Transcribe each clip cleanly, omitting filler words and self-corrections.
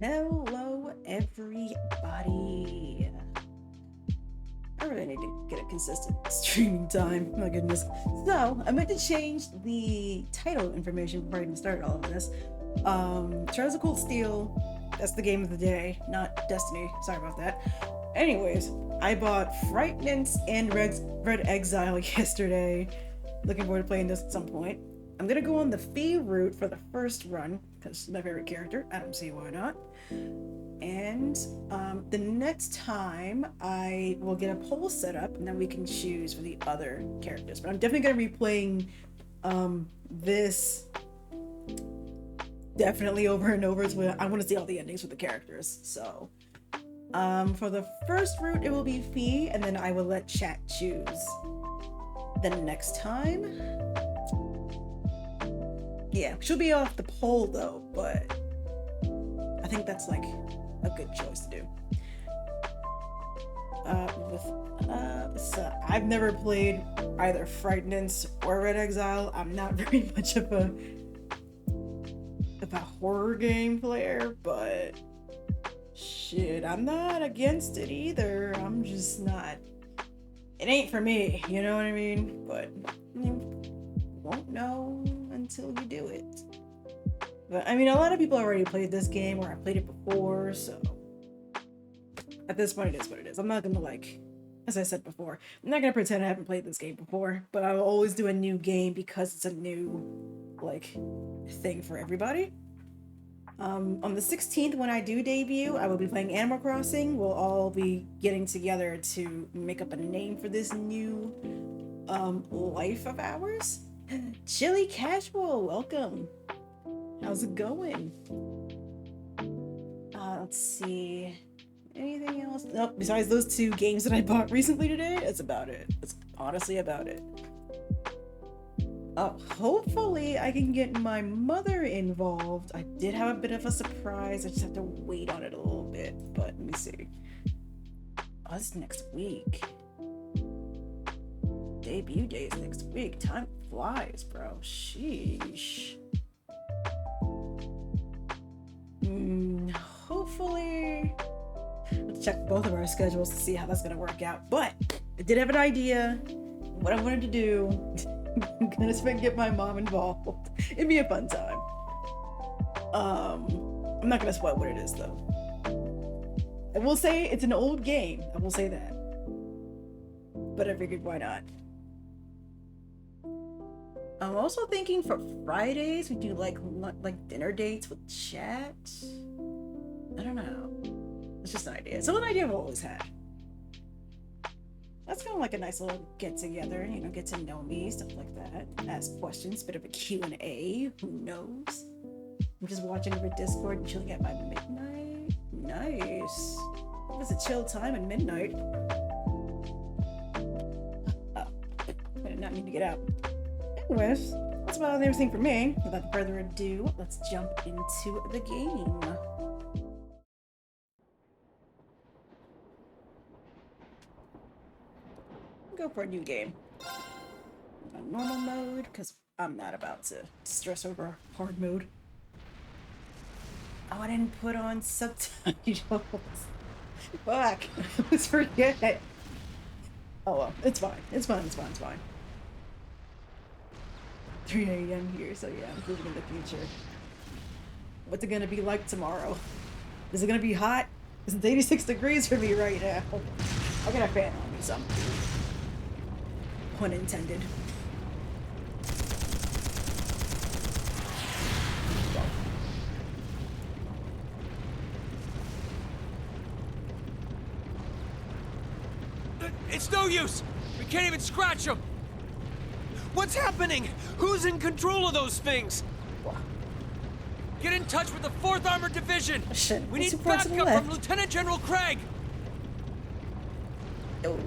Hello, everybody. I really need to get a consistent streaming time. My goodness. So, I meant to change the title information before I even started all of this. Trials of Cold Steel. That's the game of the day, not Destiny. Sorry about that. Anyways, I bought Frightenance and Red Exile yesterday. Looking forward to playing this at some point. I'm gonna go on the Fie route for the first run, because it's my favorite character. I don't see why not. And the next time I will get a poll set up and then we can choose for the other characters. But I'm definitely going to be playing this definitely over and over. I want to see all the endings for the characters. So for the first route, it will be Fie, and then I will let chat choose. Then next time, yeah, she'll be off the poll though, but I think that's like a good choice to do. So I've never played either Frightenance or Red Exile. I'm not very much of a horror game player, but shit, I'm not against it either. I'm just not. It ain't for me, you know what I mean? But you won't know until you do it. But I mean, a lot of people already played this game, or I played it before, so at this point, it is what it is. I'm not gonna as I said before, I'm not gonna pretend I haven't played this game before, but I'll always do a new game because it's a new, thing for everybody. On the 16th, when I do debut, I will be playing Animal Crossing. We'll all be getting together to make up a name for this new, life of ours. Chili Casual, welcome. How's it going? Let's see. Anything else? Nope. Besides those two games that I bought recently today, that's about it. That's honestly about it. Hopefully I can get my mother involved. I did have a bit of a surprise. I just have to wait on it a little bit. But let me see. Oh, it's next week. Debut day is next week. Time flies, bro. Sheesh. Hopefully let's check both of our schedules to see how that's gonna work out. But I did have an idea what I wanted to do. I'm gonna get my mom involved. It'd be a fun time. I'm not gonna spoil what it is though. I will say it's an old game. I will say that. But I figured why not. I'm also thinking for Fridays we do like dinner dates with chat. I don't know. It's just an idea. It's an idea I've always had. That's kind of like a nice little get together, get to know me, stuff like that. Ask questions, bit of a Q&A. Who knows? I'm just watching over Discord and chilling at my midnight. Nice. It was a chill time at midnight. Oh, I did not mean to get out. Anyways, that's about everything for me. Without further ado, let's jump into the game. Go for a new game. Normal mode, because I'm not about to stress over hard mode. Oh, I didn't put on subtitles. Fuck. Let's forget. Oh well, it's fine. It's fine. 3 a.m. here, so yeah, I'm living in the future. What's it gonna be like tomorrow? Is it gonna be hot? It's 86 degrees for me right now. I'll get a fan on me, something. Pun intended. It's no use! We can't even scratch them! What's happening? Who's in control of those things? Get in touch with the 4th Armored Division! Oh, shit. We need backup from Lieutenant General Craig! Oh.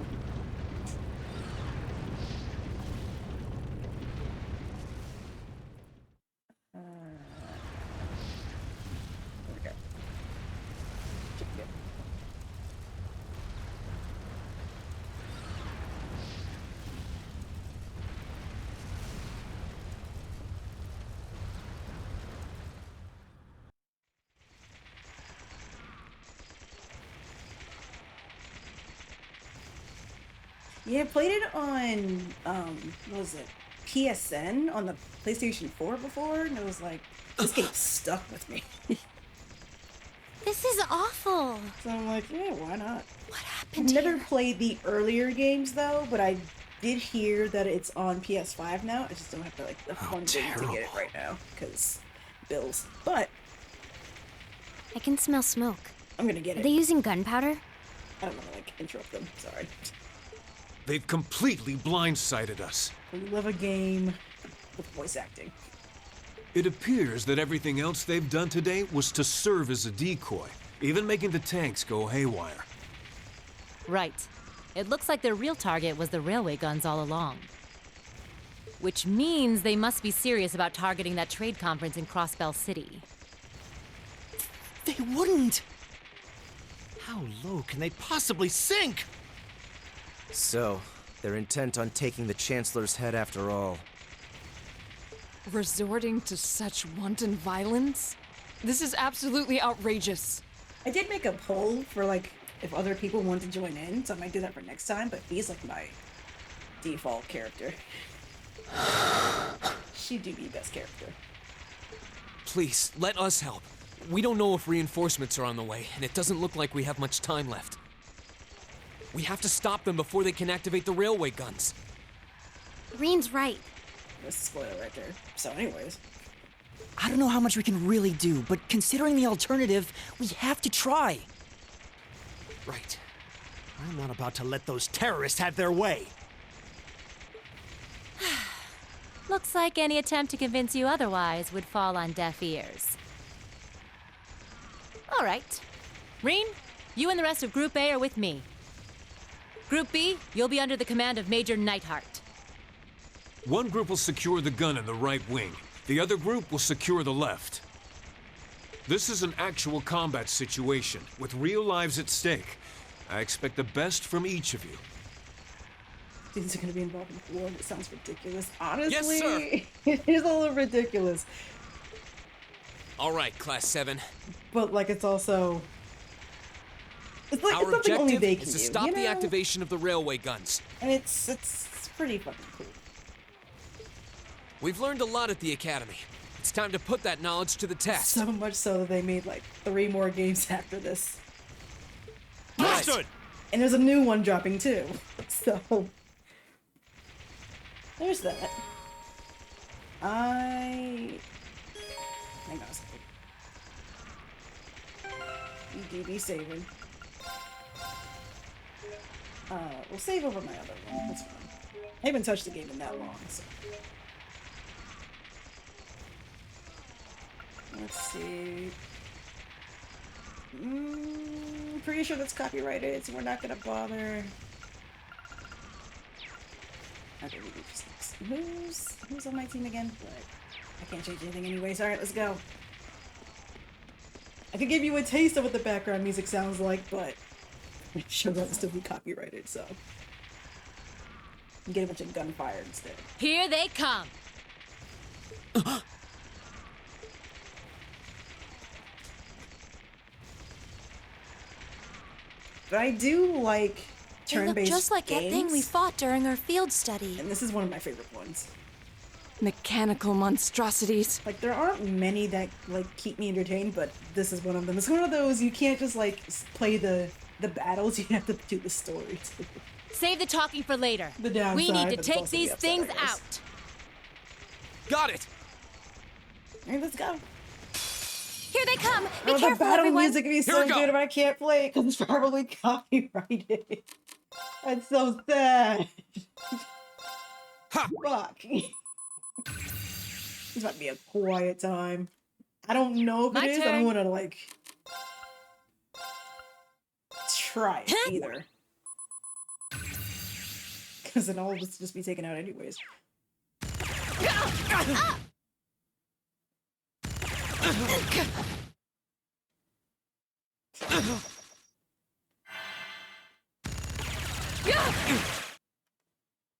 Yeah, I played it on what was it? PSN on the PlayStation 4 before, and it was like this game stuck with me. This is awful. So I'm like, yeah, why not? What I've happened never here? played the earlier games though, but I did hear that it's on PS5 now. I just don't have like the funding to get it right now because bills. But I can smell smoke. I'm gonna get Are it. they using gunpowder? I don't want to like interrupt them. Sorry. They've completely blindsided us. We love a game with voice acting. It appears that everything else they've done today was to serve as a decoy, even making the tanks go haywire. Right. It looks like their real target was the railway guns all along. Which means they must be serious about targeting that trade conference in Crossbell City. They wouldn't! How low can they possibly sink? So, they're intent on taking the Chancellor's head after all. Resorting to such wanton violence? This is absolutely outrageous. I did make a poll for like if other people want to join in, so I might do that for next time, but Fee's like my default character. She'd do the best character. Please, let us help. We don't know if reinforcements are on the way, and it doesn't look like we have much time left. We have to stop them before they can activate the railway guns. Reen's right. That's a spoiler right there. So anyways. I don't know how much we can really do, but considering the alternative, we have to try. Right. I'm not about to let those terrorists have their way. Looks like any attempt to convince you otherwise would fall on deaf ears. All right. Reen, you and the rest of Group A are with me. Group B, you'll be under the command of Major Neidhart. One group will secure the gun in the right wing. The other group will secure the left. This is an actual combat situation, with real lives at stake. I expect the best from each of you. Students are going to be involved in the war. It sounds ridiculous. Honestly, Yes, sir. It is a little ridiculous. All right, Class 7. But like, it's also it's like Our it's something only objective they can is to do, stop you the know? activation of the railway guns. And it's pretty fucking cool. We've learned a lot at the Academy. It's time to put that knowledge to the test. So much so that they made like 3 more games after this, Understood! and there's a new one dropping too. So there's that. Hang on a second. You do be saving. We'll save over my other one. That's fine. I haven't touched the game in that long, so. Let's see. Pretty sure that's copyrighted, so we're not gonna bother. Okay, we just who's on my team again? But I can't change anything anyways. Alright, let's go. I could give you a taste of what the background music sounds like, but I'm sure that'll still be copyrighted, so. You get a bunch of gunfire instead. Here they come. But I do like They look turn-based just like that thing we games, fought during our field study. and this is one of my favorite ones. Mechanical monstrosities. Like, there aren't many that, like, keep me entertained, but this is one of them. It's one of those, you can't just, like, play the battles, you have to do the story, too. Save the talking for later. The downside, we need to but it's take also the these upside, things I guess. out. Got it! Alright, let's go. Here they come! Be Oh, the careful, battle everyone! music would be Here so we go. good, but I can't play it because it's probably copyrighted. That's so sad. Ha! Fuck. This might be a quiet time. I don't know if My it is. I turn. don't want to, like, try it either. Because then all of this will just be taken out anyways.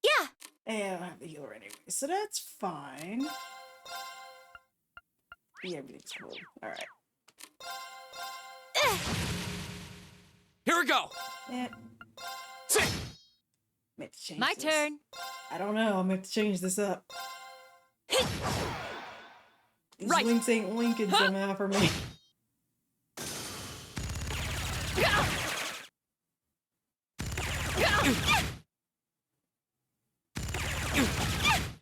Yeah! And I don't have the healer anyway, so that's fine. Yeah, everything's cool. Alright. Here we go! Yeah. Sit! May have to change My this. turn. I don't know. I'm gonna have to change this up. These Right. links ain't linking somehow for me.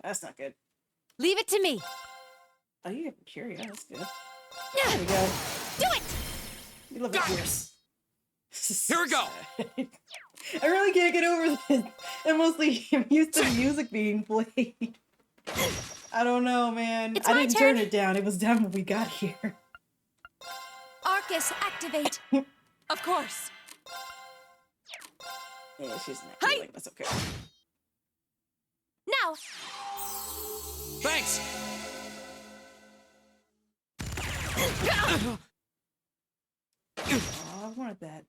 That's not good. Leave it to me. Oh, you have Curio. That's good. There we go. Do it! You love it, Pierce. Here we go. I really can't get over this. And mostly, I'm used to the music being played. I don't know, man. It's I my didn't turn. turn it down. It was down when we got here. Arcus, activate. Of course. Yeah, she's not Hi. healing. That's okay. Now. Thanks! Oh, I wanted that.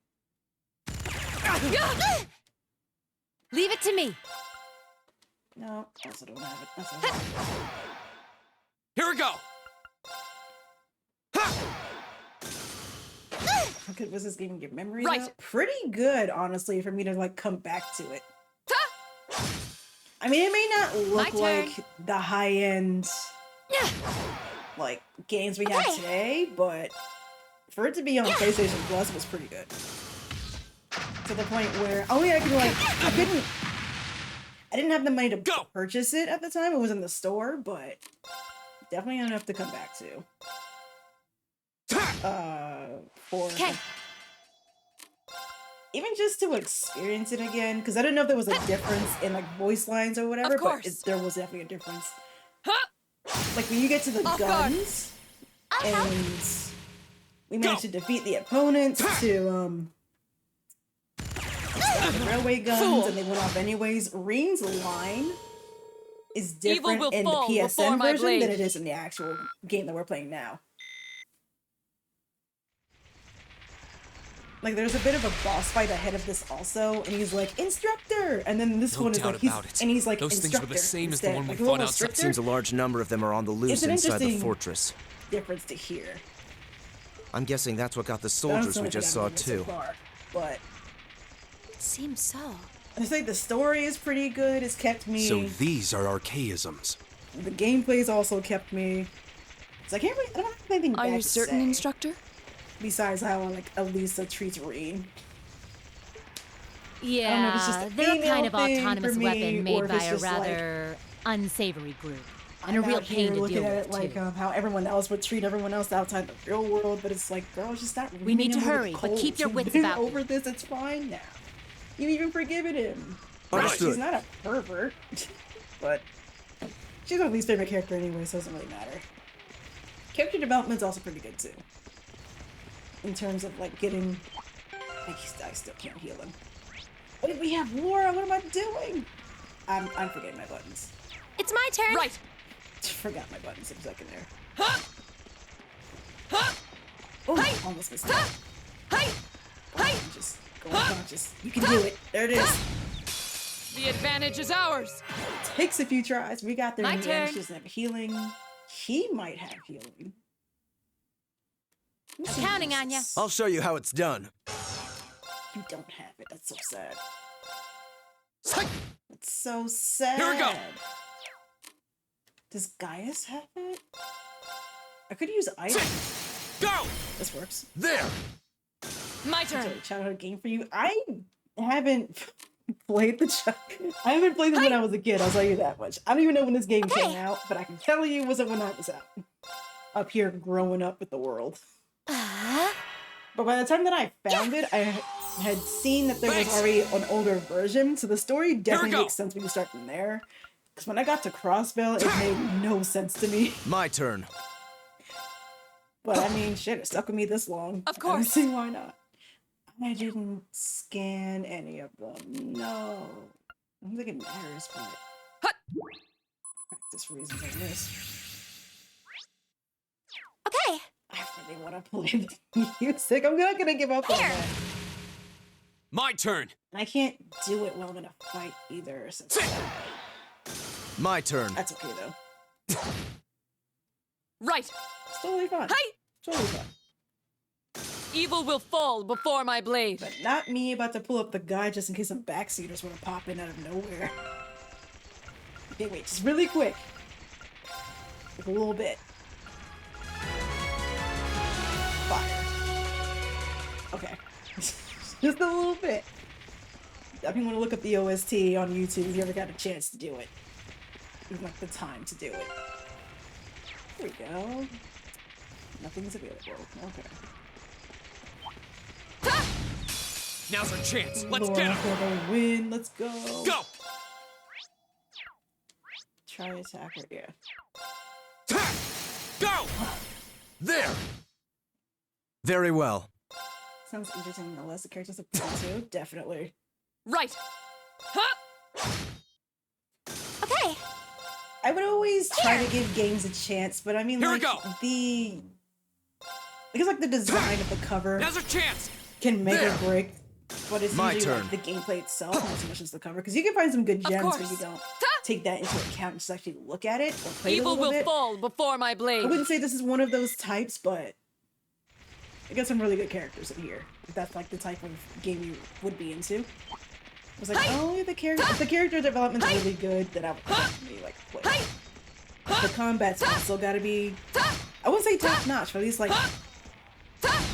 Leave it to me. No, also don't have it. That's okay. Here we go! How good was this game? Your memory? Right. Now? Pretty good, honestly, for me to like come back to it. I mean, it may not look turn. like the high end like games we have Okay. today, but for it to be on PlayStation Plus, it was pretty good. To the point where only I could like I didn't have the money to Go. purchase it at the time. It was in the store, but definitely enough to come back to. For Okay. even just to experience it again, because I didn't know if there was a difference in like voice lines or whatever, but course. there was definitely a difference. Like when you get to the Off guard. guns, and we managed to defeat the opponents to stop the railway guns, Fool. and they went off anyways. Reen's line is Evil different will in the fall before PSN my version than blade. it is in the actual game that we're playing now. Like, there's a bit of a boss fight ahead of this also, and he's like, instructor! And then this No one is doubt like, he's, about it. and he's like, Those things were the instructor same as the instead. one we Like, a fought little outside. stricter Seems a large number of them are on the loose an inside the interesting- fortress. difference to hear. I'm guessing that's what got the I don't soldiers know we if I just got saw it so too. far, but Seems so. I think the story is pretty good. It's kept me. So these are archaisms. The gameplay's also kept me. So I can't really. I don't have anything Are bad you to certain, say, instructor? besides how like Elisa treats Reen. Yeah, if it's just a they're a kind female of thing autonomous for me, weapon or made if by it's a just, like, rather unsavory group. And I'm a real out here pain to looking deal at with, it like too. how everyone else would treat everyone else outside the real world, but it's like, girl, just stop. We need to reading him with hurry, but Cold. keep your You've wits been about you. over this. It's fine now. You've even forgiven him. Understood. She's not a pervert, but she's my least favorite character anyway, so it doesn't really matter. Character development's also pretty good too. In terms of like getting, I still can't heal him. What did we have, Laura? What am I doing? I'm forgetting my buttons. It's my turn. Right. Forgot my buttons for a second there. Oh, almost missed that. Just go unconscious. You can do it. There it is. The advantage is ours. Takes a few tries. We got there My in the end. turn. She doesn't have healing. He might have healing. I'm counting on ya. I'll show you how it's done. You don't have it. That's so sad. That's so sad. Here we go. Does Gaius have it? I could use items. Go! This works. There! My It's a turn. childhood game for you. I haven't played I haven't played this when I was a kid, I'll tell you that much. I don't even know when this game came out, but I can tell you it wasn't when I was out. Up here growing up with the world. But by the time that I found it, I had seen that there was Thanks. already an older version, so the story definitely go. makes sense when you start from there. Because when I got to Crossbell, it made no sense to me. My turn. But I mean, shit, it stuck with me this long. Of I don't course. see why not. I didn't scan any of them. No. I don't think it matters, but Hut. practice reasons I miss. Okay. I really want to play the music. I'm not gonna give up on Here. that. My turn! And I can't do it well in a fight either, so My turn. that's okay though. Right. It's totally fine. Hi. It's totally fine. Evil will fall before my blade. But not me about to pull up the guide just in case some backseaters want to pop in out of nowhere. Okay, wait, just really quick. Like a little bit. Fire. Okay. Just a little bit. Definitely want to look up the OST on YouTube if you ever got a chance to do it. Even like the time to do it. There we go. Nothing's available. Okay. Now's our chance. Let's Lord, get him. for the win. Let's go. Go. Try attacker. Yeah. Go. There. Very well. Sounds interesting unless the characters look cool too. Definitely. Right. Huh? Okay. I would always try to give games a chance, but I mean, Here we like, go. because like the design of the cover Now's our chance. can make There. or break, but it's My usually turn. like the gameplay itself, not so much as the cover. Because you can find some good gems course. when you don't take that into account and just actually look at it or play it a Evil little will bit. fall before my I blade. wouldn't say this is one of those types, but it got some really good characters in here. If that's like the type of game you would be into. I was like, oh, if the character development's really good, then I would definitely like play. The combat's still gotta be, I wouldn't say top notch, but at least like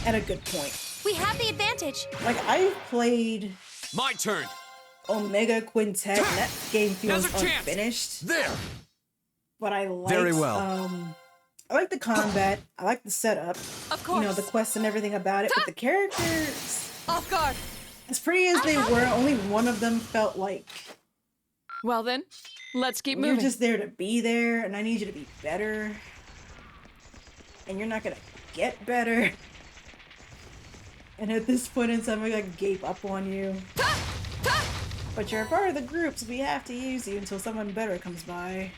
at a good point. We have the advantage. Like I've played My turn. Omega Quintet, and that game feels Now's our chance. unfinished. There. But I like Very well. I like the combat, I like the setup, Of course. you know, the quests and everything about it, but the characters, Off guard. as pretty as they were, only one of them felt like Well then, let's keep you're moving. just there to be there, and I need you to be better. And you're not gonna get better. And at this point in time, I like gape up on you. But you're a part of the group, so we have to use you until someone better comes by.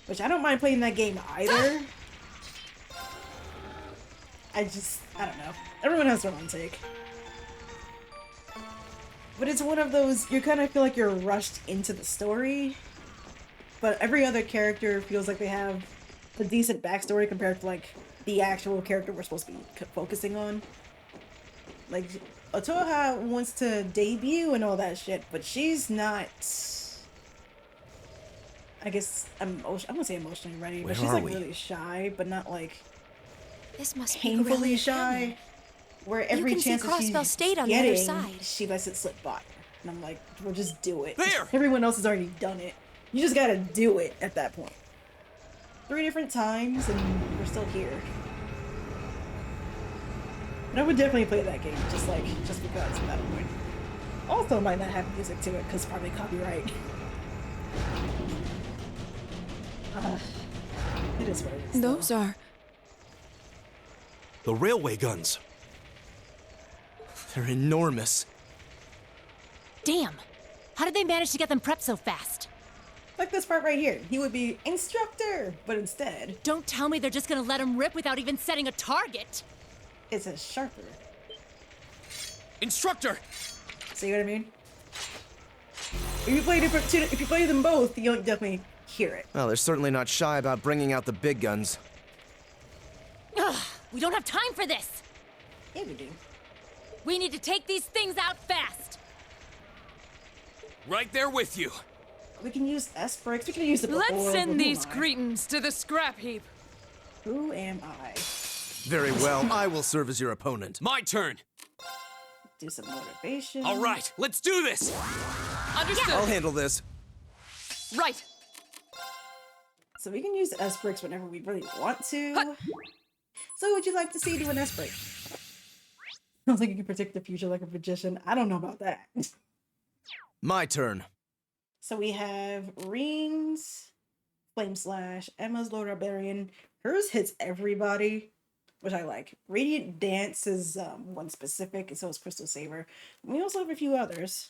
Which I don't mind playing that game either. I don't know. Everyone has their own take. But it's one of those, you kind of feel like you're rushed into the story. But every other character feels like they have a decent backstory compared to like the actual character we're supposed to be focusing on. Like, Otoha wants to debut and all that shit, but she's not, I guess, I won't say emotionally ready, Where but she's are like we? really shy, but not like This must be painfully really shy. Where every can see chance that Crossbell she's State on the other getting, side. she lets it slip by. And I'm like, well, just do it. There! Everyone else has already done it. You just gotta do it at that point. 3 different times, and we're still here. But I would definitely play that game, just because at that point. Also, might not have music to it, because probably copyright. It is what it is. Those are. The railway guns. They're enormous. Damn! How did they manage to get them prepped so fast? Like this part right here. He would be instructor, but instead, Don't tell me they're just gonna let them rip without even setting a target! it's a sharper. Instructor. See what I mean? If you play them both, you'll definitely hear it. Well, they're certainly not shy about bringing out the big guns. Ugh, we don't have time for this! Yeah, we do. We need to take these things out fast! Right there with you. We can use S breaks. We can use it before. Let's but send who these am I? cretins to the scrap heap. Who am I? Very well, I will serve as your opponent. My turn. Do some motivation. All right, let's do this. Understood. I'll handle this. Right. So we can use S breaks whenever we really want to. So would you like to see do an S break? Sounds like you can predict the future like a magician. I don't know about that. My turn. So we have Reen's Flame Slash, Emma's Lord Barbarian. Hers hits everybody, which I like. Radiant Dance is one specific, and so is Crystal Saber. We also have a few others.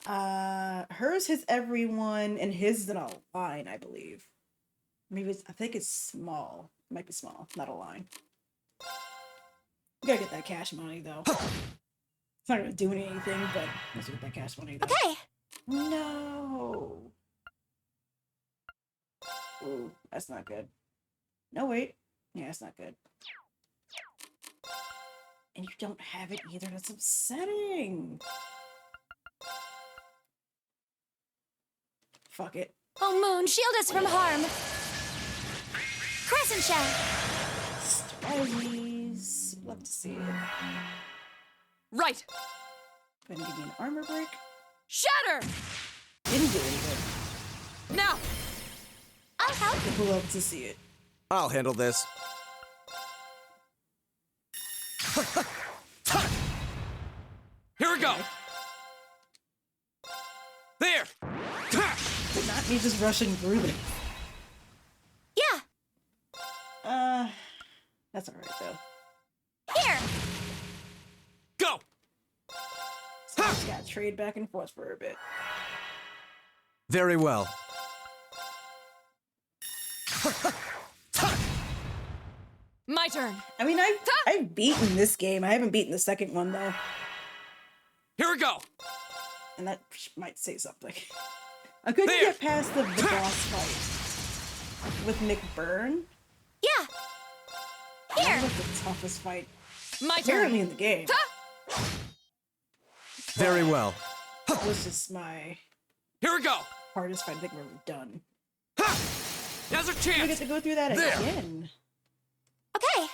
Hers hits everyone, and his is in a line, I believe. I think it's small. It might be small, not a line. We gotta get that cash money, though. It's not gonna do anything, but let's get that cash money, though. Okay. No. Ooh, that's not good. No, wait. Yeah, that's not good. And you don't have it either. That's upsetting. Fuck it. Oh, Moon, shield us from harm. Crescent shell. Starlies. Love to see it. Right. Go ahead and give me an armor break. Shatter! Didn't do anything. Now! I'll help. Would love to see it. I'll handle this. Here we go! There! Did not me just rushing through it. Yeah, That's alright though. here. Go! So I just gotta trade back and forth for a bit. Very well. My turn. I mean, I've beaten this game. I haven't beaten the second one though, Here we go! and that might say something. I couldn't There. get past the boss fight with McBurn. Yeah. That Here. was the toughest fight My apparently turn. in the game. Very well. That was just my Here we go! hardest fight I think I've ever done. Ha! Now's our I get chance! to go through that There. again. Okay.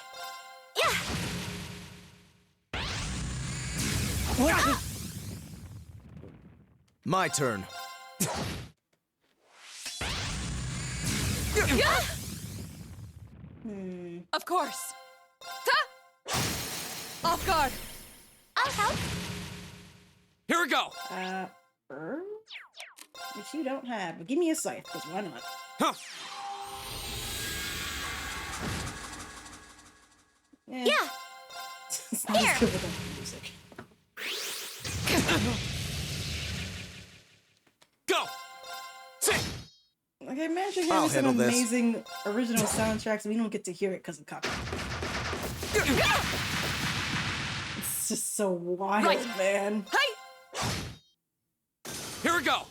Yeah. My turn. Yeah! Hmm. Of course. Ta! Off guard. I'll help. Here we go! Which you don't have, but give me a scythe, because why not? Huh! Eh, Yeah. it's not as good without the music. Go! Sit! Like, imagine I'll having some handle this. amazing original soundtracks and we don't get to hear it because of copyright. It's just so wild, Right. man. Hey! Here we go!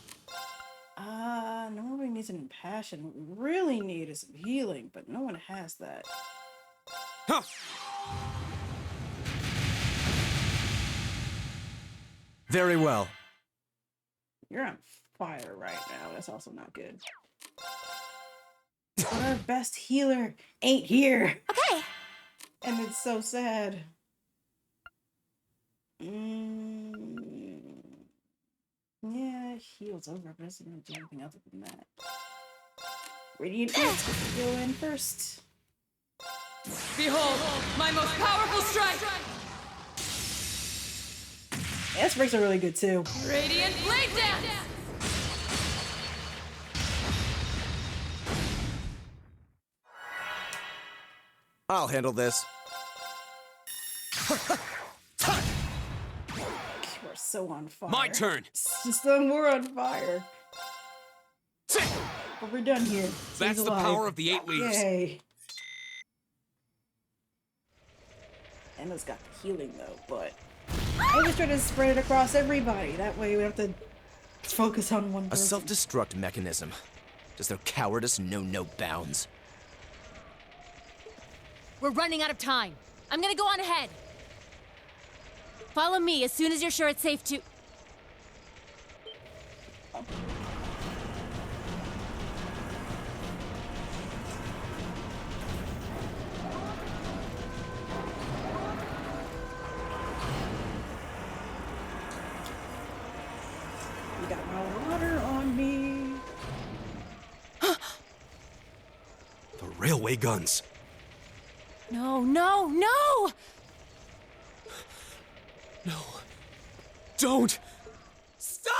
Nobody needs an impassion. What we really need is some healing, but no one has that. Huh! Very well. You're on fire right now. That's also not good. But our best healer ain't here. Okay. And it's so sad. Yeah, it heals over, but it doesn't really do anything other than that. Radiant Beast, go in first. Behold, my most powerful strike! Ass breaks are really good too. Radiant Blade Dance! I'll handle this. We're so on fire. My turn! It's just we're on fire. Sit! But we're done here. That's He's the alive. power of the 8 leaves. Yay. Emma's got the healing though, but I always try to spread it across everybody. That way we have to focus on one A person. self-destruct mechanism. Does their cowardice know no bounds? We're running out of time. I'm gonna go on ahead. Follow me as soon as you're sure it's safe to. You got my water on me. The railway guns. No, no, no! No. Don't! Stop!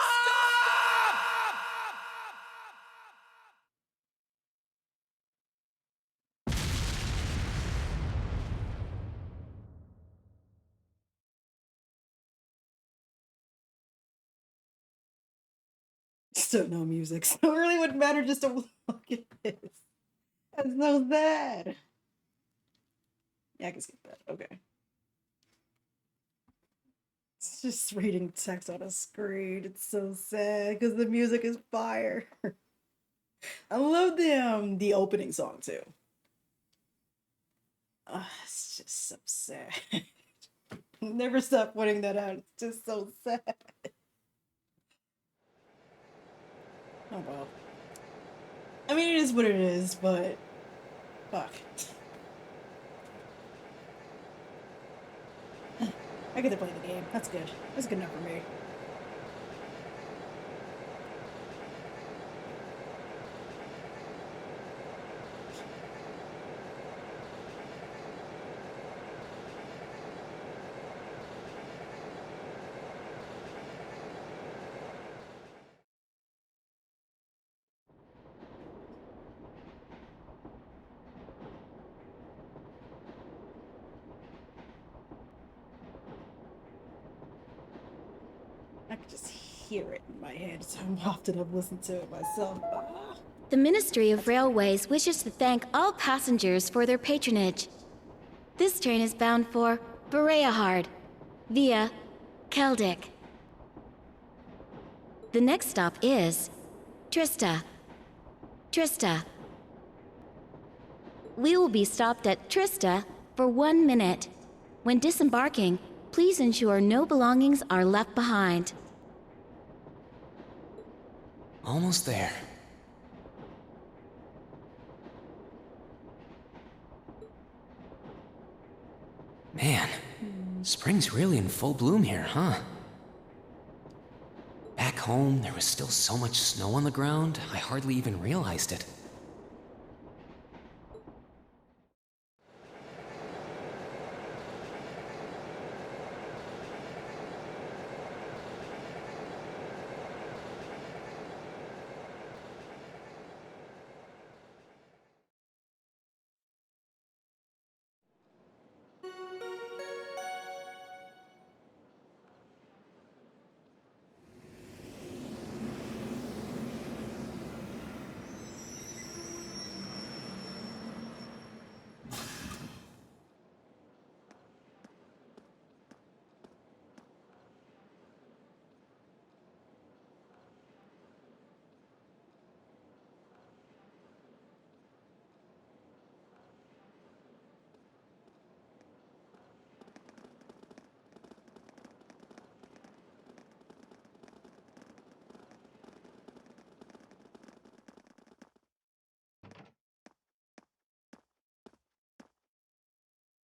Still no music, so it really wouldn't matter just to look at this. That's so sad. Yeah, I can skip that. Okay. It's just reading text on a screen. It's so sad because the music is fire. I love the opening song too. It's just so sad. Never stop pointing that out. It's just so sad. Oh well. I mean, it is what it is, but fuck. I get to play the game. That's good. That's good enough for me. I could just hear it in my head so often I've listened to it myself. Ah. The Ministry of Railways wishes to thank all passengers for their patronage. This train is bound for Bereahard via Keldic. The next stop is Trista. Trista. We will be stopped at Trista for 1 minute. When disembarking, please ensure no belongings are left behind. Almost there. Man, spring's really in full bloom here, huh? Back home, there was still so much snow on the ground, I hardly even realized it.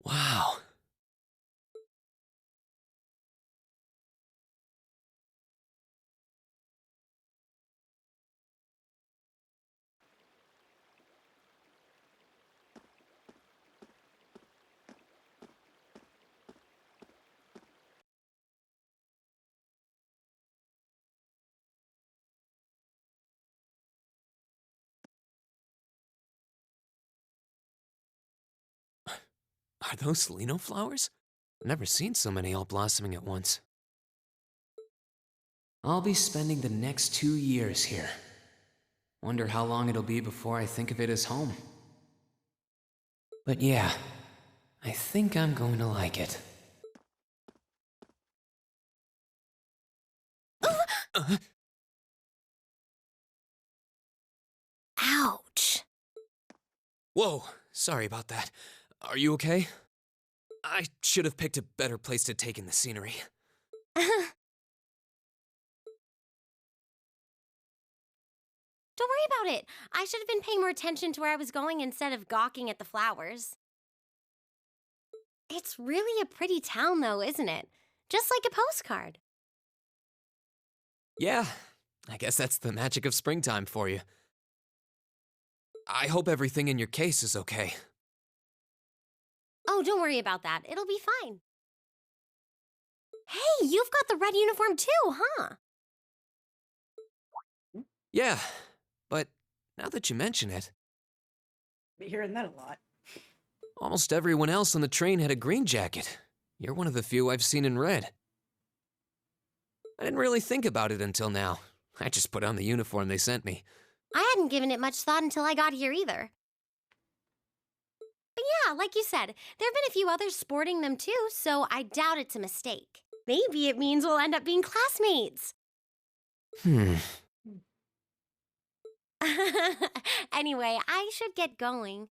Wow. Are those Lino flowers? I've never seen so many all blossoming at once. I'll be spending the next 2 years here. Wonder how long it'll be before I think of it as home. But yeah, I think I'm going to like it. Ouch. Whoa, sorry about that. Are you okay? I should have picked a better place to take in the scenery. Don't worry about it. I should have been paying more attention to where I was going instead of gawking at the flowers. It's really a pretty town, though, isn't it? Just like a postcard. Yeah, I guess that's the magic of springtime for you. I hope everything in your case is okay. Oh, don't worry about that. It'll be fine. Hey, you've got the red uniform too, huh? Yeah, but now that you mention it, Be hearing that a lot. almost everyone else on the train had a green jacket. You're one of the few I've seen in red. I didn't really think about it until now. I just put on the uniform they sent me. I hadn't given it much thought until I got here either. But yeah, like you said, there have been a few others sporting them too, so I doubt it's a mistake. Maybe it means we'll end up being classmates. Anyway, I should get going.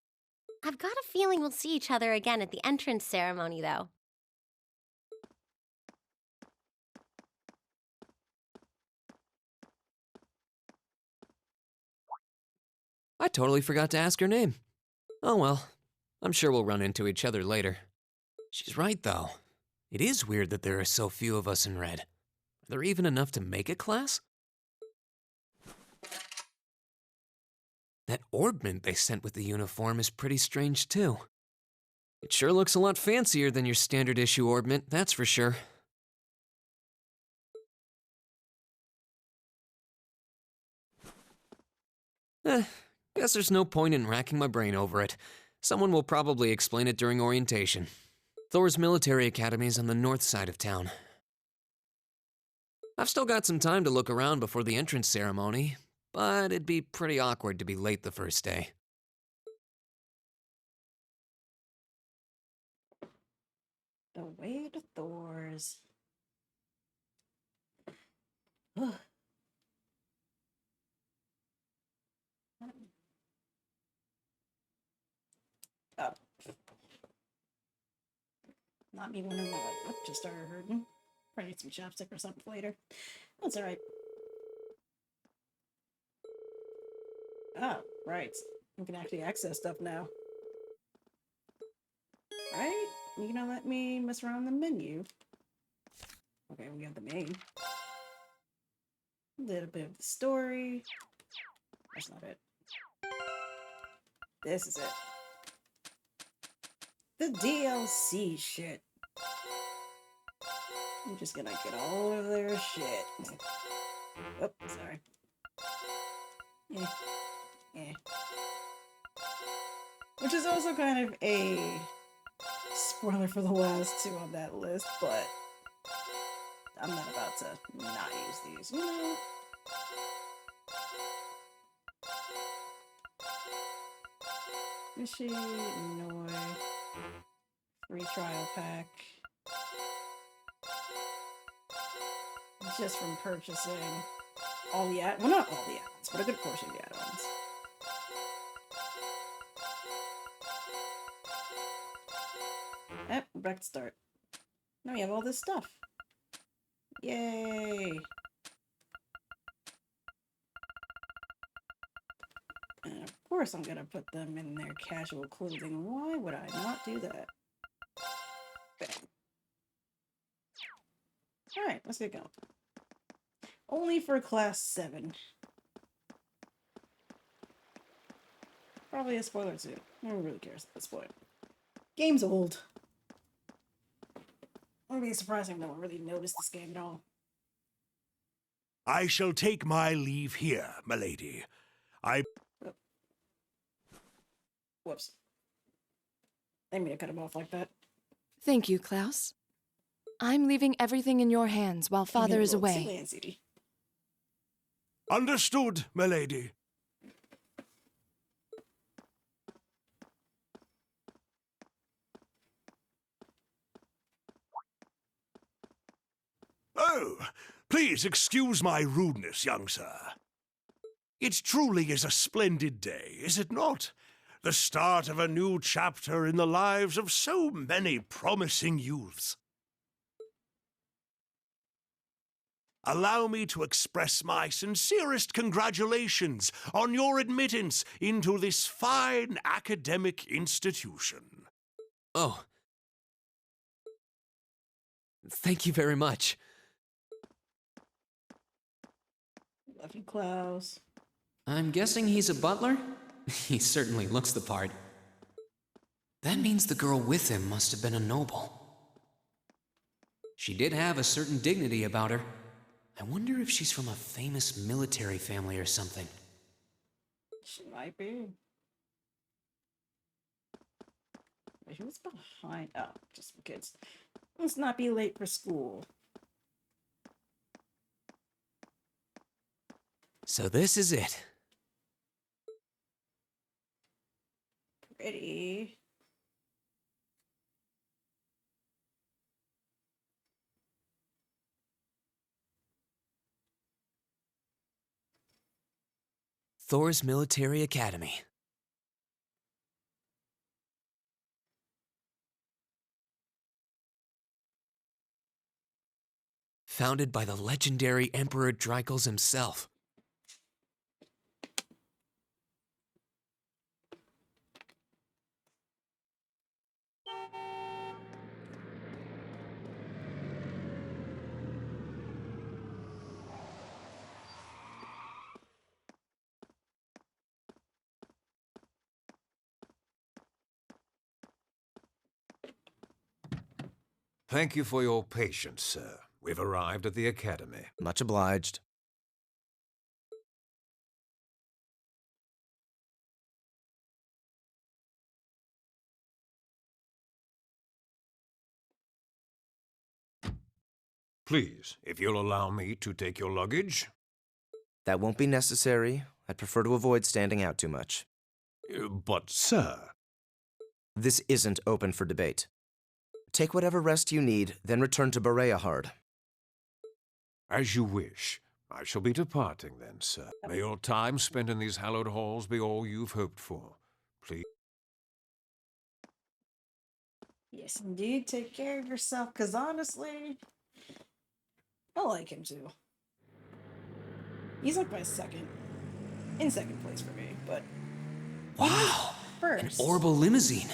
I've got a feeling we'll see each other again at the entrance ceremony, though. I totally forgot to ask her name. Oh well, I'm sure we'll run into each other later. She's right, though. It is weird that there are so few of us in red. Are there even enough to make a class? That orbment they sent with the uniform is pretty strange, too. It sure looks a lot fancier than your standard issue orbment, that's for sure. Guess there's no point in racking my brain over it. Someone will probably explain it during orientation. Thor's military academy is on the north side of town. I've still got some time to look around before the entrance ceremony, but it'd be pretty awkward to be late the first day. The way to Thor's. Ugh. Oh. Not me wondering what my lip just started hurting. Probably need some chapstick or something later. That's alright. Oh, right. We can actually access stuff now. Right? You gonna let me mess around in the menu? Okay, we got the main. A little bit of the story. That's not it. This is it. The DLC shit. I'm just gonna get all of their shit. Oh, sorry. Yeah. Which is also kind of a spoiler for the last two on that list, but I'm not about to not use these, you know? Fishy, Noi, free trial pack. Just from purchasing all the well, not all the add-ons, but a good portion of the add-ons. We're back to start. Now we have all this stuff. Yay! And of course I'm gonna put them in their casual clothing. Why would I not do that? Bam. Alright, let's get going. Only for class 7. Probably a spoiler too. No one really cares at this point. Game's old. It would be surprising if no one really noticed this game at all. I shall take my leave here, milady. Whoops. I didn't mean to cut him off like that. Thank you, Klaus. I'm leaving everything in your hands while Father is away. Understood, milady. Oh, please excuse my rudeness, young sir. It truly is a splendid day, is it not? The start of a new chapter in the lives of so many promising youths. Allow me to express my sincerest congratulations on your admittance into this fine academic institution. Oh. Thank you very much. Love you, Klaus. I'm guessing he's a butler? He certainly looks the part. That means the girl with him must have been a noble. She did have a certain dignity about her. I wonder if she's from a famous military family or something. She might be. Wait, who's behind? Oh, just for kids. Let's not be late for school. So this is it. Pretty. Thor's Military Academy. Founded by the legendary Emperor Dreikels himself. Thank you for your patience, sir. We've arrived at the Academy. Much obliged. Please, if you'll allow me to take your luggage. That won't be necessary. I'd prefer to avoid standing out too much. But, sir... This isn't open for debate. Take whatever rest you need, then return to Bereahard. As you wish. I shall be departing then, sir. May your time spent in these hallowed halls be all you've hoped for. Please. Yes, indeed. Take care of yourself, because honestly, I like him too. He's like my in second place for me, but Wow! An first. orbital limousine.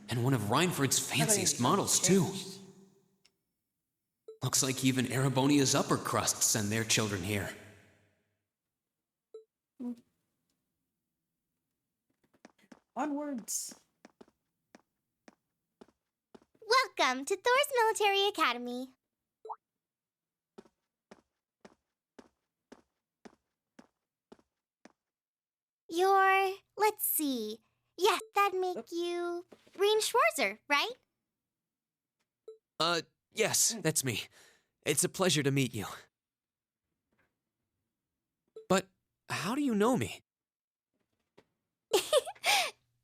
And one of Reinford's fanciest models, too. Looks like even Erebonia's upper crust send their children here. Onwards. Welcome to Thor's Military Academy. Let's see. Yes, that'd make you Reen Schwarzer, right? Yes, that's me. It's a pleasure to meet you. But how do you know me?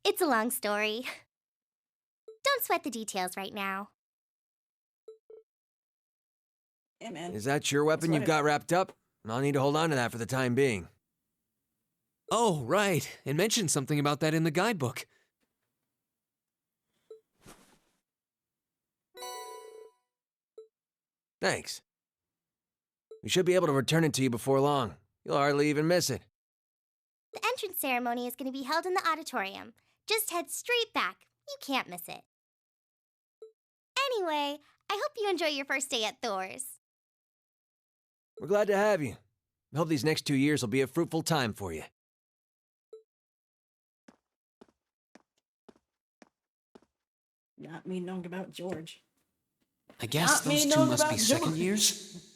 It's a long story. Don't sweat the details right now. Yeah, man. Is that your weapon you've got wrapped up? I'll need to hold on to that for the time being. Oh, right. It mentioned something about that in the guidebook. Thanks. We should be able to return it to you before long. You'll hardly even miss it. The entrance ceremony is going to be held in the auditorium. Just head straight back. You can't miss it. Anyway, I hope you enjoy your first day at Thor's. We're glad to have you. I hope these next 2 years will be a fruitful time for you. Not me knowing about George. I guess Not me those two knowing must about be second George. years.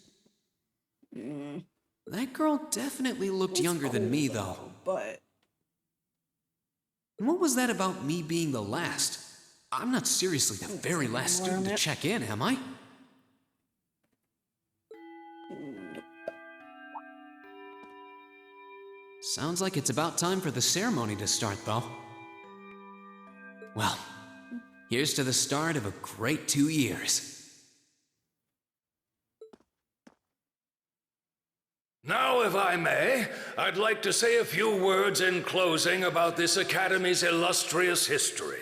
That girl definitely looked younger than me, though. But And what was that about me being the last? I'm not seriously the very last student to check in, am I? Sounds like it's about time for the ceremony to start, though. Well, here's to the start of a great 2 years. Now, if I may, I'd like to say a few words in closing about this Academy's illustrious history.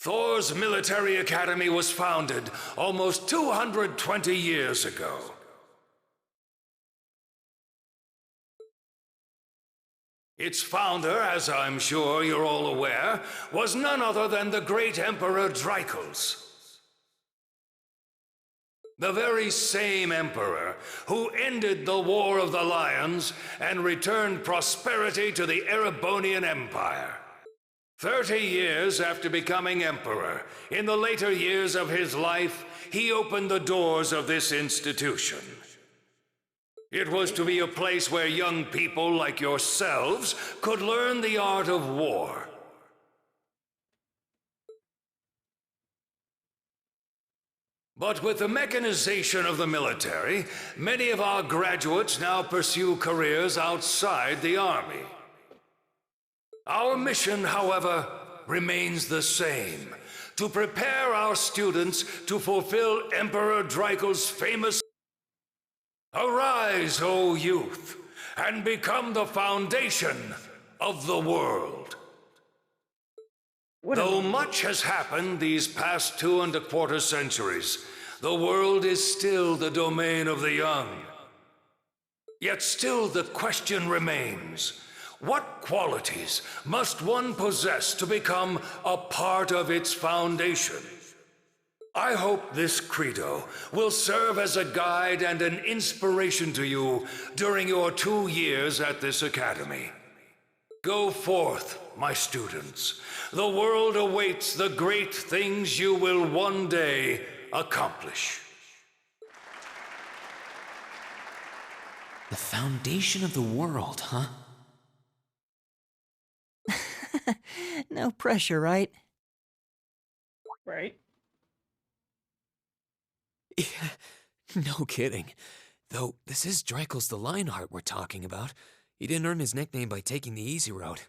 Thor's Military Academy was founded almost 220 years ago. Its founder, as I'm sure you're all aware, was none other than the great Emperor Dreichels. The very same emperor who ended the War of the Lions and returned prosperity to the Erebonian Empire. 30 years after becoming emperor, in the later years of his life, he opened the doors of this institution. It was to be a place where young people like yourselves could learn the art of war. But with the mechanization of the military, many of our graduates now pursue careers outside the army. Our mission, however, remains the same: to prepare our students to fulfill Emperor Dreichels' famous "Arise, O youth, and become the foundation of the world." Though much has happened these past 2¼ centuries, the world is still the domain of the young. Yet still the question remains: what qualities must one possess to become a part of its foundation? I hope this credo will serve as a guide and an inspiration to you during your 2 years at this academy. Go forth, my students. The world awaits the great things you will one day accomplish. The foundation of the world, huh? No pressure, right? Right. Yeah, no kidding. Though, this is Dreikel's the Lionheart we're talking about. He didn't earn his nickname by taking the easy road.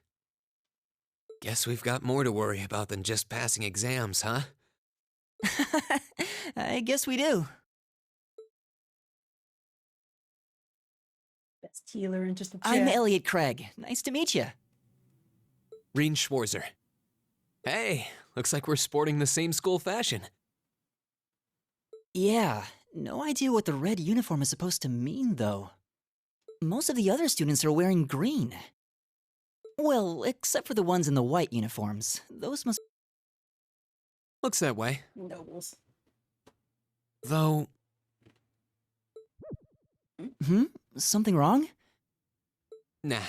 Guess we've got more to worry about than just passing exams, huh? I guess we do. Best healer in just the chat. I'm Elliot Craig. Nice to meet you. Reen Schwarzer. Hey, looks like we're sporting the same school fashion. Yeah, no idea what the red uniform is supposed to mean, though. Most of the other students are wearing green. Well, except for the ones in the white uniforms. Those must... Looks that way. Nobles. Though... Something wrong? Nah,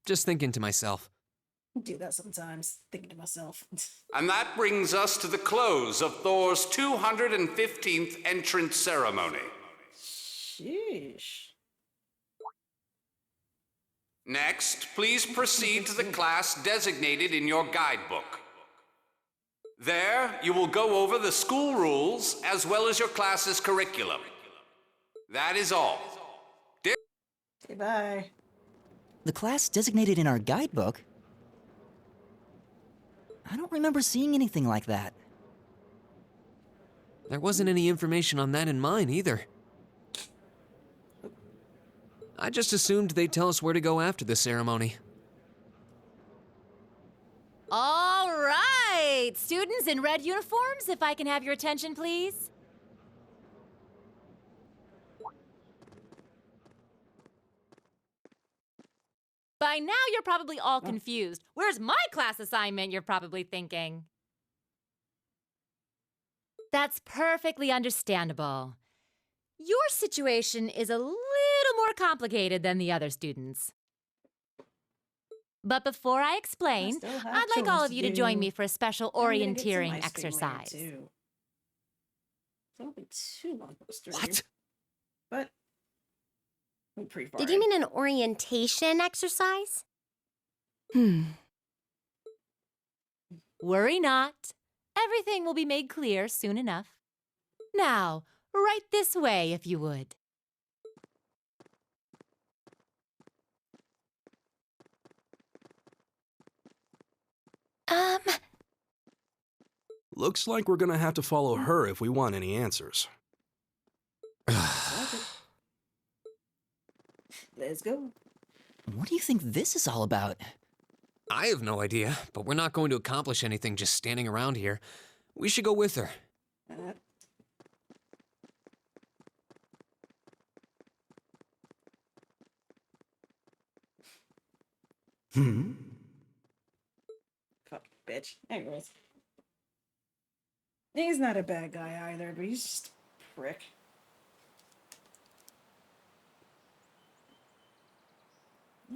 just thinking to myself. I do that sometimes, thinking to myself. And that brings us to the close of Thor's 215th entrance ceremony. Sheesh. Next, please proceed to the class designated in your guidebook. There, you will go over the school rules as well as your class's curriculum. That is all. Say bye. The class designated in our guidebook? I don't remember seeing anything like that. There wasn't any information on that in mine, either. I just assumed they'd tell us where to go after the ceremony. All right! Students in red uniforms, if I can have your attention, please. By now, you're probably all confused. Where's my class assignment, you're probably thinking. That's perfectly understandable. Your situation is a little more complicated than the other students. But before I explain, I'd like all of you to join me for a special orienteering exercise. It's not be too long for a stream. What? But I'm pretty far Did you mean an orientation exercise? Worry not. Everything will be made clear soon enough. Now, right this way, if you would. Looks like we're gonna have to follow her if we want any answers. Let's go. What do you think this is all about? I have no idea, but we're not going to accomplish anything just standing around here. We should go with her. Fuck, bitch. Anyways. He's not a bad guy either, but he's just a prick.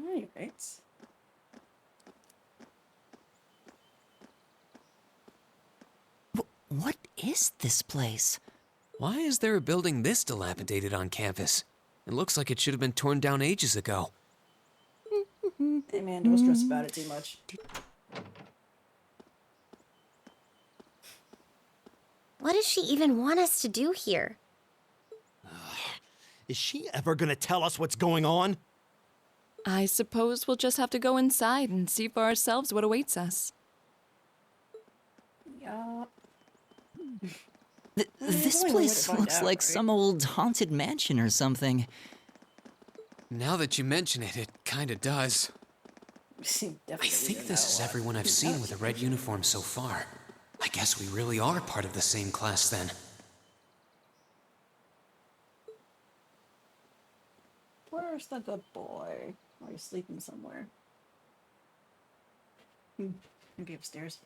Alright. What is this place? Why is there a building this dilapidated on campus? It looks like it should have been torn down ages ago. Hey man, don't stress about it too much. What does she even want us to do here? Is she ever gonna tell us what's going on? I suppose we'll just have to go inside and see for ourselves what awaits us. Yeah. This place looks like some old haunted mansion or something. Now that you mention it, it kinda does. I think this is everyone I've seen with a red uniform so far. I guess we really are part of the same class then. Where's the good boy? Are you sleeping somewhere? Maybe upstairs.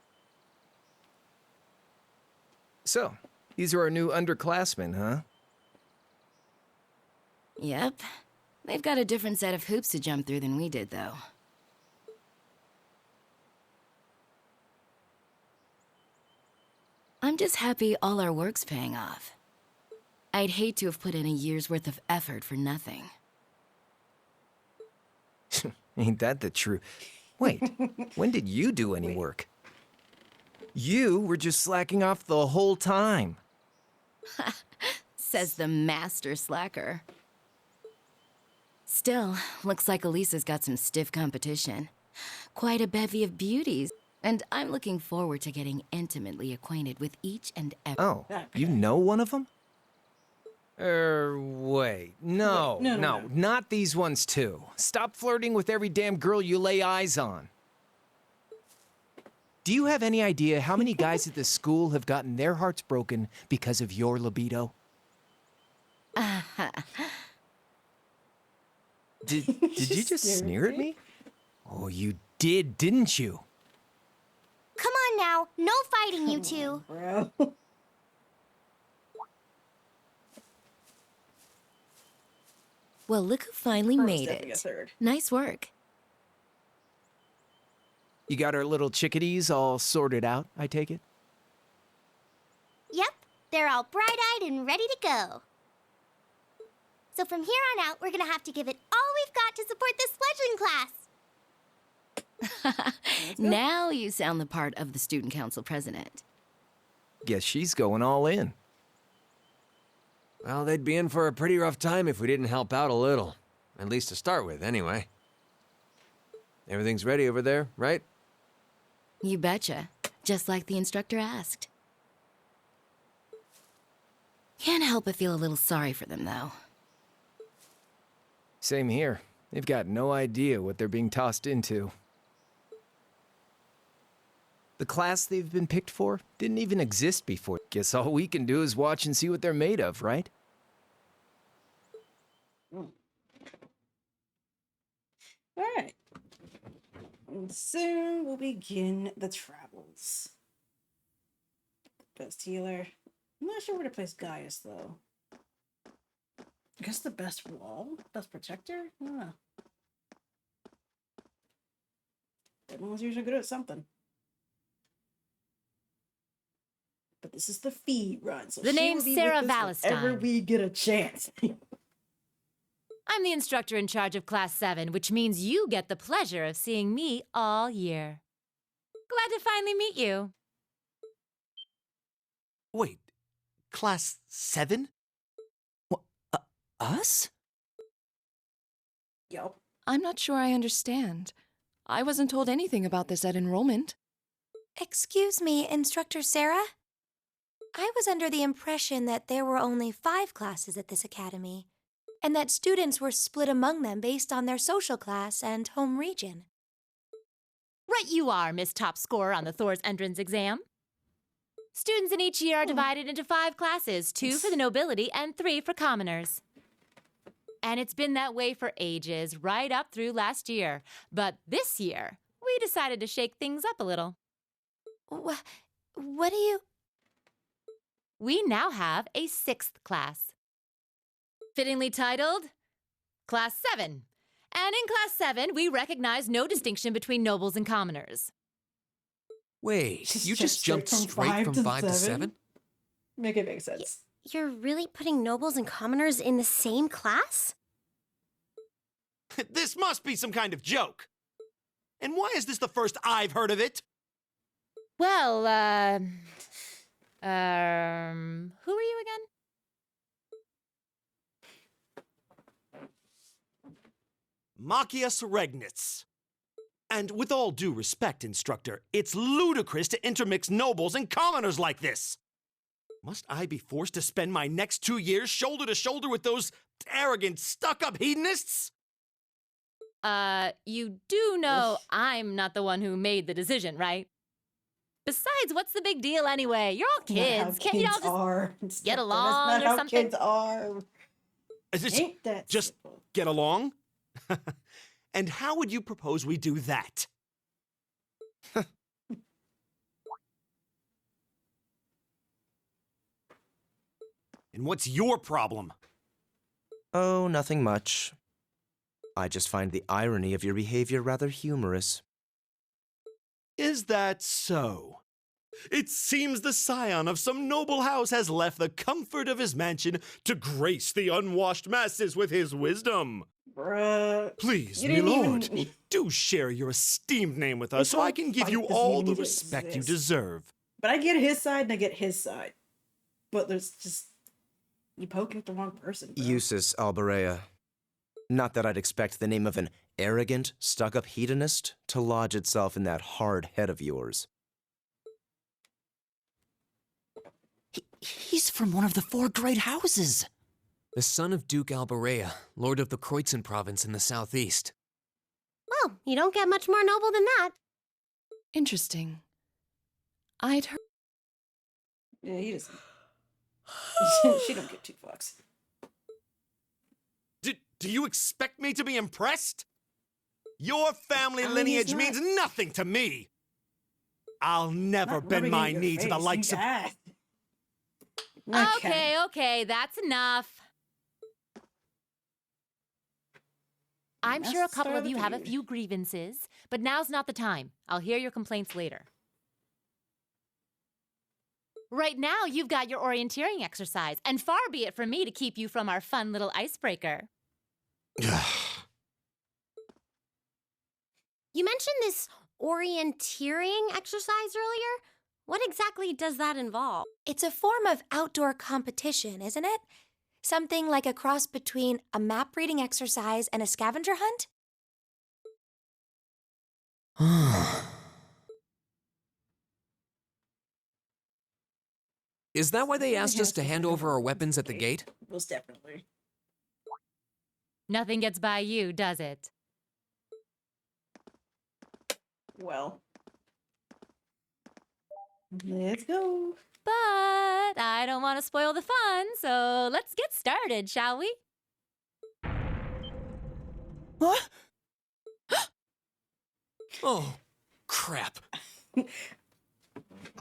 So, These are our new underclassmen, huh? Yep. They've got a different set of hoops to jump through than we did, though. I'm just happy all our work's paying off. I'd hate to have put in a year's worth of effort for nothing. Ain't that the truth? Wait, when did you do any work? You were just slacking off the whole time. Says the master slacker. Still, looks like Elisa's got some stiff competition. Quite a bevy of beauties, and I'm looking forward to getting intimately acquainted with each and every— Oh, you know one of them? Wait. No, not these ones too. Stop flirting with every damn girl you lay eyes on. Do you have any idea how many guys at this school have gotten their hearts broken because of your libido? Did you just sneer at me? Oh, you did, didn't you? Come on now, no fighting, you two. Bro. Well, look who finally made it. Nice work. You got our little chickadees all sorted out, I take it? Yep, they're all bright-eyed and ready to go. So from here on out, we're gonna have to give it all we've got to support this fledgling class. Now you sound the part of the student council president. Guess she's going all in. Well, they'd be in for a pretty rough time if we didn't help out a little. At least to start with, anyway. Everything's ready over there, right? You betcha. Just like the instructor asked. Can't help but feel a little sorry for them, though. Same here. They've got no idea what they're being tossed into. The class they've been picked for didn't even exist before. Guess all we can do is watch and see what they're made of, right? Alright. And soon we'll begin the travels. Best healer. I'm not sure where to place Gaius, though. I guess the best wall? Best protector? I don't know. Everyone's usually good at something. But this is the Fie run, so The name's Sarah Valestine. Whenever we get a chance. I'm the instructor in charge of Class 7, which means you get the pleasure of seeing me all year. Glad to finally meet you. Wait, Class 7? Us? Yup. I'm not sure I understand. I wasn't told anything about this at enrollment. Excuse me, Instructor Sarah? I was under the impression that there were only 5 classes at this academy, and that students were split among them based on their social class and home region. Right you are, Miss Top Scorer on the Thor's entrance exam. Students in each year are divided into 5 classes, 2 for the nobility and 3 for commoners. And it's been that way for ages, right up through last year. But this year, we decided to shake things up a little. What do you... We now have a 6th class. Fittingly titled, Class 7. And in Class 7, we recognize no distinction between nobles and commoners. Wait, you just jumped straight from 5 to 7? Make it make sense. You're really putting nobles and commoners in the same class? This must be some kind of joke. And why is this the first I've heard of it? Well, who are you again? Machias Regnitz. And with all due respect, Instructor, it's ludicrous to intermix nobles and commoners like this. Must I be forced to spend my next 2 years shoulder to shoulder with those arrogant, stuck-up hedonists? You do know I'm not the one who made the decision, right? Besides, what's the big deal anyway? You're all kids. Can't you all just get along That's not or how something? kids are. Ain't that just simple. Get along? And how would you propose we do that? And what's your problem? Oh, nothing much. I just find the irony of your behavior rather humorous. Is that so? It seems the scion of some noble house has left the comfort of his mansion to grace the unwashed masses with his wisdom. Bruh. Please, You my didn't lord, even- do share your esteemed name with us This so I whole can give fight you doesn't all even the need to respect you exist. deserve. But I get his side and I get his side. But there's just... You poking at the wrong person, bro. Usus Alberea. Not that I'd expect the name of an arrogant, stuck-up hedonist to lodge itself in that hard head of yours. He's from one of the 4 great houses. The son of Duke Alberea, lord of the Kreutzen province in the southeast. Well, you don't get much more noble than that. Interesting. I'd heard. Yeah, he doesn't. She don't give 2 fucks. Do you expect me to be impressed? Your family I mean, lineage he's means not- nothing to me. I'll never Not bend rubbing it my in your knee to the face, likes you of... guys. Okay, that's enough. I'm sure a That's the couple start of of you the have a feud. few grievances, but now's not the time. I'll hear your complaints later. Right now, you've got your orienteering exercise, and far be it from me to keep you from our fun little icebreaker. You mentioned this orienteering exercise earlier. What exactly does that involve? It's a form of outdoor competition, isn't it? Something like a cross between a map reading exercise and a scavenger hunt? Is that why they asked Yeah, us to hand over our weapons at the gate? Most definitely. Nothing gets by you, does it? Well. Let's go. But I don't want to spoil the fun, so let's get started, shall we? What? Oh, crap.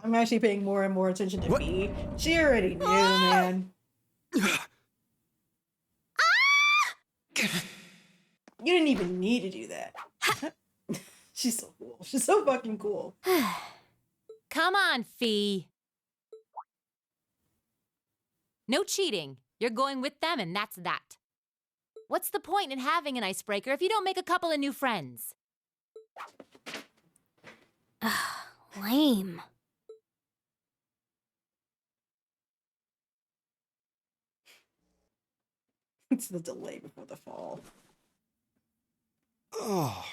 I'm actually paying more and more attention to Fie. She already knew, man. You didn't even need to do that. She's so cool. She's so fucking cool. Come on, Fie. No cheating. You're going with them, and that's that. What's the point in having an icebreaker if you don't make a couple of new friends? Lame. It's the delay before the fall. Oh,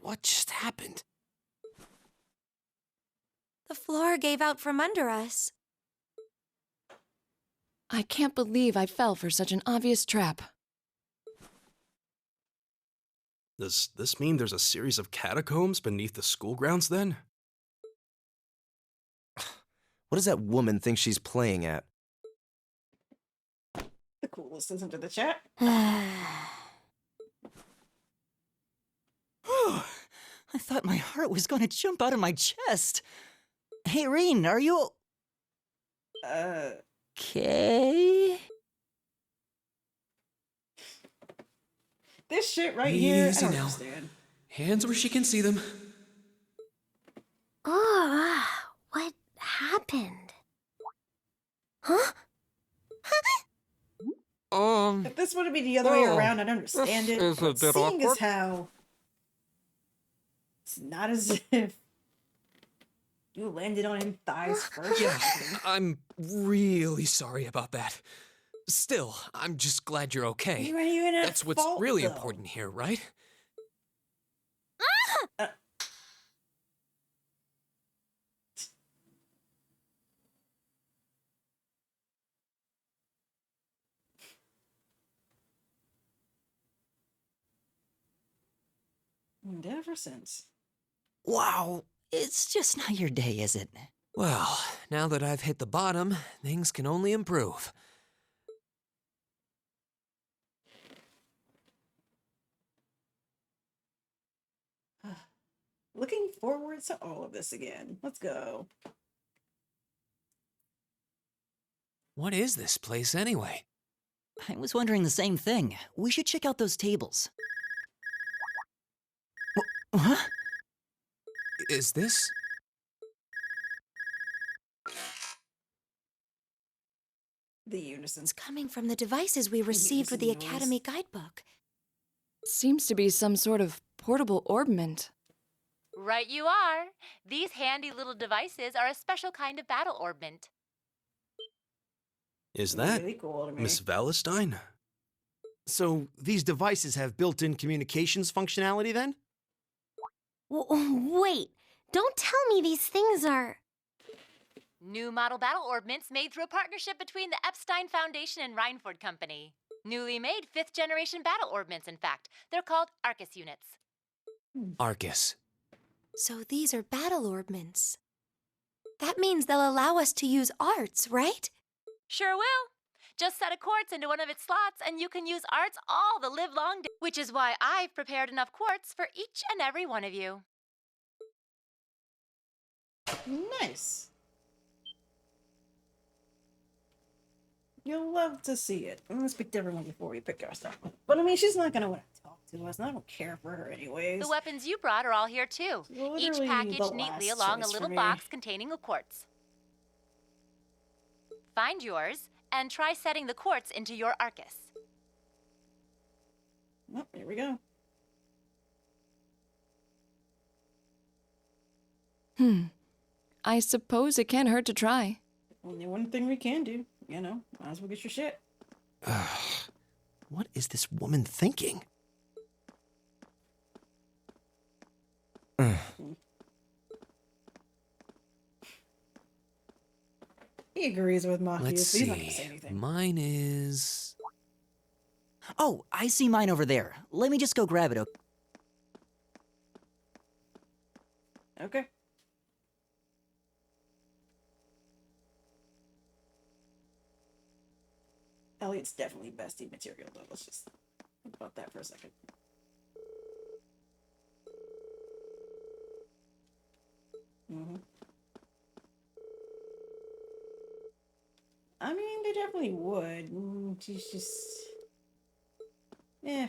what just happened? The floor gave out from under us. I can't believe I fell for such an obvious trap. Does this mean there's a series of catacombs beneath the school grounds then? What does that woman think she's playing at? The coolest listen to the chat. I thought my heart was going to jump out of my chest. Hey, Reen, are you... okay? This shit right here, I Easy don't now. understand. Hands where she can see them. What happened? Huh? If this would be the other way around, I'd understand it. This is a But bit seeing as awkward. how it's not as if you landed on his thighs first. Yeah, I'm really sorry about that. Still, I'm just glad you're okay. You weren't even at That's what's fault, really though. important here, right? And ever since. Wow, it's just not your day, is it? Well, now that I've hit the bottom, things can only improve. Looking forward to all of this again. Let's go. What is this place anyway? I was wondering the same thing. We should check out those tables. Huh? Is this? The unison. It's coming from the devices we received with the Unison noise. Academy guidebook. Seems to be some sort of portable orbment. Right you are. These handy little devices are a special kind of battle orbment. Is that Really cool to me. Miss Valestine? So, these devices have built-in communications functionality then? Wait, don't tell me these things are... New model battle orbments made through a partnership between the Epstein Foundation and Reinford Company. Newly made 5th generation battle orbments, in fact. They're called Arcus units. Arcus. So these are battle orbments. That means they'll allow us to use arts, right? Sure will. Just set a quartz into one of its slots and you can use arts all the livelong day. Which is why I've prepared enough quartz for each and every one of you. Nice. You'll love to see it. I'm gonna speak to everyone before we pick our stuff. But I mean, she's not gonna want to talk to us, and I don't care for her anyways. The weapons you brought are all here too. Each Literally packaged the neatly last along a choice for little me. box containing a quartz. Find yours and try setting the quartz into your Arcus. Oh, here we go. I suppose it can't hurt to try. Only one thing we can do, you know. Might as well get your shit. What is this woman thinking? He agrees with Matthew, Let's so he's not gonna say see. anything. Mine is. Oh, I see mine over there. Let me just go grab it. Okay. Elliot's definitely bestie material, though. Let's just think about that for a second. I mean, they definitely would. She's just...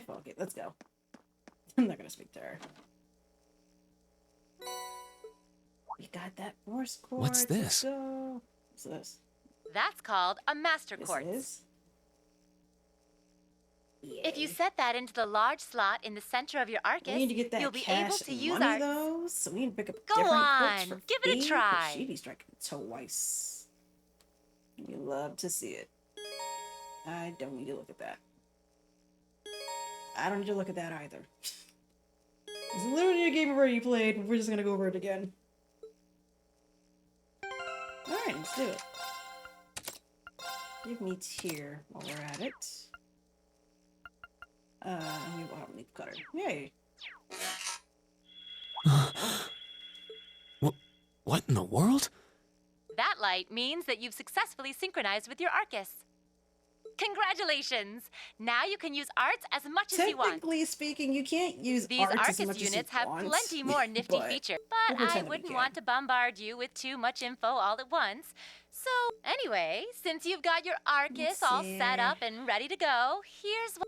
fuck it. Let's go. I'm not gonna speak to her. We got that force quartz. What's this? Let's go. What's this? That's called a master This quartz. is? If you set that into the large slot in the center of your Arcus, We need to get that you'll be cash able to and use money, our... though, so we need to pick up Go different on, quartz for give it a Fie, try. 'cause she be striking twice. We love to see it. I don't need to look at that. I don't need to look at that either. It's literally a game we've already played. We're just gonna go over it again. Alright, let's do it. Give me tier while we're at it. We want leaf cutter. Yay. What in the world? That light means that you've successfully synchronized with your Arcus. Congratulations! Now you can use arts as much as you want. Technically speaking, you can't use These arts as Arcus much as you units have want, plenty more nifty but features, we'll but I pretend we wouldn't can. want to bombard you with too much info all at once. So, anyway, since you've got your Arcus Let's all see. set up and ready to go, here's what...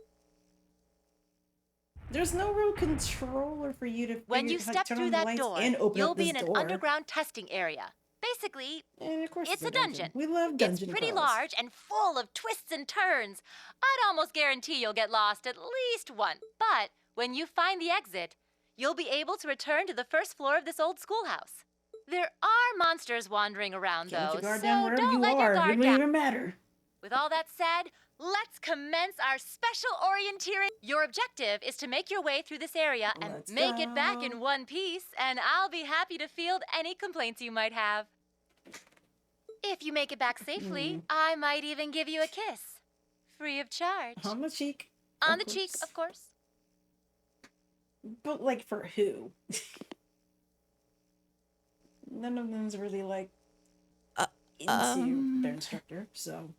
There's no real controller for you to When you figure- step turn through on the that lights door, and open you'll up be this in an door. underground testing area. Basically, And of course it's a a dungeon. We love It's dungeon pretty crawls. large and full of twists and turns. I'd almost guarantee you'll get lost at least once. But when you find the exit, you'll be able to return to the first floor of this old schoolhouse. There are monsters wandering around, Let though, your guard so down wherever don't you let your are. It guard doesn't down. even matter. With all that said, let's commence our special orienteering. Your objective is to make your way through this area and Let's make it back go. in one piece, and I'll be happy to field any complaints you might have. If you make it back safely, I might even give you a kiss. Free of charge. On the cheek. On of the cheek, course. of course. But like for who? None of them's really like into their instructor, so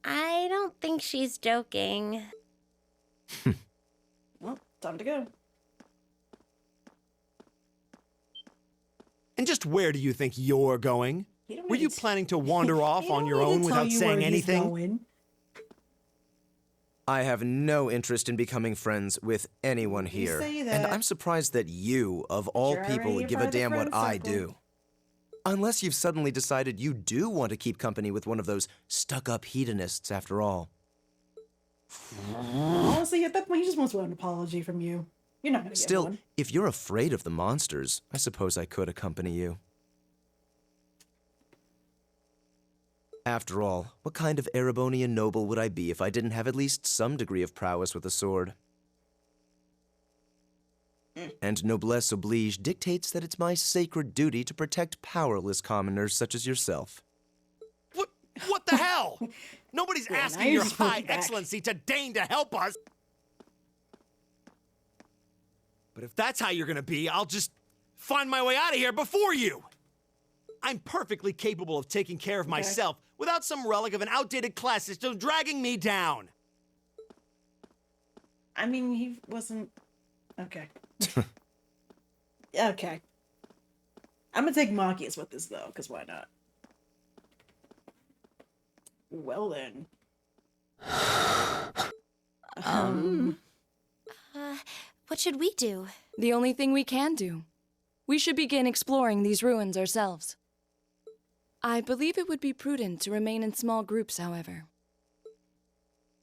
I don't think she's joking. well, time to go. And just where do you think you're going? Were you planning to wander off on your own without saying anything? I have no interest in becoming friends with anyone here. say And that. I'm surprised that you, of all you're people, already would a give part a of the damn what friend I circle. do. Unless you've suddenly decided you do want to keep company with one of those stuck-up hedonists after all. Honestly, at that point, he just wants an apology from you. You're not gonna get Still, one. if you're afraid of the monsters, I suppose I could accompany you. After all, what kind of Erebonian noble would I be if I didn't have at least some degree of prowess with a sword? And noblesse oblige dictates that it's my sacred duty to protect powerless commoners such as yourself. What the hell? Nobody's now asking you're your just high pulling back. excellency to deign to help us. But if that's how you're gonna be, I'll just find my way out of here before you. I'm perfectly capable of taking care of myself without some relic of an outdated class system dragging me down. I mean, he wasn't. Okay. Okay. I'm gonna take Machias with this though, because why not? Well then. What should we do? The only thing we can do. We should begin exploring these ruins ourselves. I believe it would be prudent to remain in small groups, however.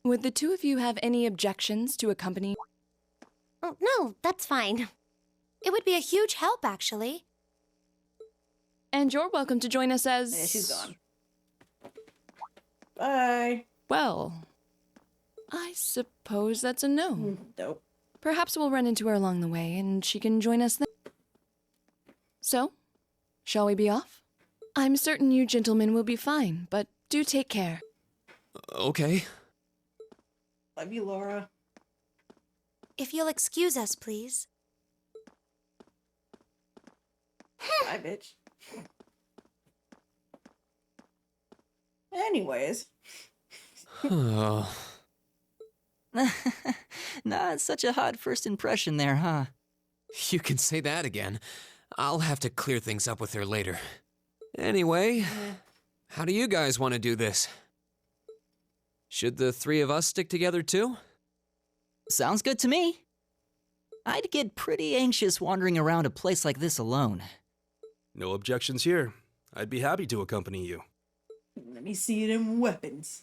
Would the two of you have any objections to accompany? Oh, no, that's fine. It would be a huge help, actually. And you're welcome to join us as... Yeah, she's gone. Bye. Well, I suppose that's a no. Nope. Perhaps we'll run into her along the way, and she can join us then. So, shall we be off? I'm certain you gentlemen will be fine, but do take care. Okay. Love you, Laura. If you'll excuse us, please. Bye, bitch. Anyways. Oh. Not such a hot first impression there, huh? You can say that again. I'll have to clear things up with her later. Anyway, how do you guys want to do this? Should the three of us stick together too? Sounds good to me. I'd get pretty anxious wandering around a place like this alone. No objections here. I'd be happy to accompany you. Let me see them weapons.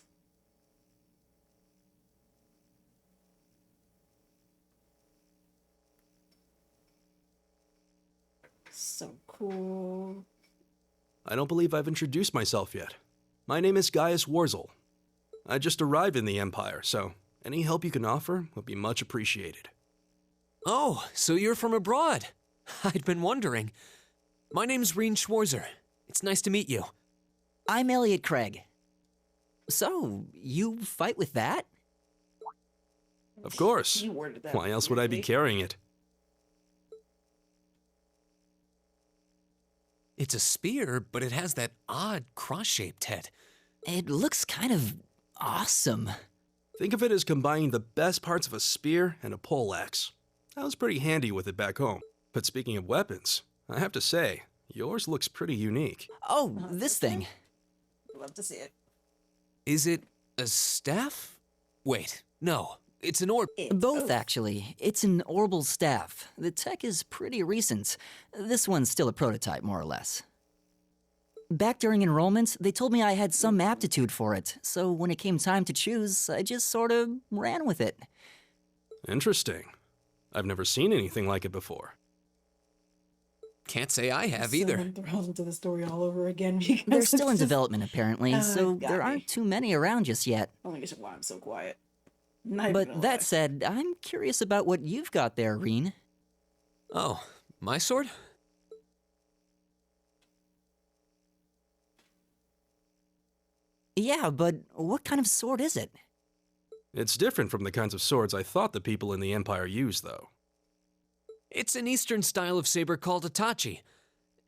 So cool. I don't believe I've introduced myself yet. My name is Gaius Warzel. I just arrived in the Empire, so any help you can offer would be much appreciated. Oh, so you're from abroad. I'd been wondering. My name's Reen Schwarzer. It's nice to meet you. I'm Elliot Craig. So, you fight with that? Of course. You worded that Why else would I be weirdly. carrying it? It's a spear, but it has that odd cross-shaped head. It looks kind of awesome. Think of it as combining the best parts of a spear and a poleaxe. I was pretty handy with it back home. But speaking of weapons, I have to say, yours looks pretty unique. Oh, this thing. Love to see it. Is it a staff? Wait, no. It's an orb. Both, actually. It's an orbal staff. The tech is pretty recent. This one's still a prototype, more or less. Back during enrollment, they told me I had some aptitude for it, so when it came time to choose, I just sort of ran with it. Interesting. I've never seen anything like it before. Can't say I have either. Someone throws into the story all over again because They're it's still in just- development, apparently, so got there me. aren't too many around just yet. I don't guess why I'm so quiet. Not even But gonna that lie. said, I'm curious about what you've got there, Reen. Oh, my sword? Yeah, but what kind of sword is it? It's different from the kinds of swords I thought the people in the Empire used, though. It's an Eastern style of saber called a tachi.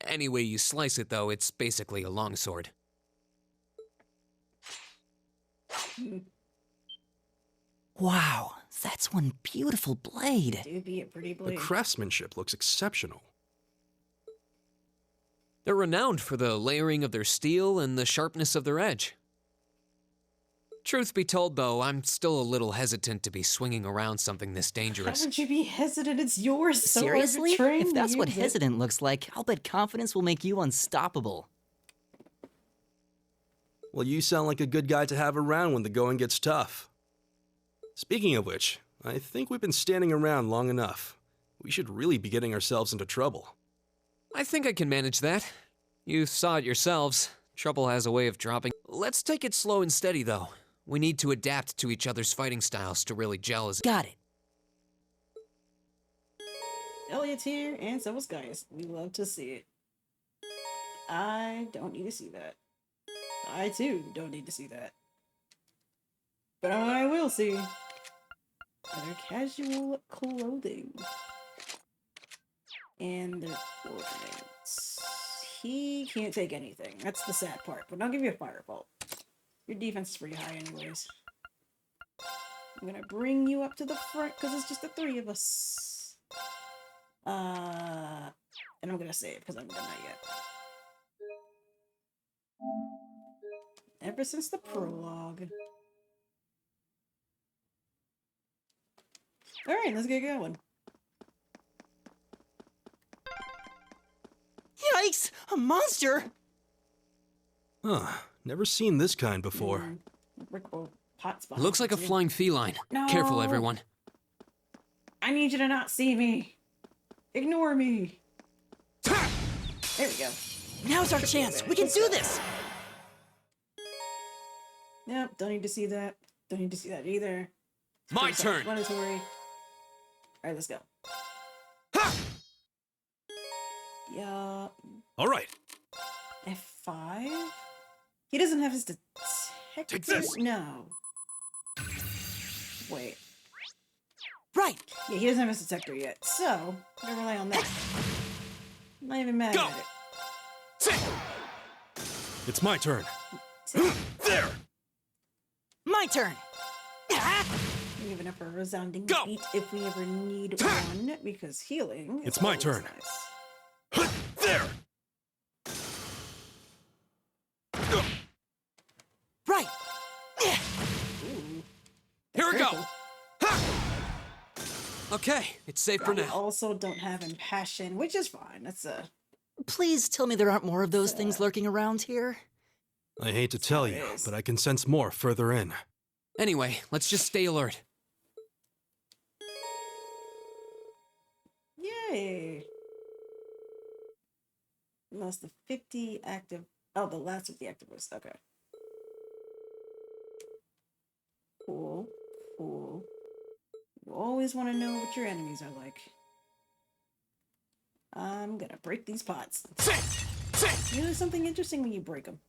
Any way you slice it, though, it's basically a longsword. Wow, that's one beautiful blade. Do be a pretty The blade. craftsmanship looks exceptional. They're renowned for the layering of their steel and the sharpness of their edge. Truth be told, though, I'm still a little hesitant to be swinging around something this How dangerous. would you be hesitant? It's yours. So Seriously? trained If that's to what use it. hesitant looks like, I'll bet confidence will make you unstoppable. Well, you sound like a good guy to have around when the going gets tough. Speaking of which, I think we've been standing around long enough. We should really be getting ourselves into trouble. I think I can manage that. You saw it yourselves. Trouble has a way of dropping. Let's take it slow and steady, though. We need to adapt to each other's fighting styles to really gel as— Got it. Elliot's here, and so is Gaius. We love to see it. I don't need to see that. I, too, don't need to see that. But I will see their casual clothing. And their coordinates. He can't take anything. That's the sad part. But I'll give you a fireball. Your defense is pretty high anyways. I'm gonna bring you up to the front because it's just the three of us. And I'm gonna save because I'm not yet. Ever since the prologue. Alright, let's get going. Yikes! A monster! Huh. Never seen this kind before. Pot spot. Looks like a flying feline. No. Careful, everyone. I need you to not see me. Ignore me. There we go. Now's our chance. We can do this. Yep, don't need to see that. Don't need to see that either. My turn. Explanatory. Alright, let's go. Yeah. All right. F5? He doesn't have his detector. Take this. No. Wait. Right. Yeah, he doesn't have his detector yet, so I'm gonna rely on that. I'm not even mad at it. It's my turn. There. My turn. I'm giving up a resounding beat if we ever need one, because healing is It's my always turn. Nice. There. Right. Here we go. Okay, it's safe for I now. also don't have impassion, which is fine. That's a. Please tell me there aren't more of those things lurking around here. I hate to tell you, but I can sense more further in. Anyway, let's just stay alert. Yay! Lost the 50 active. Oh, the last of the active was okay. Cool, cool. You always want to know what your enemies are like. I'm gonna break these pots. You know something interesting when you break them.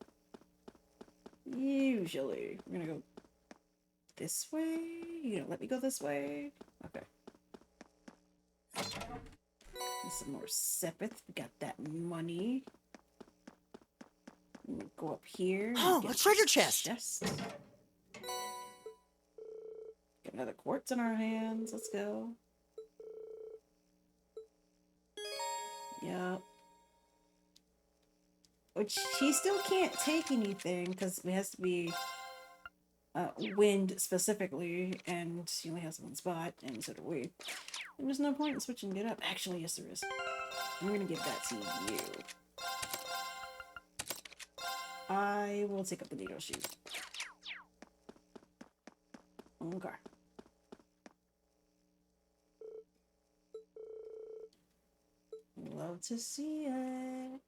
Usually, we're gonna go this way. You gonna let me go this way? Okay. Some more sepith. We got that money. Go up here. Oh, a treasure chest. Get another quartz in our hands. Let's go. Yep. Which he still can't take anything because it has to be wind specifically, and he only has one spot, and so do we. And there's no point in switching it up. Actually, yes, there is. I'm gonna give that to you. I will take up the needle shoot. Okay. Love to see it.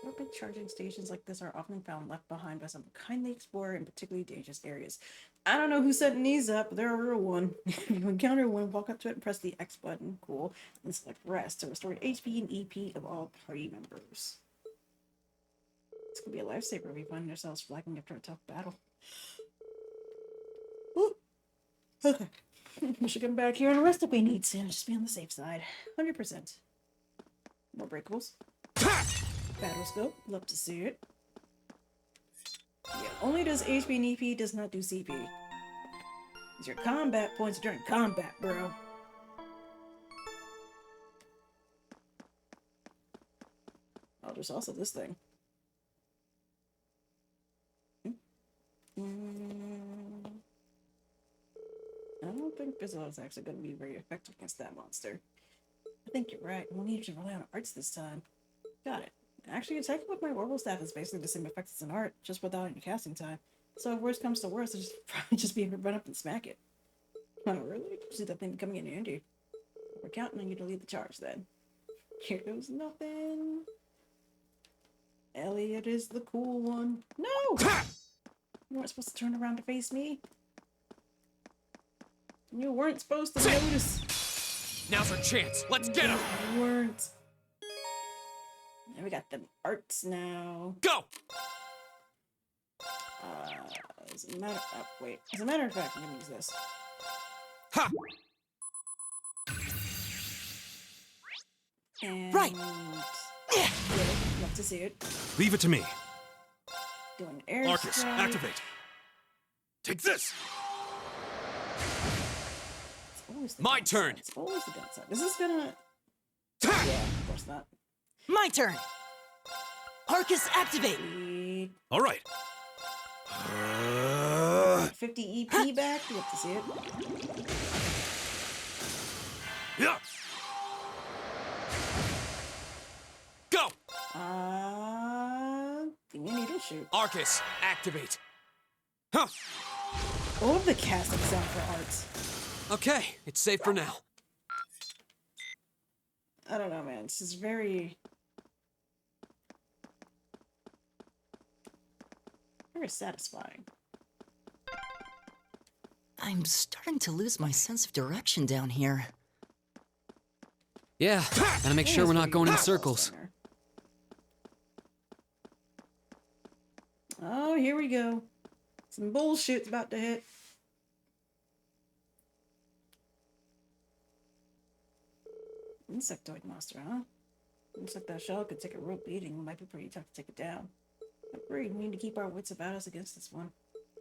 Rapid charging stations like this are often found left behind by some kindly explorer in particularly dangerous areas. I don't know who's setting these up, but they're a real one. If you encounter one, walk up to it and press the X button. Cool. And select rest to restore HP and EP of all party members. This could be a lifesaver if we find ourselves flagging after a tough battle. Ooh. Okay. We should come back here and rest if we need to. Just be on the safe side. 100%. More breakables. Battle scope. Love to see it. Yeah, only does HP and EP, does not do CP. These are combat points during combat, bro. there's also this thing. I don't think Bizzle is actually going to be very effective against that monster. I think you're right. We'll need to rely on arts this time. Got it. Actually, attacking with my Orbital Staff is basically the same effect as an art, just without any casting time. So if worst comes to worst, I'll just be able to run up and smack it. Oh, really? See that thing coming in handy. We're counting on you to lead the charge, then. Here goes nothing. Elliot is the cool one. No! You weren't supposed to turn around to face me. You weren't supposed to notice. Now's our chance. Let's get him. You weren't. And we got them arts now. Go! As a matter of fact, I'm gonna use this. Ha! And Right. Yeah, love to see it. Leave it to me. Doing air Arcus, strike. activate. Take this. It's always the My downside. turn. It's always the downside. This is gonna. Yeah, of course not. My turn! Arcus, activate! All right. 50 EP back. You have to see it. Yeah. Go! Think I need to shoot. Arcus, activate. Huh. All of the casting sound for arts. Okay, it's safe for now. I don't know, man. This is very satisfying. I'm starting to lose my sense of direction down here. Yeah, gotta make sure we're not going in circles. Oh, here we go. Some bullshit's about to hit. Insectoid monster, huh? Looks like that shell could take a real beating. It might be pretty tough to take it down. Agreed, we need to keep our wits about us against this one.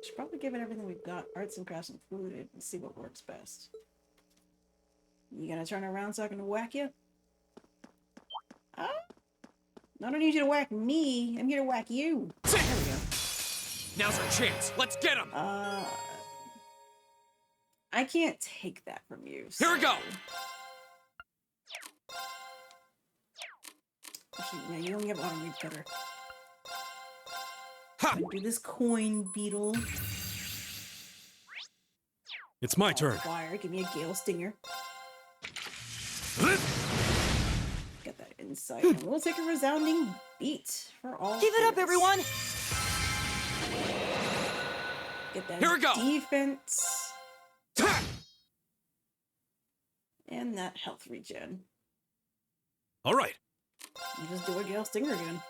Should probably give it everything we've got, arts and crafts included, and see what works best. You gonna turn around so I can whack you? Oh? I don't need you to whack me. I'm here to whack you. There we go. Now's our chance. Let's get him. I can't take that from you. Here we go. Actually, yeah, you only have auto reach cutter. Do this coin beetle. It's my turn. Fire. Give me a Gale Stinger. Get that insight. And we'll take a resounding beat for all. Give it up, hits. everyone! Get that Here we go. defense. And that health regen. All right. You just do a Gale Stinger again.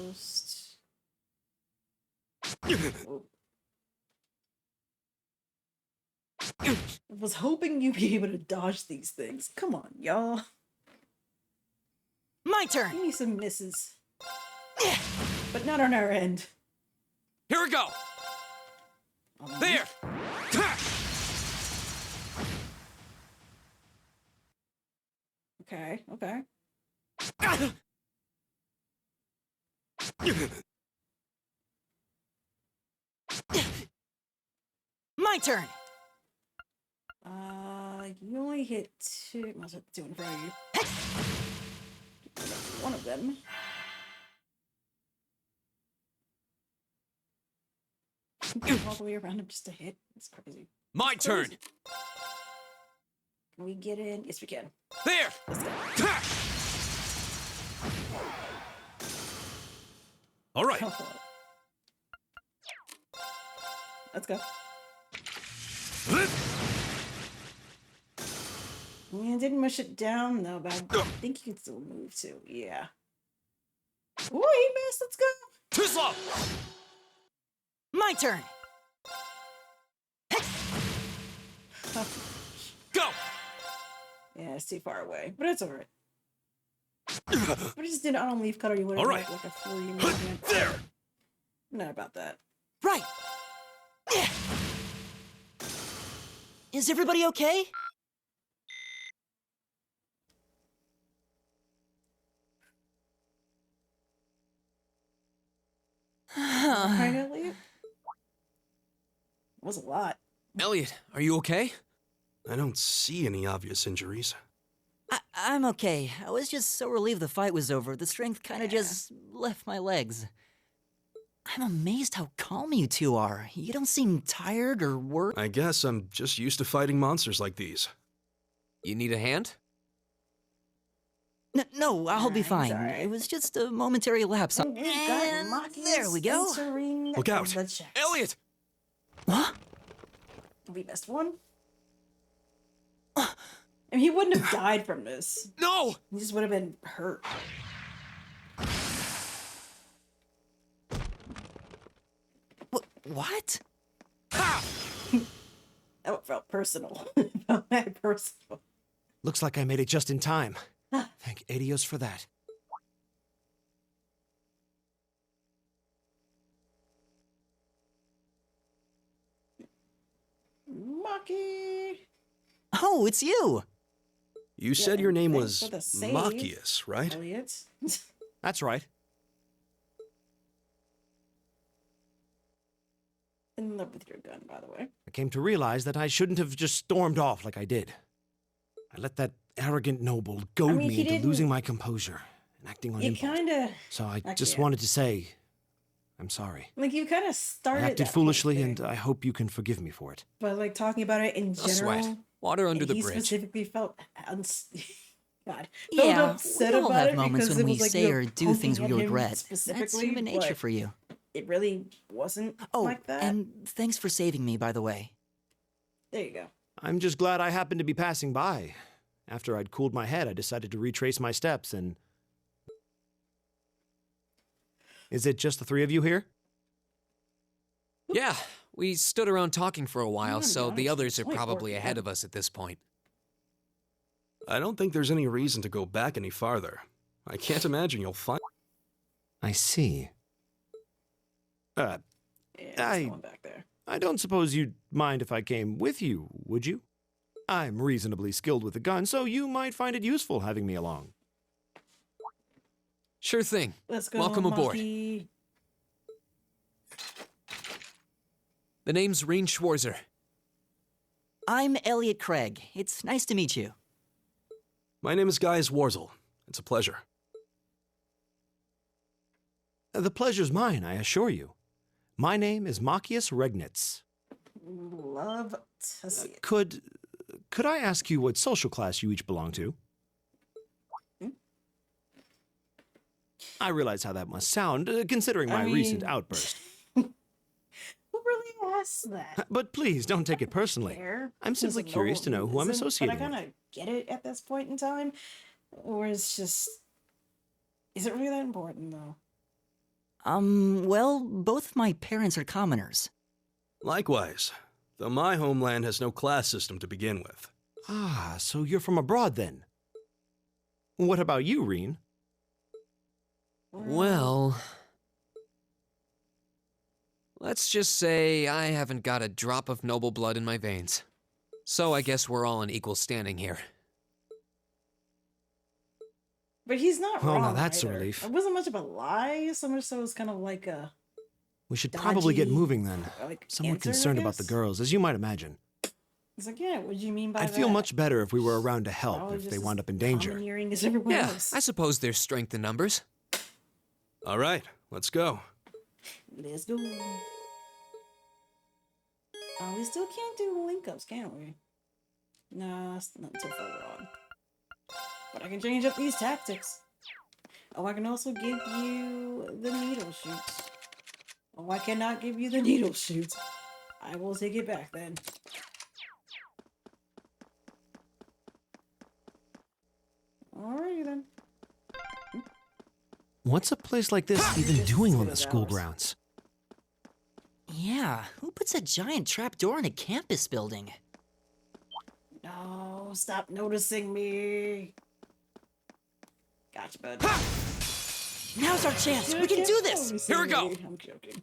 Almost. Oh. I was hoping you'd be able to dodge these things. Come on, y'all. My turn! Give me some misses. But not on our end. Here we go. There. Okay, okay. My turn! You only hit two. Must have two in front of you. One of them. All the way around him just to hit. It's crazy. My turn. Can we get in? Yes, we can. There. Let's go. All right. Let's go. Yeah, didn't mush it down though, but I think you can still move too. Yeah. Ooh, he missed. Let's go. Too slow. My turn! Go! Yeah, it's too far away, but it's alright. But I just did an auto leaf cutter. You would have Alright. like a free movement. There. Not about that. Right! Is everybody okay? was a lot. Elliot, are you okay? I don't see any obvious injuries. I'm okay. I was just so relieved the fight was over. The strength kind of just left my legs. I'm amazed how calm you two are. You don't seem tired or worried. I guess I'm just used to fighting monsters like these. You need a hand? No, I'll be fine. Right. It was just a momentary lapse. And there we go. Look out. Elliot! What? We missed one. I mean, he wouldn't have died from this. No! He just would have been hurt. What? That felt personal. It felt very personal. Looks like I made it just in time. Thank Adios for that. Maki! Oh, it's you! You said your name was for the save, Machius, right? Elliot. That's right. In love with your gun, by the way. I came to realize that I shouldn't have just stormed off like I did. I let that arrogant noble goad me into losing my composure and acting on impulse. Kinda... So I just wanted to say, I'm sorry. Like, you kind of started I acted that foolishly, and I hope you can forgive me for it. But, like, talking about it in general... sweat. Water under the he bridge. Specifically felt... God. Yeah, upset we all about have it moments because when it we was like say you're or do things we poking at him regret. That's specifically, human nature but for you. It really wasn't like that. And thanks for saving me, by the way. There you go. I'm just glad I happened to be passing by. After I'd cooled my head, I decided to retrace my steps and... Is it just the three of you here? Yeah, we stood around talking for a while, so the others are Wait, probably ahead of us at this point. I don't think there's any reason to go back any farther. I can't imagine you'll find... I see. Yeah, going back there. I don't suppose you'd mind if I came with you, would you? I'm reasonably skilled with a gun, so you might find it useful having me along. Sure thing. Let's go, Welcome aboard. Maki. The name's Reen Schwarzer. I'm Elliot Craig. It's nice to meet you. My name is Guy Warzel. It's a pleasure. The pleasure's mine, I assure you. My name is Machius Regnitz. Love to see it. Could I ask you what social class you each belong to? I realize how that must sound, considering my recent outburst. Who really asked that? But please, don't take it personally. I'm simply curious to know who I'm associating But I with. kind of get it at this point in time. Or it's just... Is it really that important, though? Well, both my parents are commoners. Likewise, though my homeland has no class system to begin with. Ah, so you're from abroad then? What about you, Reen? Well... let's just say I haven't got a drop of noble blood in my veins. So I guess we're all in equal standing here. But he's not Oh, wrong. now that's a either. relief. It wasn't much of a lie, so much so it was kind of like a... We should probably get dodgy, moving then. like, Somewhat answer, I concerned about the guess? girls, as you might imagine. It's like, yeah, what do you mean by I'd that? feel much better if we were around to help Probably if just they as wound up in danger. Commandeering as everyone Yeah, else. I suppose there's strength in numbers. All right, let's go. Let's go. Oh, we still can't do link-ups, can we? Nah, it's not until further on. But I can change up these tactics. Oh, I can also give you the needle shoots. Oh, I cannot give you the needle shoots. I will take it back then. Alrighty then. What's a place like this even doing on the school grounds? Yeah, who puts a giant trapdoor in a campus building? No, stop noticing me. Gotcha, bud. Now's our chance. We can do this. Here we go. I'm joking.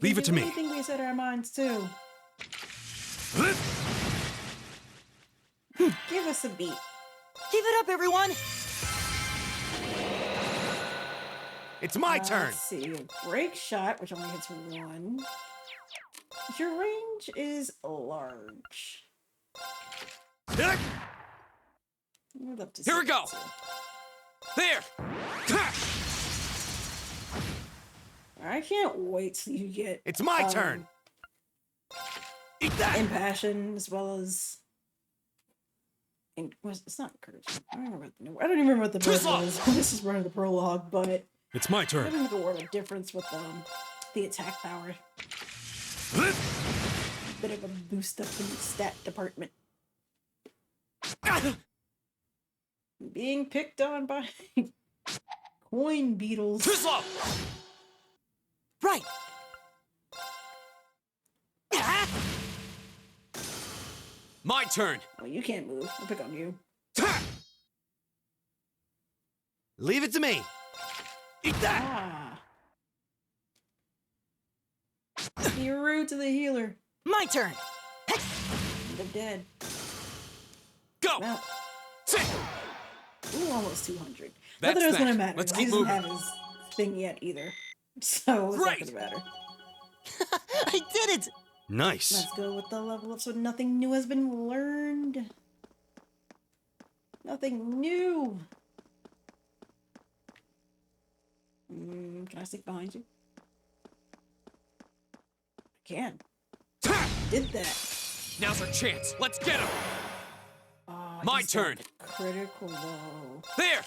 Leave it to me. Anything we set our minds to. Give us a beat. Give it up, everyone! It's my turn. Let's see. A break shot, which only hits 1. Your range is large. Here we go. There. I can't wait till you get. It's my turn. Eat that. Impassion as well as. It's not encouraging. I don't even remember what the book was. This is part of the prologue, but it's my turn. I don't make a world of difference with the attack power. Bit of a boost up in the stat department. Being picked on by coin beetles. Right. My turn. Well, you can't move. I'll pick on you. Leave it to me. Eat that. You're rude to the healer. My turn. They're dead. Go. Well. Ooh, almost 200. That's not that it was that. gonna matter. Let's he keep doesn't moving. have his thing yet either. So it's not gonna matter. I did it! Nice. Let's go with the level up so nothing new has been learned. Nothing new. Can I sneak behind you? I can. Did that. Now's our chance. Let's get him. My turn. Critical though. There.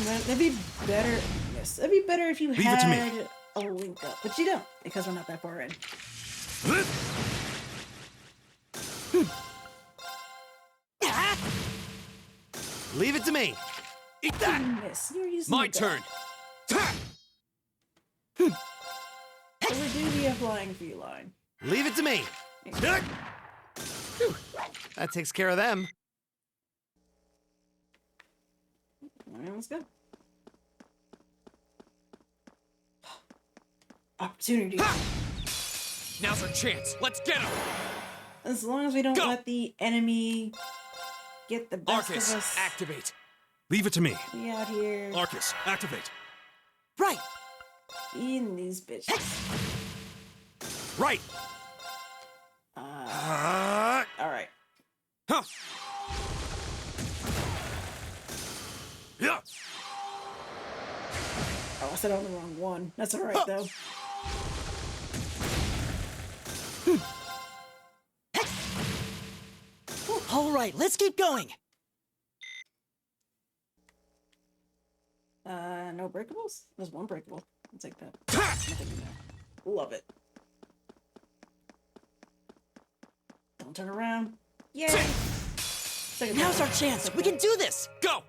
That'd be better. Yes, that'd be better if you Leave it to had me. a link up, but you don't because we're not that far in. Leave it to me. Eat that. Miss. You're using My the turn. So we do the flying feline. Leave it to me. Whew. That takes care of them. Alright, let's go. Opportunity. Now's our chance. Let's get him. As long as we don't let the enemy get the best Arcus, of us. activate. Leave it to me. We out here Arcus, activate. Right. in these bitches. Right. Alright. Huh. Yeah. Oh, I said on the wrong one. That's alright though. All right, let's keep going. No breakables? There's one breakable. I'll take that. Nothing in there. Love it. Don't turn around. Yay! Now's our chance. We can do this. Go.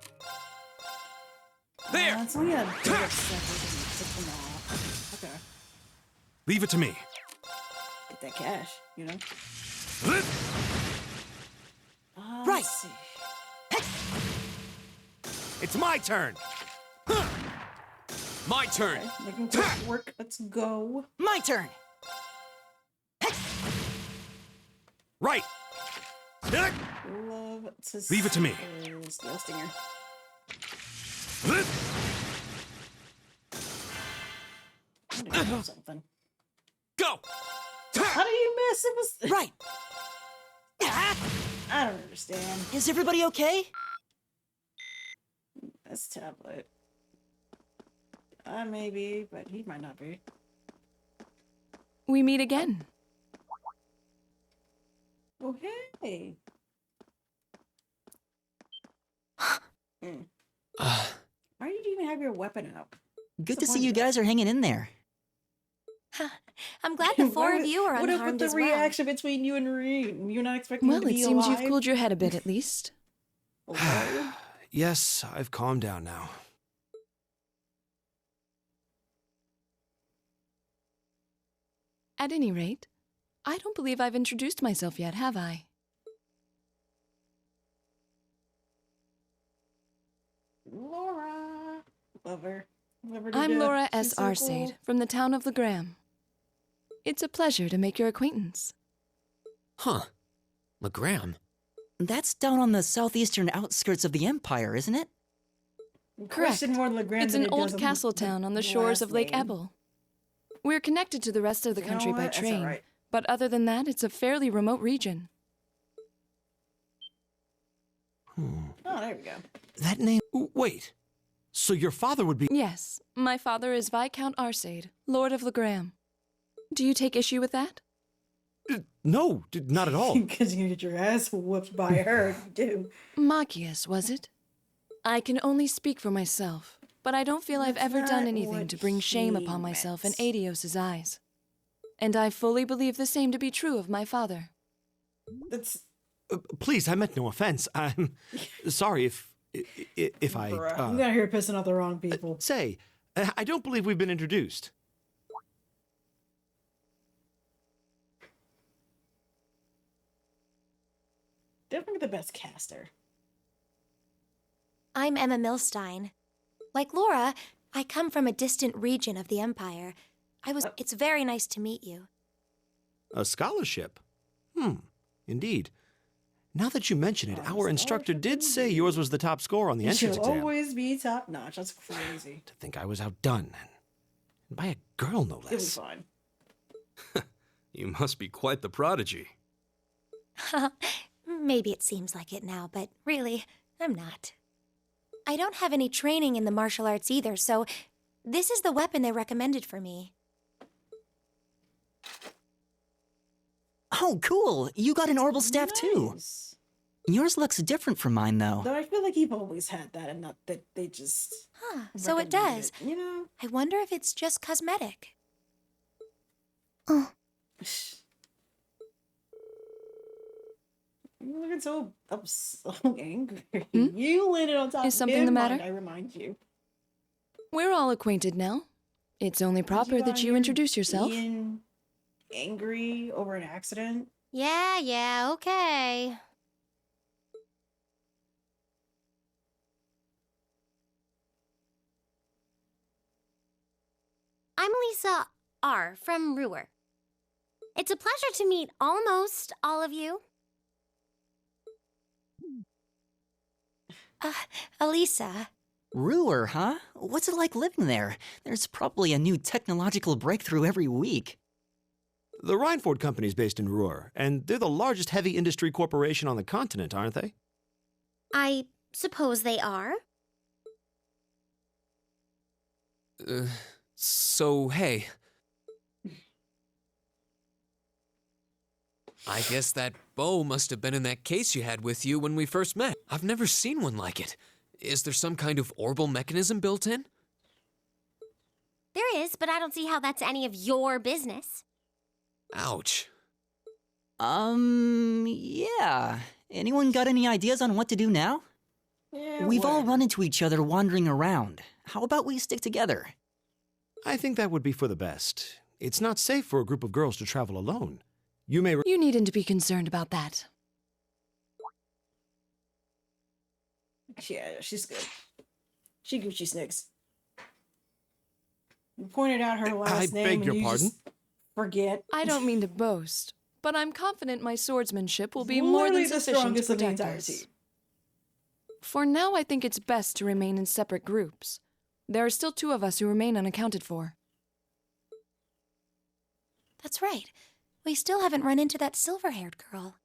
There. It's only a bit of stuff. Take them off. Okay. Leave it to me. Get that cash, you know? Right. Let's see. It's my turn. My turn. Okay, making quick work. Let's go. My turn. Right. Love to Leave it to me. Steel Stinger. I'm gonna do something. Go. How do you miss? It was Right. I don't understand. Is everybody okay? This tablet. Maybe, but he might not be. We meet again. Oh, hey. Why did you even have your weapon out? Good to see you guys are hanging in there. I'm glad the four of you are What up with unharmed the as well. reaction between you and Reem? You're not expecting him Well, to it be seems alive? you've cooled your head a bit at least. Alive? Yes, I've calmed down now. At any rate, I don't believe I've introduced myself yet, have I? Laura. Love her. Love her to I'm death. Laura She's S. so Arcade cool. from the town of Legram. It's a pleasure to make your acquaintance. Huh. LeGram? That's down on the southeastern outskirts of the Empire, isn't it? Correct. Question more Legrand It's than an it old does castle the town on the shores last of Lake name. Ebble. We're connected to the rest of the You know country by what? That's train, alright. but other than that, it's a fairly remote region. Oh, there we go. That name. Wait. So your father would be. Yes, my father is Viscount Arcade, Lord of Legram. Do you take issue with that? No, not at all. Because you get your ass whooped by her if you do. Machias, was it? I can only speak for myself, but I don't feel I've That's ever done not anything what to bring shame he upon myself in meant. Adios's eyes. And I fully believe the same to be true of my father. That's Please, I meant no offense. I'm sorry if I. bruh. I'm gonna hear pissing off the wrong people. Say, I don't believe we've been introduced. Definitely the best caster. I'm Emma Milstein. Like Laura, I come from a distant region of the Empire. It's very nice to meet you. A scholarship? Indeed. Now that you mention it, our instructor did say yours was the top score on the entrance She'll exam. always be top notch. That's crazy. To think I was outdone. And by a girl, no It'll be less. fine. You must be quite the prodigy. Maybe it seems like it now, but really, I'm not. I don't have any training in the martial arts either, so this is the weapon they recommended for me. Oh, cool. You got an orbital staff too. Nice. Yours looks different from mine, though. Though I feel like you've always had that, and not that they just. So it does. recommended it, you know? I wonder if it's just cosmetic. You looking so angry. You landed on top Is of something him, the matter? I remind you. We're all acquainted now. It's only proper that you introduce yourself. Being angry over an accident. Yeah, okay. I'm Lisa R. from Ruhr. It's a pleasure to meet almost all of you. Elisa. Ruhr, huh? What's it like living there? There's probably a new technological breakthrough every week. The Reinford Company's based in Ruhr, and they're the largest heavy industry corporation on the continent, aren't they? I suppose they are. So, hey. I guess that bow must have been in that case you had with you when we first met. I've never seen one like it. Is there some kind of orbital mechanism built in? There is, but I don't see how that's any of your business. Ouch. Yeah. Anyone got any ideas on what to do now? Yeah, We've all run into each other wandering around. How about we stick together? I think that would be for the best. It's not safe for a group of girls to travel alone. You may. You needn't to be concerned about that. Yeah, she's good. She Gucci Snicks. You pointed out her last name. beg and your you pardon? just forget. I don't mean to boast, but I'm confident my swordsmanship will be more Literally than the sufficient to strongest of the protect entire us. team. For now, I think it's best to remain in separate groups. There are still 2 of us who remain unaccounted for. That's right. We still haven't run into that silver-haired girl.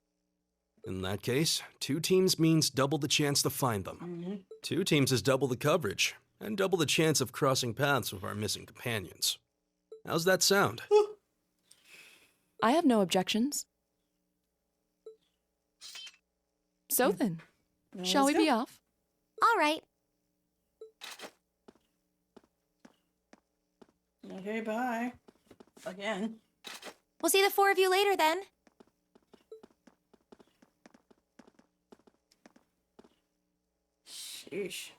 In that case, 2 teams means double the chance to find them. 2 teams is double the coverage, and double the chance of crossing paths with our missing companions. How's that sound? I have no objections. So then, shall we let's be go. off? All right. Okay, bye. Again. We'll see the 4 of you later then. Sheesh.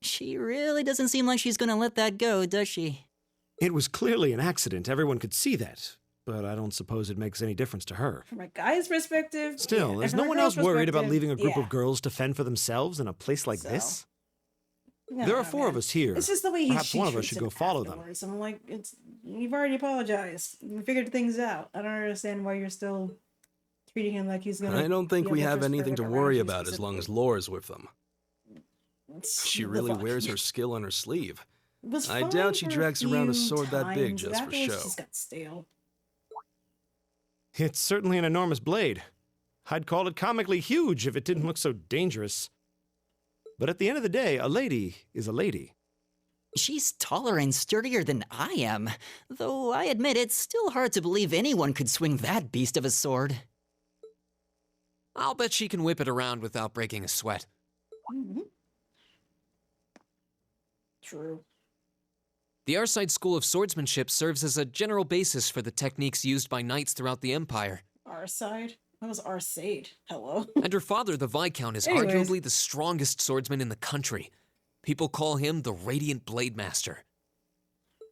She really doesn't seem like she's gonna let that go, does she? It was clearly an accident. Everyone could see that. But I don't suppose it makes any difference to her. From a guy's perspective. Still, yeah, is from no a one girl's else worried about perspective, leaving a group yeah. of girls to fend for themselves in a place like So, this? No, There are 4 of us here. It's just the way Perhaps she one of us treats should him go follow them. afterwards. I'm like, you've already apologized. We figured things out. I don't understand why you're still treating him like he's gonna. I don't think be we able have to anything to spread worry around you about as long as specifically. Laura's with them. She The really fuck? wears her skill on her sleeve. It was I fine doubt she for drags around a few sword that big times, just but for afterwards show. it just got stale. It's certainly an enormous blade. I'd call it comically huge if it didn't look so dangerous. But at the end of the day, a lady is a lady. She's taller and sturdier than I am, though I admit it's still hard to believe anyone could swing that beast of a sword. I'll bet she can whip it around without breaking a sweat. True. The Arcite School of Swordsmanship serves as a general basis for the techniques used by knights throughout the Empire. Our side? That was our side. Hello. And her father, the Viscount, is Anyways. arguably the strongest swordsman in the country. People call him the Radiant Blade Master.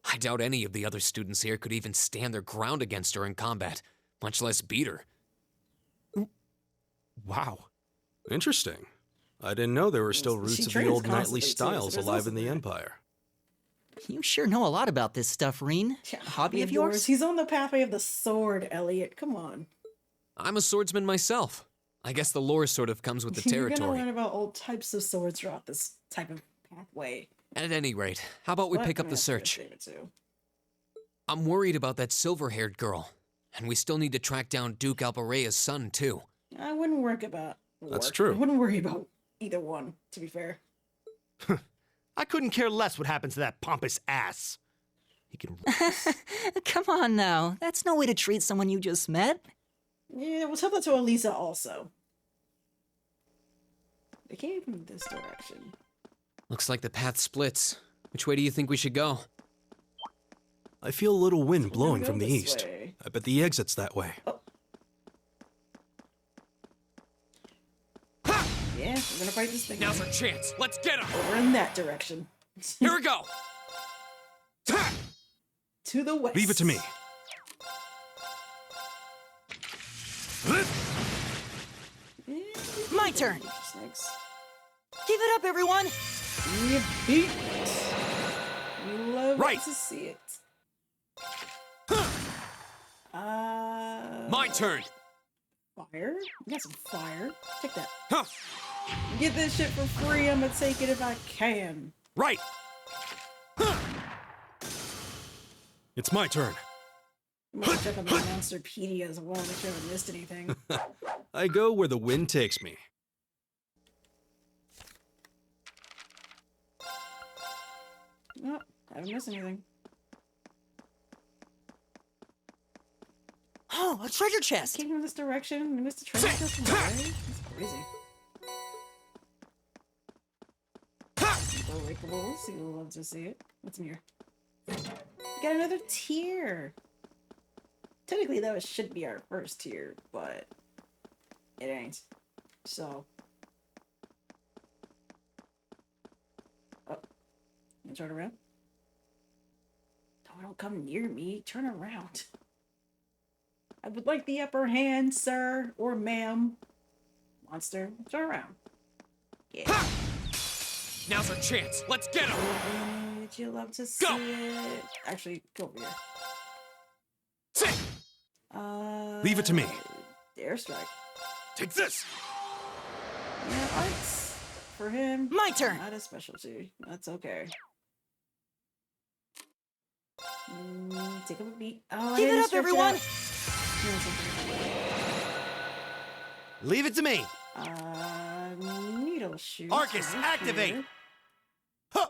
I doubt any of the other students here could even stand their ground against her in combat, much less beat her. Wow. Interesting. I didn't know there were still roots She of the trains old knightly constantly, too, so styles there's alive also in the that. Empire. You sure know a lot about this stuff, Reen. Hobby of yours? He's on the pathway of the sword, Elliot. Come on. I'm a swordsman myself. I guess the lore sort of comes with the You're gonna territory. learn about all types of swords throughout this type of pathway. At any rate, how about we What? pick up Yeah, the it's gonna search? save it too. I'm worried about that silver-haired girl. And we still need to track down Duke Albarea's son, too. I wouldn't worry about. That's work. true. I wouldn't worry about either one. To be fair. I couldn't care less what happens to that pompous ass. He can. Come on now, that's no way to treat someone you just met. Yeah, we'll tell that to Elisa also. They came from this direction. Looks like the path splits. Which way do you think we should go? I feel a little wind We're blowing gonna from go the this east. way. I bet the exit's that way. Yeah, we're gonna fight this thing. Now's our chance. Let's get him. Over in that direction. Here we go. To the west. Leave it to me. My turn. Snakes. Give it up, everyone. You beat. We love Right. to see it. My turn. Fire? You got some fire. Take that. Huh. Get this shit for free. I'm gonna take it if I can. Right. It's my turn. I'm gonna check on the Monsterpedia as well, make sure I haven't missed anything. I go where the wind takes me. Nope, haven't missed anything. Oh, a treasure chest. Came from this direction. We missed the treasure chest from there. That's crazy. Unbreakable. See, we'll love to see it. What's in here? Got another tier. Technically, that should be our first tier, but it ain't. So. Oh. You turn around? Don't come near me. Turn around. I would like the upper hand, sir or ma'am. Monster, turn around. Yeah. Now's our chance. Let's get him. Would you love to see it? Actually, go over here. Sit. Leave it to me. Airstrike. Take this. Yeah, arts for him. My turn. Not a specialty. That's okay. Take up a beat. Oh, I Give it didn't up, stretch everyone. out. Leave it to me. Needle shoot. Arcus, right activate. here. Huh.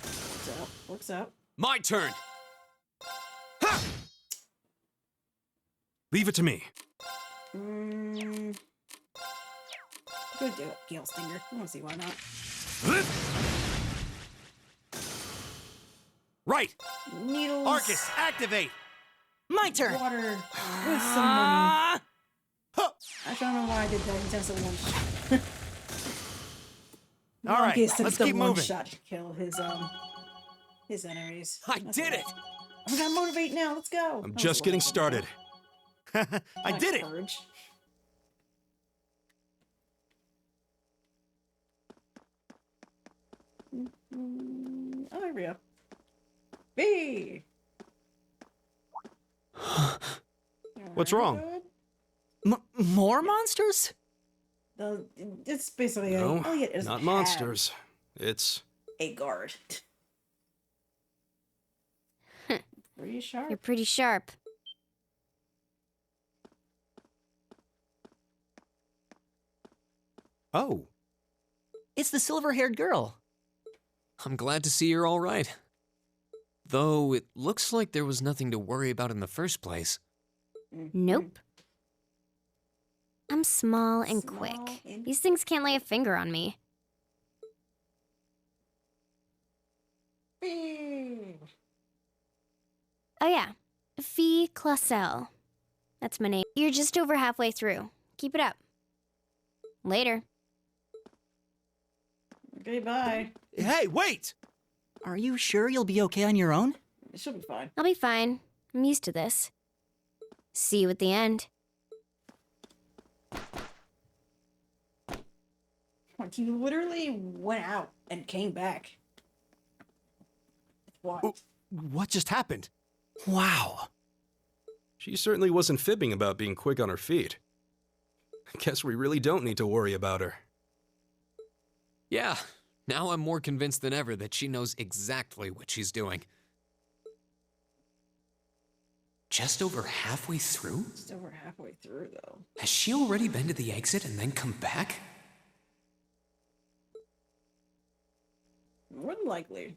Works out. Works out. My turn. Leave it to me. Good do it, Gale Stinger. I want to see why not. Right. Needles. Arcus, activate. My turn. Water with some money. Actually, I don't know why I did that. He does a one shot. All right, Let's let's keep one moving. shot to kill his enemies. I That's did all. it. We gotta motivate now. Let's go. I'm just getting started. I did it. Purge. Oh, here we go. B. What's wrong? More monsters? It's basically No, Elliot is not monsters. It's a guard. Pretty sharp. You're pretty sharp. oh. It's the silver-haired girl. I'm glad to see you're all right. Though it looks like there was nothing to worry about in the first place. Nope. I'm small and quick. These things can't lay a finger on me. Oh yeah, Fie Clausel. That's my name. You're just over halfway through. Keep it up. Later. Okay, bye. Hey, wait! Are you sure you'll be okay on your own? She'll be fine. I'll be fine. I'm used to this. See you at the end. Like, he literally went out and came back. What? What just happened? Wow. She certainly wasn't fibbing about being quick on her feet. I guess we really don't need to worry about her. Yeah, now I'm more convinced than ever that she knows exactly what she's doing. Just over halfway through? Just over halfway through, though. Has she already been to the exit and then come back? More than likely.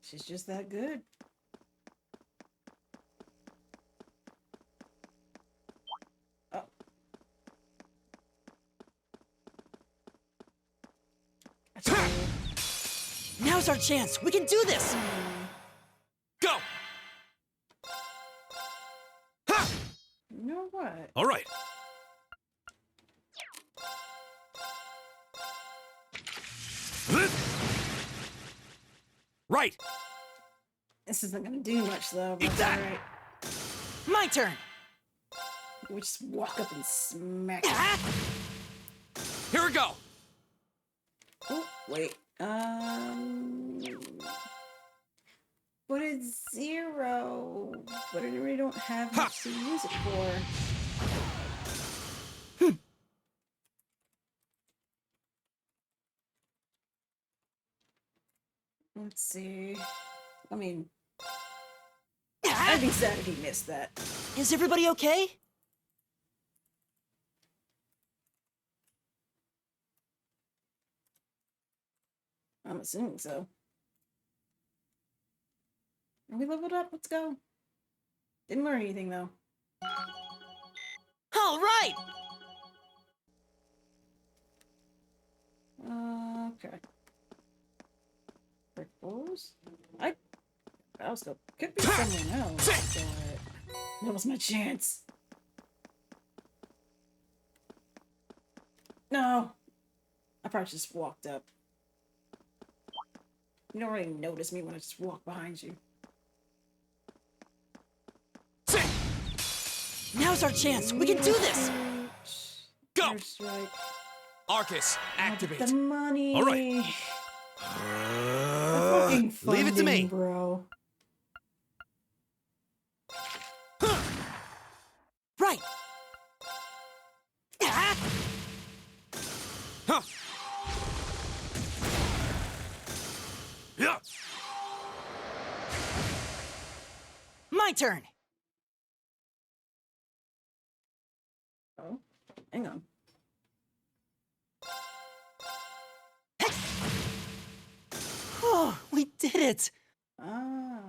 She's just that good. Oh. Now's our chance. We can do this. Go! Ha! You know what? All right. Right. This isn't gonna do much, though. But Eat that! alright. My turn. We just walk up and smack it. Here we go. Oh, wait. But it's 0. But I really don't have much to use it for. Let's see. I mean, I'd be sad if he missed that. Is everybody okay? I'm assuming so. Are we leveled up? Let's go. Didn't learn anything, though. All right. Okay. Ripples? I also could be someone else, but that was my chance. No. I probably just walked up. You don't really notice me when I just walk behind you. Now's our chance. We can do this. Go! Right. Arcus, activate. The money. All right. Fucking Leave it to me. bro. Right. Huh. Yeah. My turn. Oh, hang on. Oh, we did it. Ah.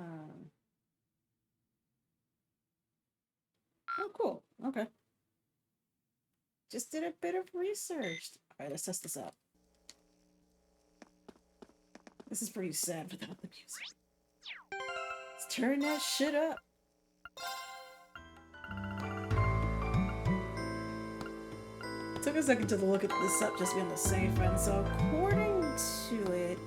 Oh, cool. Okay. Just did a bit of research. Alright, let's test this out. This is pretty sad without the music. Let's turn that shit up. Took a second to look at this up just to be on the safe end. So according to it,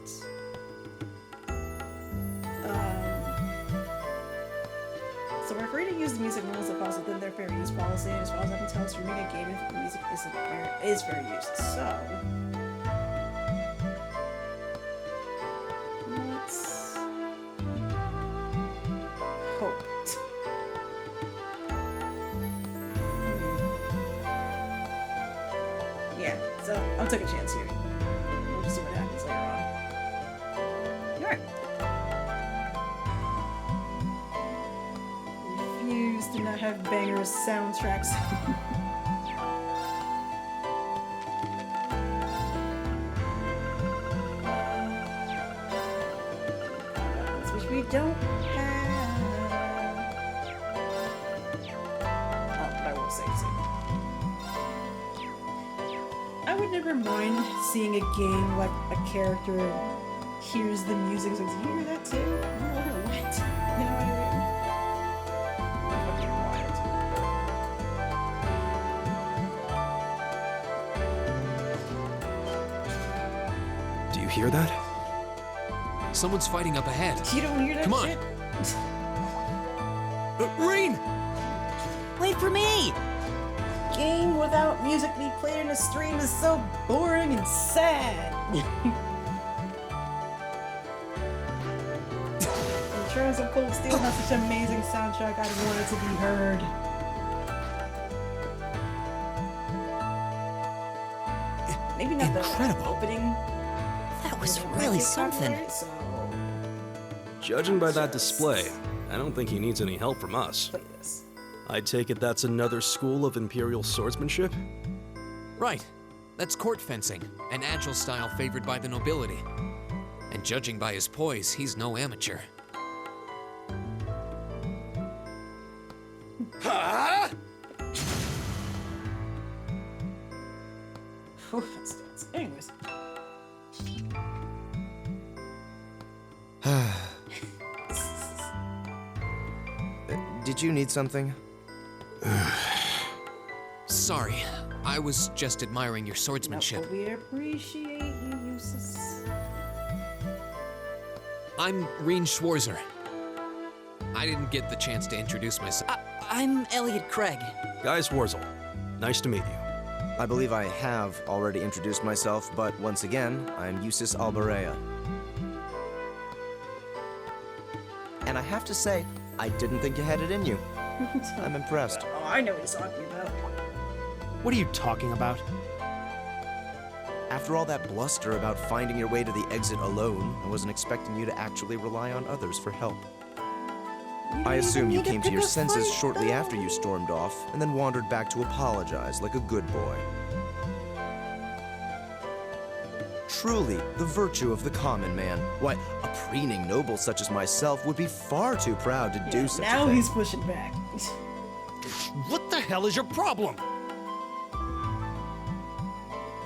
so we're free to use the music rules that falls within their fair use policy, and as far as I can tell, streaming a game if the music is fair use. So let's hope. I'll take a chance here. We'll just see what happens later on. Alright. Refuse to not have bangers soundtracks. Which we don't have. Oh, but I will save soon. I would never mind seeing a game like a character hears the music. It's like, do you hear that too? Oh, what? You know what I Do you hear that? Someone's fighting up ahead. You don't hear that Come on. shit? Reen! Wait for me! Game without music being played in a stream is so boring and sad. In terms of Cold Steel has such an amazing soundtrack, I'd want it to be heard. Maybe not Incredible. the opening. That was really something. So Judging by that display, I don't think he needs any help from us. play this. I take it that's another school of Imperial swordsmanship? Right. That's court fencing, an agile style favored by the nobility. And judging by his poise, he's no amateur. Huh? Whew, that's nuts. Anyways. Did you need something? Sorry, I was just admiring your swordsmanship. No, we appreciate you, Eustace. I'm Reen Schwarzer. I didn't get the chance to introduce myself. I'm Elliot Craig. Guys Wurzel, nice to meet you. I believe I have already introduced myself, but once again, I'm Eustace Alberea. And I have to say, I didn't think you had it in you. I'm impressed. Oh, I know what he's talking about. What are you talking about? After all that bluster about finding your way to the exit alone, I wasn't expecting you to actually rely on others for help. I assume you came to your senses shortly after you stormed off, and then wandered back to apologize like a good boy. Truly, the virtue of the common man. Why, a preening noble such as myself would be far too proud to do such a Now thing. he's pushing back. What the hell is your problem?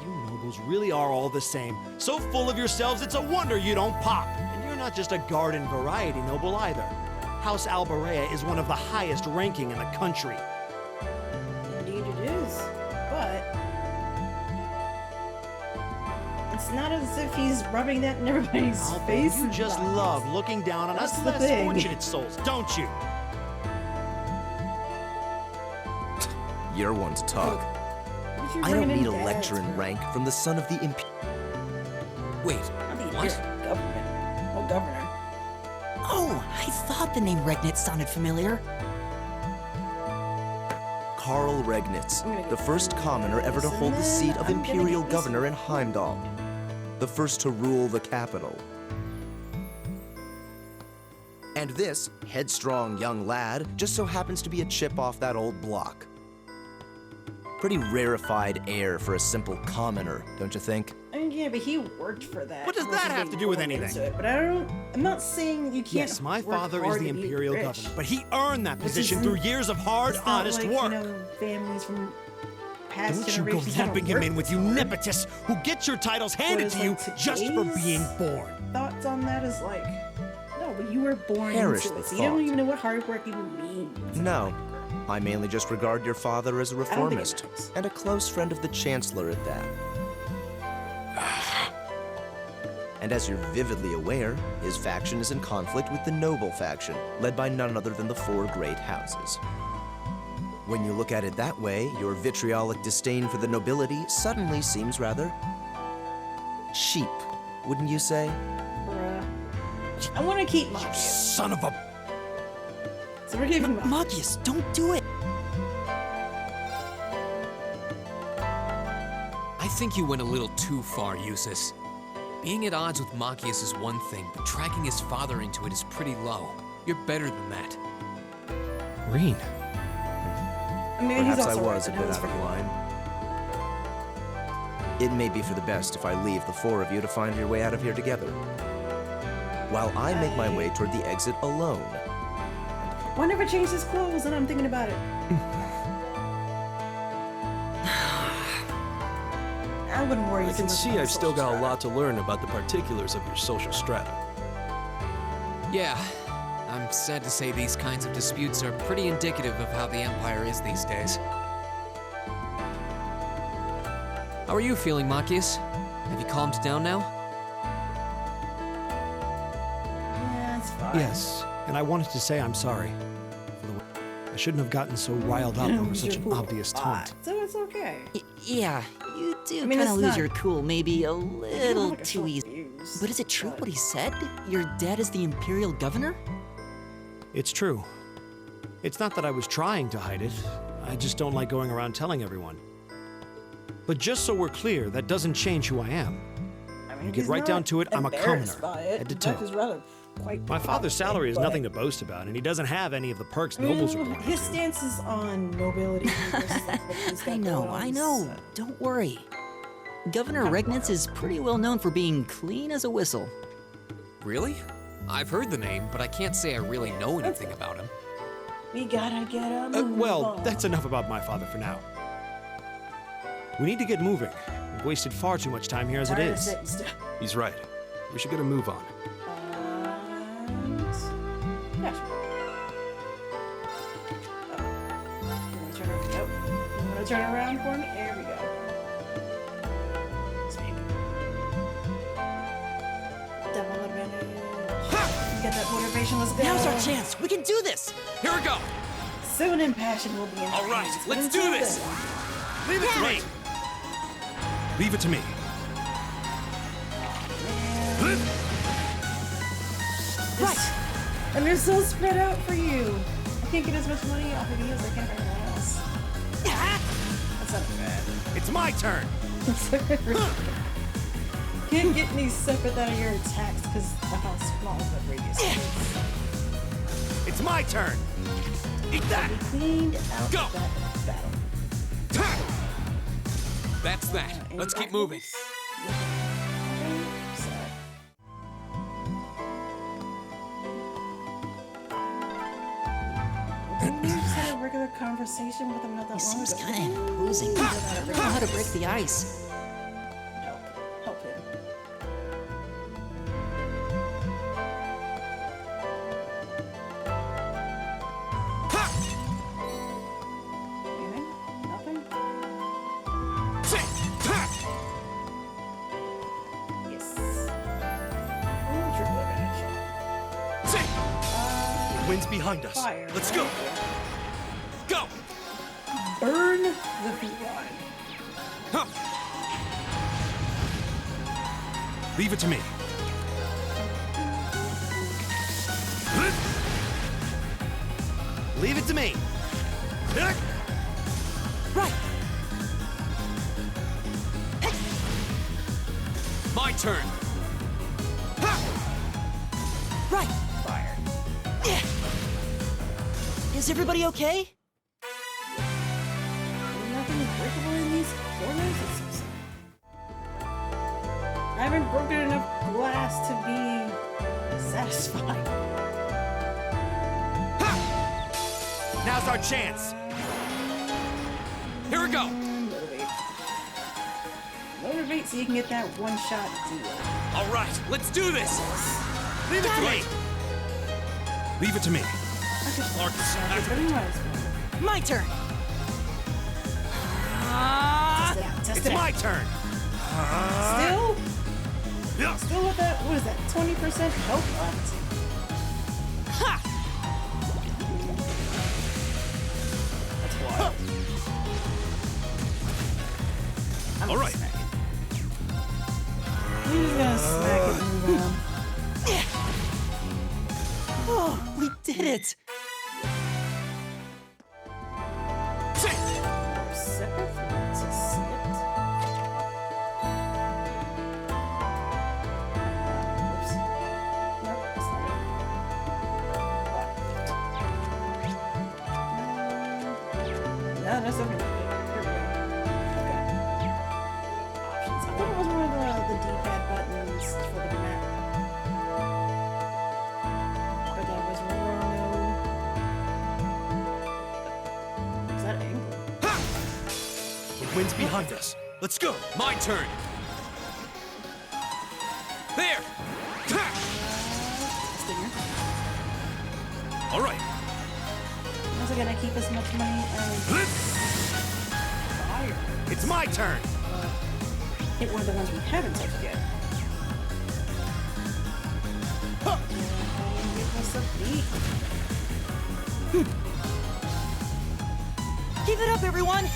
You nobles really are all the same. So full of yourselves, it's a wonder you don't pop. And you're not just a garden variety noble either. House Alberea is one of the highest ranking in the country. Indeed it is. But it's not as if he's rubbing that in everybody's face. You just love looking down on That's us the less thing. fortunate souls, don't you? You're one to talk. You I don't bringing need in a dads lecture in for? rank from the son of the Wait, I mean, what? you're government. Oh, governor. Oh, I thought the name Regnitz sounded familiar. Karl Regnitz, I'm gonna the get first commoner ever to this, hold the and seat then of I'm gonna imperial get this governor in Heimdall. The first to rule the capital. And this headstrong young lad just so happens to be a chip off that old block. Pretty rarefied air for a simple commoner, don't you think? I mean, yeah, but he worked for that. What does He wasn't that have to being do with born anything? into it, but I'm not saying you can't. Yes, my work father is hard the to be imperial rich. governor, but he earned that Which position isn't- through years of hard, it's not honest like, work. You know, families from past Don't you go generations haven't lumping him worked in with you hard. nepotists who get your titles handed Whereas, to you like, just for today's being born. Thoughts on that is like, no, but you were born Perish into the it, so you don't thought. even know what hard work even means. No. I mainly just regard your father as a think it reformist, matters. and a close friend of the Chancellor at that. And as you're vividly aware, his faction is in conflict with the noble faction, led by none other than the four great houses. When you look at it that way, your vitriolic disdain for the nobility suddenly seems rather cheap, wouldn't you say? Bruh. I want to keep Magius. Son of a... So we're keeping Magius. Magius, don't do it. I think you went a little too far, Eustace. Being at odds with Machias is one thing, but dragging his father into it is pretty low. You're better than that. Reen. I mean, Perhaps he's I also was a right, bit but out of line. It may be for the best if I leave the four of you to find your way out of here together, while I make my way toward the exit alone. Why never change his clothes? And I'm thinking about it. I wouldn't worry I too can much see about I've the still social got a strata. lot to learn about the particulars of your social strata. Yeah, I'm sad to say these kinds of disputes are pretty indicative of how the Empire is these days. How are you feeling, Machias? Have you calmed down now? Yeah, it's fine. Yes, and I wanted to say I'm sorry. I shouldn't have gotten so riled up over such an obvious taunt. So it's okay. Yeah, you do I mean, kind it's of lose not- your cool maybe a You little don't have a too short easy. fuse, But is it true what he said? Your dad is the Imperial Governor? It's true. It's not that I was trying to hide it. I just don't like going around telling everyone. But just so we're clear, that doesn't change who I am. I mean, You get he's right down not to it, I'm a embarrassed commoner, by it. head to In fact, toe. he's rather quite My father's proud of salary it, is but- nothing to boast about, and he doesn't have any of the perks I mean, nobles are born his into. stance is on nobility versus like what he's got I going know, on. I know. Don't worry. Governor Regnitz is pretty well known for being clean as a whistle. Really? I've heard the name, but I can't say I really know anything about him. We gotta get him. Well, that's enough about my father for now. We need to get moving. We've wasted far too much time here as it is. He's right. We should get a move on. Yeah, sure. You wanna turn around for me? There we go. Speak. Double advantage. Get that motivation, let's go. Now's our chance. We can do this. Here we go. Soon impassion will be in All right, let's do this. Leave it to me. Leave it to me. Right. And they're so spread out for you. I can't get as much money off of you as I can for everyone else. That's not bad. It's my turn. Can't get any separate out of your attacks because of how small the radius is. It's my turn. Eat that. Cleaned out Go. that battle. That's that. Let's keep moving. Didn't we just had a regular conversation with him not that long Seems ago? kind of imposing. I don't know how to break the ice. Help him. Anything? Nothing? Yes. Ooh, triple advantage. Wind's behind us. Fire. Let's go. Go. Burn the feet line. Leave it to me. Leave it to me. Right. My turn. Right. Fire. Is everybody okay? Nothing breakable in these corners? It's so sad. I haven't broken enough glass to be satisfied. Now's our chance. Here we go. Motivate. Motivate so you can get that one-shot deal. All right, let's do this. Leave it to me. Leave it to me. Marcus, But anyways, My turn. test It's it out. my turn. Still? Yeah. Still with that, what is that, 20% health left? Ha! That's wild. All right. I'm just gonna smack it and move on. Oh, we did it. that's okay. Here we go. Okay. Options. I thought it was one of the D-pad buttons for the map. But that was wrong. Is that angle? The wind's behind us. Let's go. My turn. There. All right. How's it gonna keep as much money as fire? It's my turn. Hit one of the ones we haven't touched yet. Huh. Give us a beat. Give it up, everyone!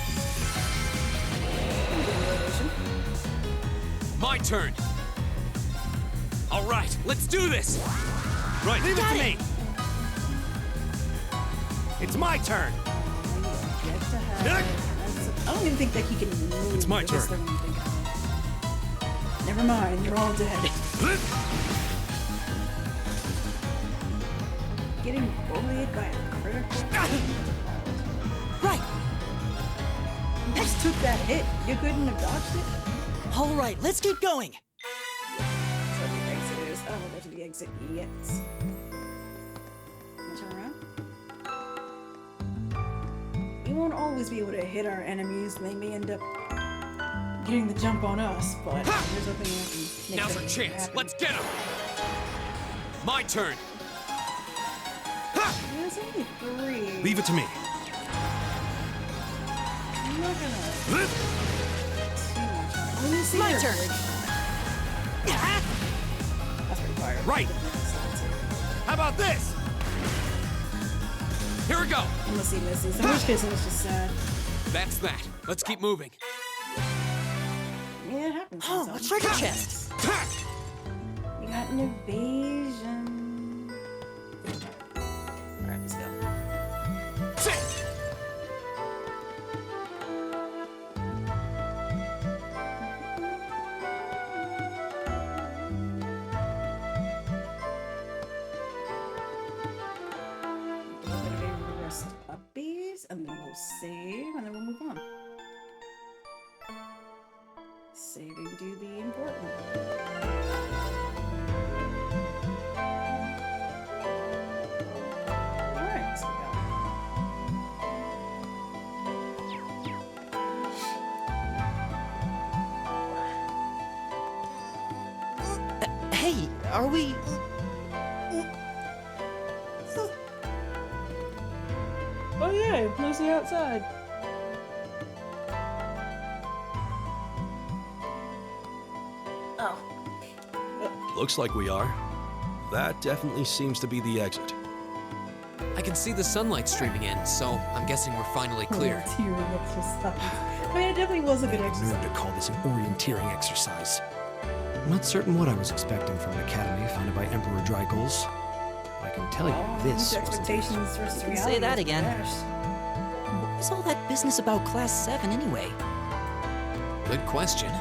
My turn. All right, let's do this. Right, leave it to me. It's my turn. I don't even think that he can move. It's my turn. Never mind, they're all dead. Getting bullied by a critical. Right. You just took that hit. You couldn't have dodged it. All right, let's keep going. So the exit is. I don't know what the exit yet. Turn around. We won't always be able to hit our enemies. They may end up getting the jump on us, but there's nothing we can make. Now's our chance. Happen. Let's get him. My turn. There's only 3. Leave it to me. I'm not gonna. Let me see My your turn. bridge. That's pretty fire. Right. How about this? Here we go. Unless he misses. In which case, it's just sad. That's that. Let's keep moving. Yeah, it happens. Oh, a treasure chest. We got an evasion. Alright, let's go. Sit. Rest uppies, and then we'll save, and then we'll move on. Saving do the important. Alright, let's go. Hey, are we... Oh yeah, Lucy outside. Oh. Looks like we are. That definitely seems to be the exit. I can see the sunlight streaming in, so I'm guessing we're finally clear. Orienteering exercise. I mean, it definitely was a good exercise. Nerd to call this an orienteering exercise. I'm not certain what I was expecting from an academy founded by Emperor Drygles. I can tell you, this wasn't it. Expectations versus reality. Say that is again. bashed. What was all that business about Class 7 anyway? Good question.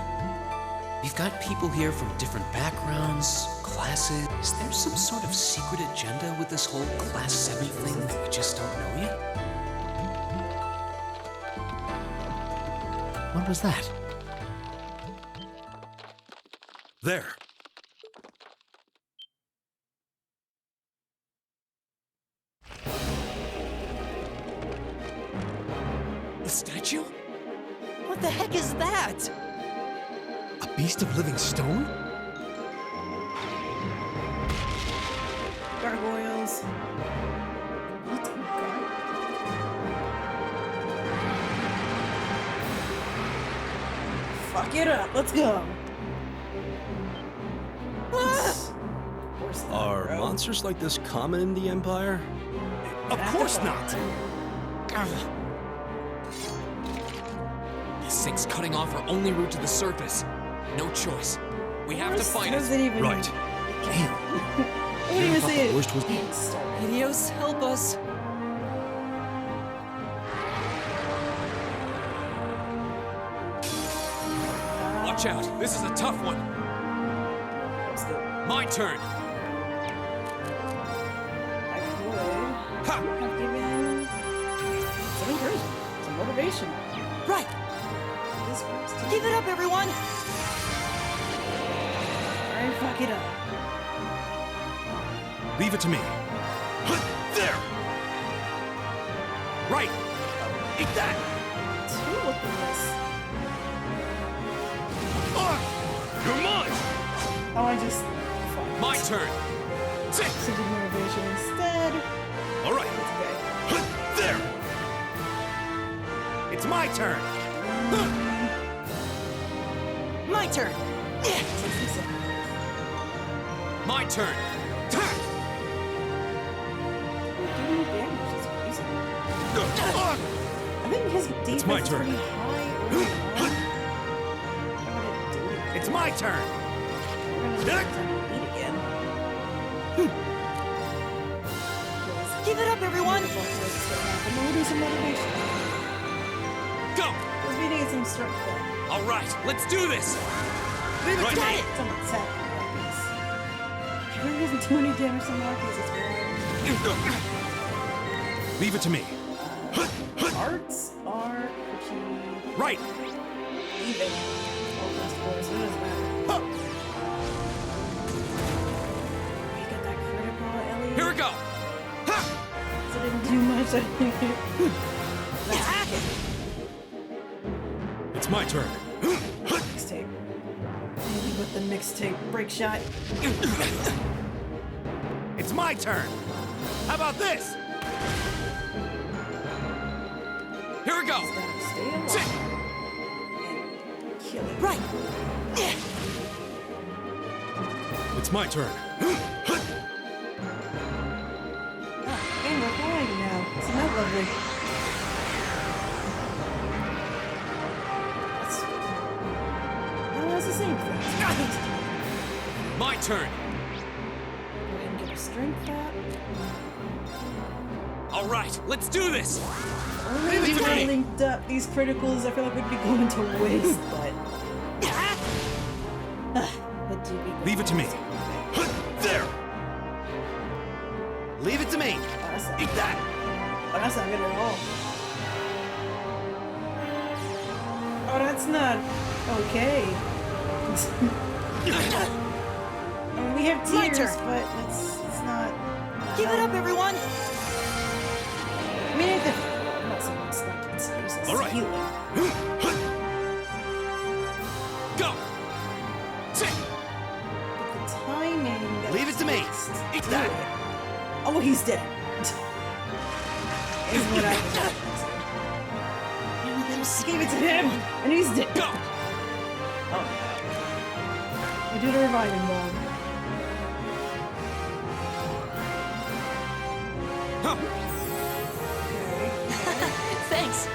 We've got people here from different backgrounds, classes. Is there some sort of secret agenda with this whole Class 7 thing that we just don't know yet? What was that? There. The statue? What the heck is that? A beast of living stone? Gargoyles. What? Fuck it up. Let's go. Are monsters like this common in the Empire? Of course not. This thing's cutting off our only route to the surface. No choice. We have to fight it. Right. Damn. I wouldn't even say it. Worst was Idios, help us. Watch out. This is a tough one. My turn. I could have given some encouragement, some motivation. motivation. Right. This works too. Give it up, everyone. Alright, fuck it up. Leave it to me. There! Right! Eat that! Two of this. You're mine! Oh, I just... My turn! So did motivation instead. All right. There! It's my turn! My turn. My turn! I think his defense It's my is turn. pretty high. It's my turn! Eat again. Give it up, everyone. We'll do some motivation. Go! Because we need some strength there. All right, let's do this! Leave it to me! Someone's attacking Marcus. He really doesn't do any damage to Marcus. It's wild. Leave it to me. Arts are pretty... Right! even. Oh, that's close. It doesn't matter. You got that critical, Ellie? Here we go! So it didn't do much, I think. It's my turn. Mixtape. Maybe with the mixtape break shot. It's my turn! How about this? Here we go! Stay alive. And kill it. Right. It's my turn. And we're flying now. Isn't that lovely? That's the same thing. My turn! Go ahead and get a strength up. All right, let's do this! Only if I linked up these criticals, I feel like we'd be going to waste, but... Leave it to me. There! Leave it to me! Eat that! Oh, that's not good at all. Oh, that's not okay. I mean, we have My tears, turn. but it's not... Give it up, everyone. I mean, I'm not saying it's like it's useless. All right. Healing. Go! The timing... Leave it to me! Eat that! Oh, he's dead. Is what I was just gave it to him, and he's dead. Go! Oh, I did a reviving bomb. Huh. Thanks.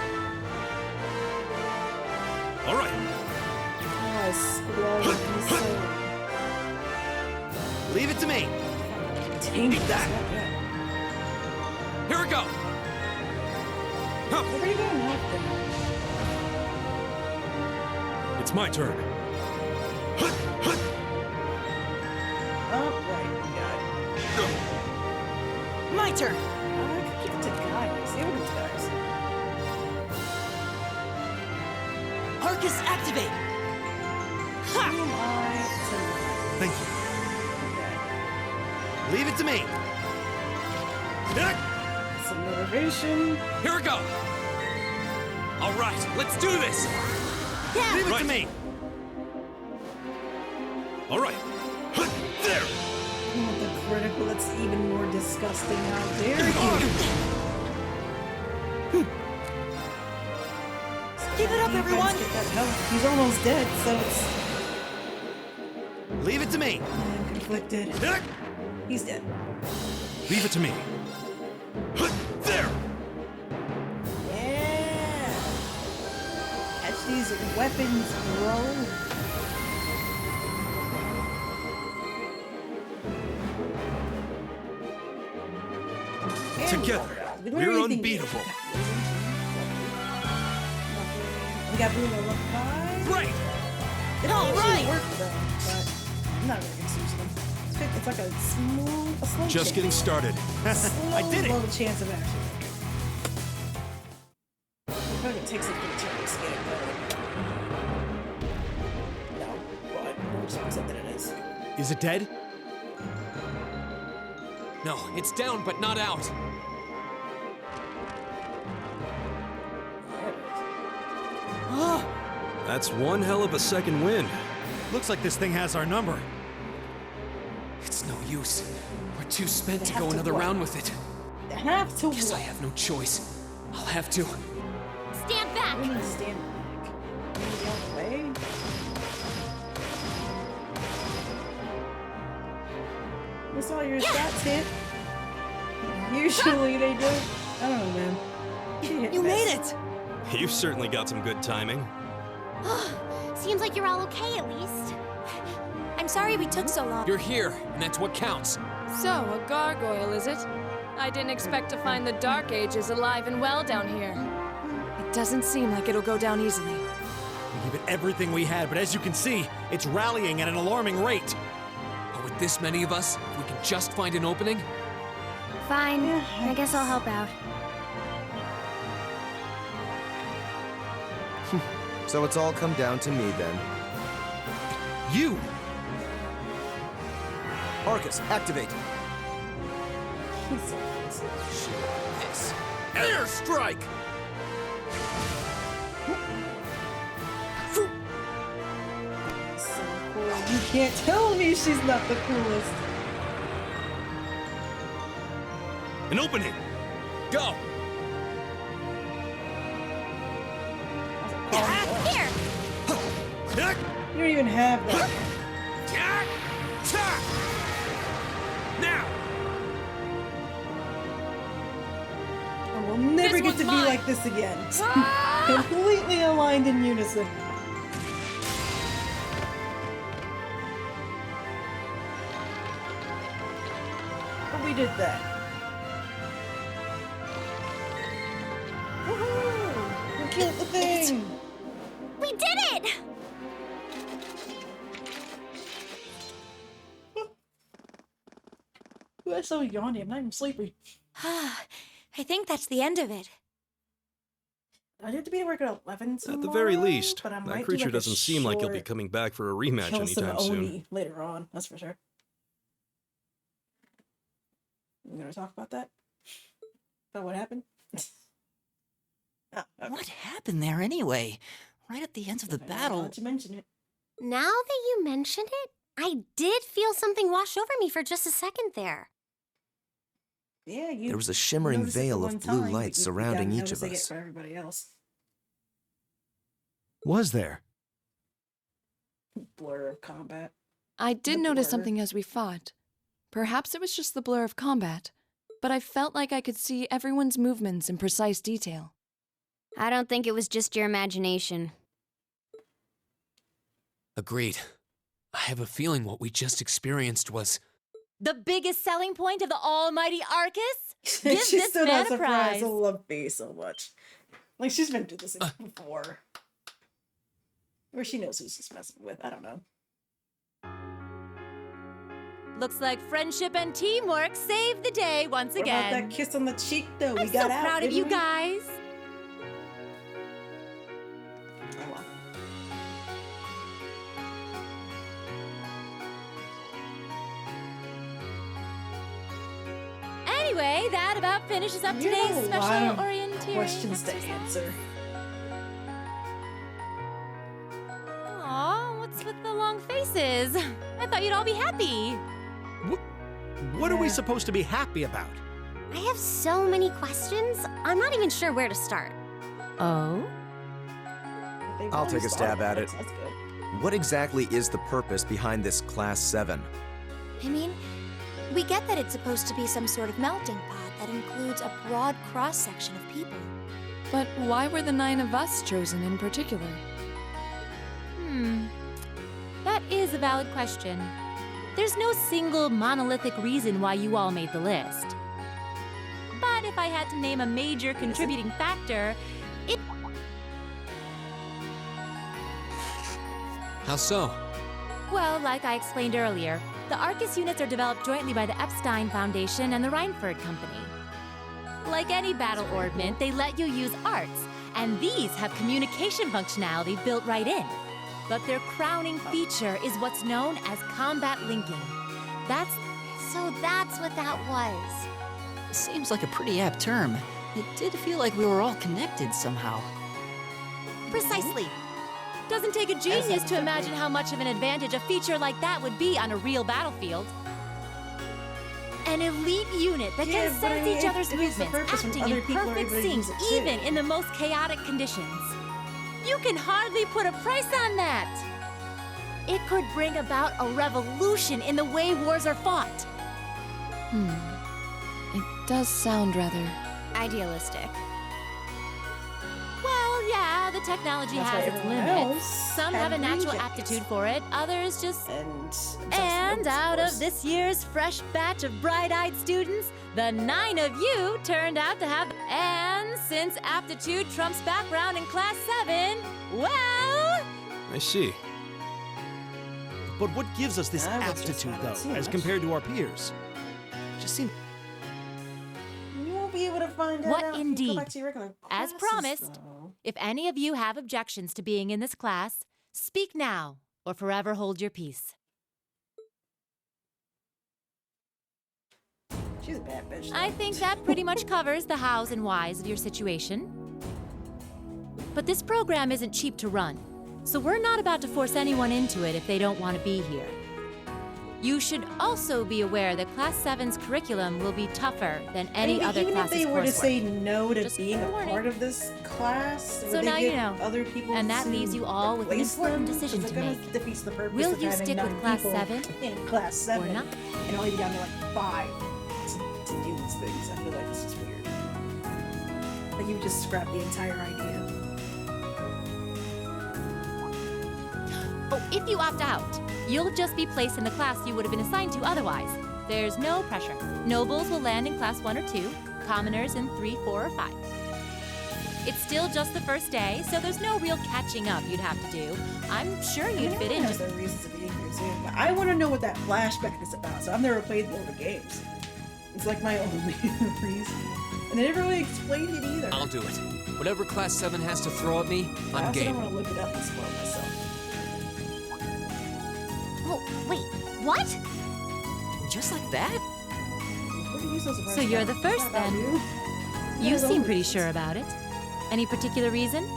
All right. Yes, Leave it to me. Eat that. Here we go! Huh. What are you doing now? It's my turn. Oh, right, we got it. My turn. I could give it to guys. They were good guys. Arcus activate. Who am I to... Thank you. Leave it to me. Some motivation. Here we go! All right, let's do this! Yeah. Leave it to me. All right. There. You want the critical that's even more disgusting. How dare you? Give it up, everyone. Get that health. He's almost dead, so it's... Leave it to me. I'm conflicted. He's dead. Leave it to me. There. Yeah! Catch these weapons, bro. Together, we're unbeatable. We got Bruno level 5. Great! It All actually right. worked though, but I'm not really gonna use them. It's like a smooth, a slow Just chance. getting started. I did Low it. chance of actually. know it takes like 15 minutes to get it, but no, but we'll just accept that it is. Is it dead? No, it's down but not out. That's one hell of a second wind. Looks like this thing has our number. It's no use. We're too spent to go another round with it. They have to. Guess I have no choice. I'll have to. Stand back! I'm gonna stand back. Move out the way. That's all your stats hit. Usually they do. I don't know, man. You made it! You've certainly got some good timing. Seems like you're all okay at least. I'm sorry we took so long. You're here, and that's what counts. So, a gargoyle, is it? I didn't expect to find the Dark Ages alive and well down here. It doesn't seem like it'll go down easily. We gave it everything we had, but as you can see, it's rallying at an alarming rate. But with this many of us, if we can just find an opening... Fine. I guess I'll help out. So it's all come down to me then. You! Arcus, activate! This. Airstrike! So cool. You can't tell me she's not the coolest. An opening! Go! Here! You don't even have that. Now! I will never get to be like this again. Completely aligned in unison. But we did that. Woohoo! We killed the thing! We did it! Ooh, I'm so yawny. I'm not even sleepy. I think that's the end of it. I have to be to work at 11 tomorrow. At the very least, but I might that do, creature like, a doesn't seem like he'll be short coming back for a rematch kill some anytime soon. Oni later on. That's for sure. You gonna talk about that? About what happened? Oh, okay. What happened there anyway? Right at the end of the battle. Not to mention it. Now that you mention it, I did feel something wash over me for just a second there. Yeah, you. There was a shimmering noticed it veil the of one blue time, light but you surrounding gotta each of notice it us. for everybody else. Was there? Blur of combat. I did The notice blur. something as we fought. Perhaps it was just the blur of combat, but I felt like I could see everyone's movements in precise detail. I don't think it was just your imagination. Agreed. I have a feeling what we just experienced was... The biggest selling point of the almighty Arcus? Give She this still man not a surprised. prize. I love Bea so much. Like, she's been through this before. Or she knows who she's messing with. I don't know. Looks like friendship and teamwork saved the day once What again. about that kiss on the cheek, though? I'm We got so out, proud of didn't you we? guys. Oh, well. Anyway, that about finishes up You today's have a special lot of orienteering questions to exercise. answer. Aw, what's with the long faces? I thought you'd all be happy. What are we supposed to be happy about? I have so many questions, I'm not even sure where to start. Oh? I'll take a stab at it. That's good. What exactly is the purpose behind this Class 7? I mean, we get that it's supposed to be some sort of melting pot that includes a broad cross-section of people. But why were the 9 of us chosen in particular? That is a valid question. There's no single monolithic reason why you all made the list. But if I had to name a major contributing factor, it... How so? Well, like I explained earlier, the Arcus units are developed jointly by the Epstein Foundation and the Reinford Company. Like any battle ordnament, they let you use arts, And these have communication functionality built right in. But their crowning feature is what's known as combat linking. So that's what that was. Seems like a pretty apt term. It did feel like we were all connected somehow. Precisely. Doesn't take a genius to imagine how much of an advantage a feature like that would be on a real battlefield. An elite unit that can sense each other's movements, acting in perfect sync, even in the most chaotic conditions. You can hardly put a price on that. It could bring about a revolution in the way wars are fought. It does sound rather idealistic. Well, yeah, the technology has its limits. Some have a natural aptitude for it, others just... And out of this year's fresh batch of bright-eyed students, the 9 of you turned out to have... And since aptitude trumps background in Class 7, well... I see. But what gives us this aptitude, though, as compared to our peers? Just seems... You won't be able to find out. What indeed? As promised, if any of you have objections to being in this class, speak now or forever hold your peace. She's a bad bitch. I think that pretty much covers the hows and whys of your situation. But this program isn't cheap to run, so we're not about to force anyone into it if they don't want to be here. You should also be aware that Class 7's curriculum will be tougher than any other class's coursework. Even if they were to say no to being a part of this class, so now you know. Other people and that leaves you all with an important decision to make. Defeats the purpose Will of you having stick 9 with Class people 7? In Class 7 or not? And only be down to like 5 to do these things. I feel like this is weird. Like you would just scrap the entire idea. Oh, if you opt out, you'll just be placed in the class you would have been assigned to otherwise. There's no pressure. Nobles will land in Class 1 or 2, commoners in 3, 4, or 5. It's still just the first day, so there's no real catching up you'd have to do. I'm sure you'd fit in. Just reasons to be here too. I want to know what that flashback is about, so I've never played the older games. It's like my only reason. And they never really explained it either. I'll do it. Whatever Class 7 has to throw at me, I'm game. I don't want to look it up and spoil myself. Oh, wait, what? Just like that? So you're the first then. You seem pretty sure about it. Any particular reason?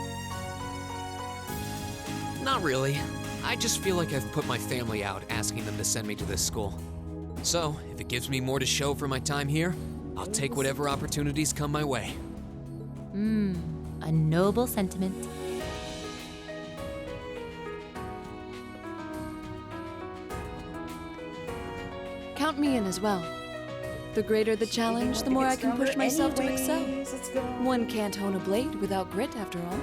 Not really. I just feel like I've put my family out asking them to send me to this school. So, if it gives me more to show for my time here, I'll take whatever opportunities come my way. A noble sentiment. count me in as well. The greater the challenge, the more I can push myself to excel. One can't hone a blade without grit, after all.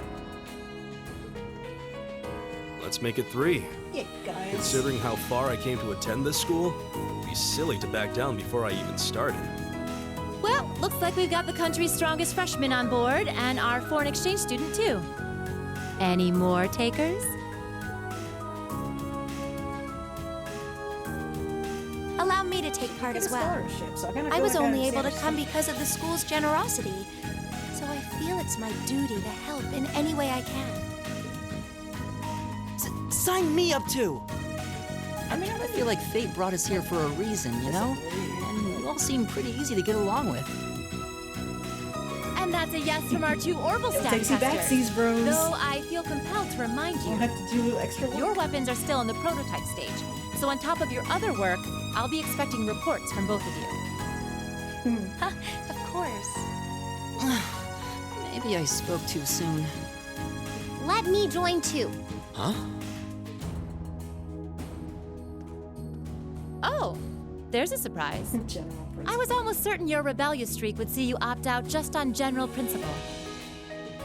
Let's make it 3. Yeah, guys. Considering how far I came to attend this school, it'd be silly to back down before I even started. Well, looks like we've got the country's strongest freshman on board, and our foreign exchange student, too. Any more takers? Allow me to take part as well. I was only able to come because of the school's generosity, so I feel it's my duty to help in any way I can. Sign me up too! I mean, I feel like fate brought us here for a reason, you know? And you all seem pretty easy to get along with. And that's a yes from our 2 Orbital staff Takes you backsies, bros. Though I feel compelled to remind you, have to do extra work. Your weapons are still in the prototype stage. So on top of your other work, I'll be expecting reports from both of you. Of course. Maybe I spoke too soon. Let me join too. Huh? Oh, there's a surprise. I was almost certain your rebellious streak would see you opt out just on general principle.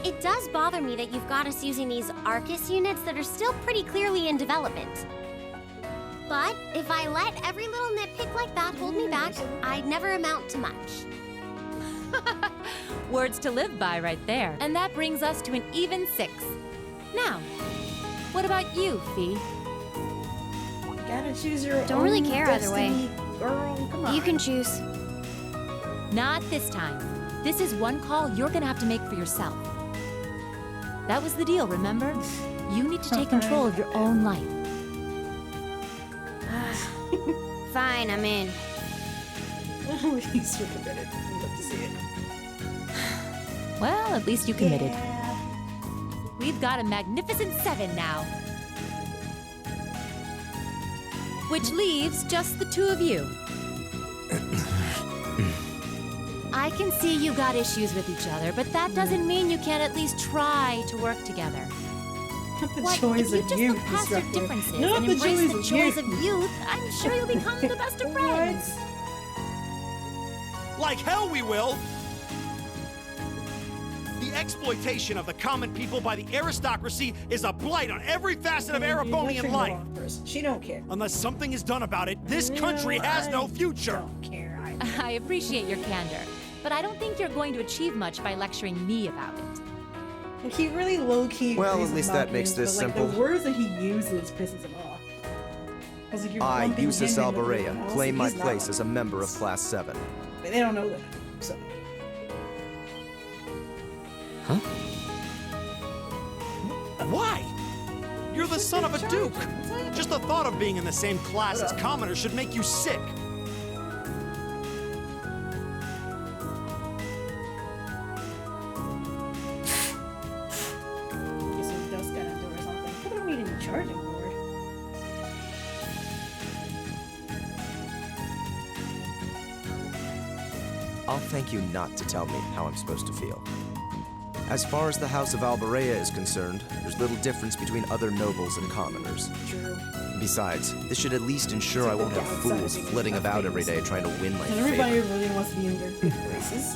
It does bother me that you've got us using these Arcus units that are still pretty clearly in development. But if I let every little nitpick like that hold me back, I'd never amount to much. Words to live by right there. And that brings us to an even 6. Now, what about you, Fie? Gotta choose your Don't really care either way. Girl, come on. You can choose. Not this time. This is one call you're gonna have to make for yourself. That was the deal, remember? You need to take control of your own life. Fine, I'm in. He's committed. I'd love to see it. Well, at least you committed. Yeah. We've got a magnificent 7 now. Which leaves just the 2 of you. I can see you got issues with each other, but that doesn't mean you can't at least try to work together. Not the What? joys If you of just youth, look past your instructor. differences Not and the embrace joys the of joys youth. of youth, I'm sure you'll become the best of friends. Like hell we will! The exploitation of the common people by the aristocracy is a blight on every facet of Arabonian life. She don't care. Unless something is done about it, this country has no future. Don't care. I appreciate your candor, but I don't think you're going to achieve much by lecturing me about it. Like, he really low-key Well, agrees at with least that makes Malcolm, this but, like, simple. the words that he uses pisses him off. 'Cause, like, you're I, lumping Eustace him in with Alberea, everyone else, claim and my he's not. place as a member of Class 7. But they don't know that, so. Huh? Why? You're the son of a duke. Just the thought of being in the same class as commoners should make you sick. Guess he does get into or something. But I don't need any charging board. I'll thank you not to tell me how I'm supposed to feel. As far as the House of Alberea is concerned, there's little difference between other nobles and commoners. True. Besides, this should at least ensure I won't have fools flitting about every day trying to win my And everybody favor. really wants to be in their good places.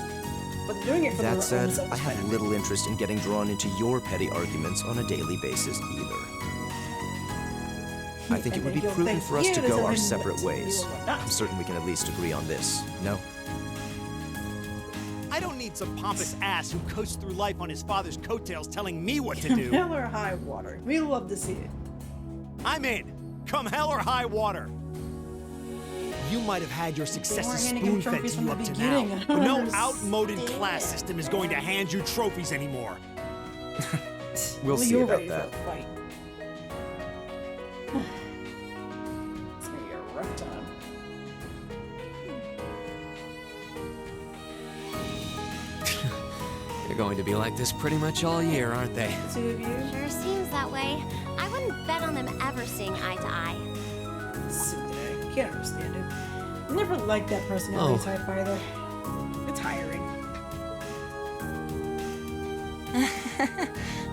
But they're doing it for their That own said, selfish I have benefit. little interest in getting drawn into your petty arguments on a daily basis either. I think it And would then be you'll prudent thank for us you to to go tell our him separate what to do ways. and what not I'm to certain we can at least agree on this, no? I don't need some pompous ass who coasts through life on his father's coattails telling me what to do. Hell or high water. We love to see it. I'm in. Come hell or high water. You might have had your successes handing him spoon-fed trophies to from you the up to beginning. now, I but don't no understand. outmoded class system is going to hand you trophies anymore. We'll see you're about ready that. for a fight. It's gonna be a rough time. They're going to be like this pretty much all year, aren't they? Two of you? Sure seems that way. I wouldn't bet on them ever seeing eye to eye. Tsundere. Can't understand it. I never liked that personality type either. It's tiring.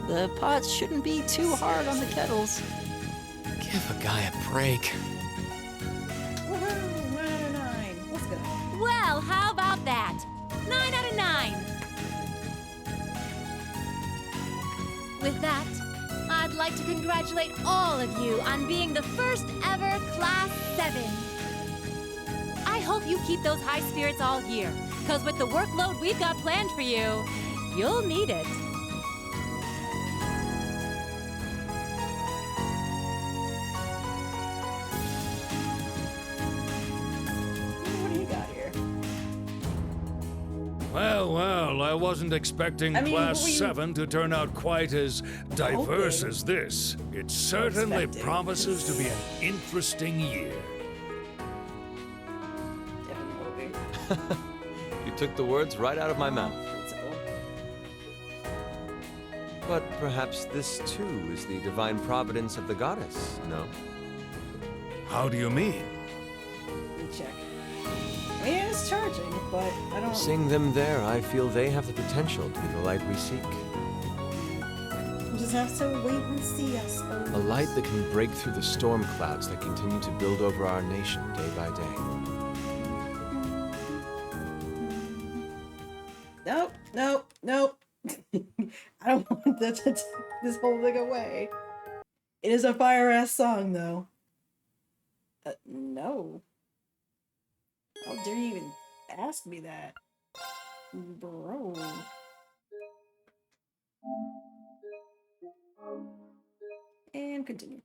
The pots shouldn't be too hard on the kettles. Give a guy a break. Woohoo! 9 out of 9. Let's go. Well, how about that? 9 out of 9. With that, I'd like to congratulate all of you on being the first ever Class 7. I hope you keep those high spirits all year, because with the workload we've got planned for you, you'll need it. What do you got here? Well, well, I wasn't expecting I mean, Class what were you- 7 to turn out quite as diverse Okay. as this. It certainly Expecting. promises to be an interesting year. Definitely. You took the words right out of my mouth. But perhaps this too is the divine providence of the goddess, no? How do you mean? Let me check. I mean, it's charging, but I don't. Seeing them there, I feel they have the potential to be the light we seek. We just have to wait and see, I suppose. A light that can break through the storm clouds that continue to build over our nation day by day. Nope, nope, nope. I don't want that to take this whole thing away. It is a fire ass song, though. No. How dare you even ask me that? Bro. And continue.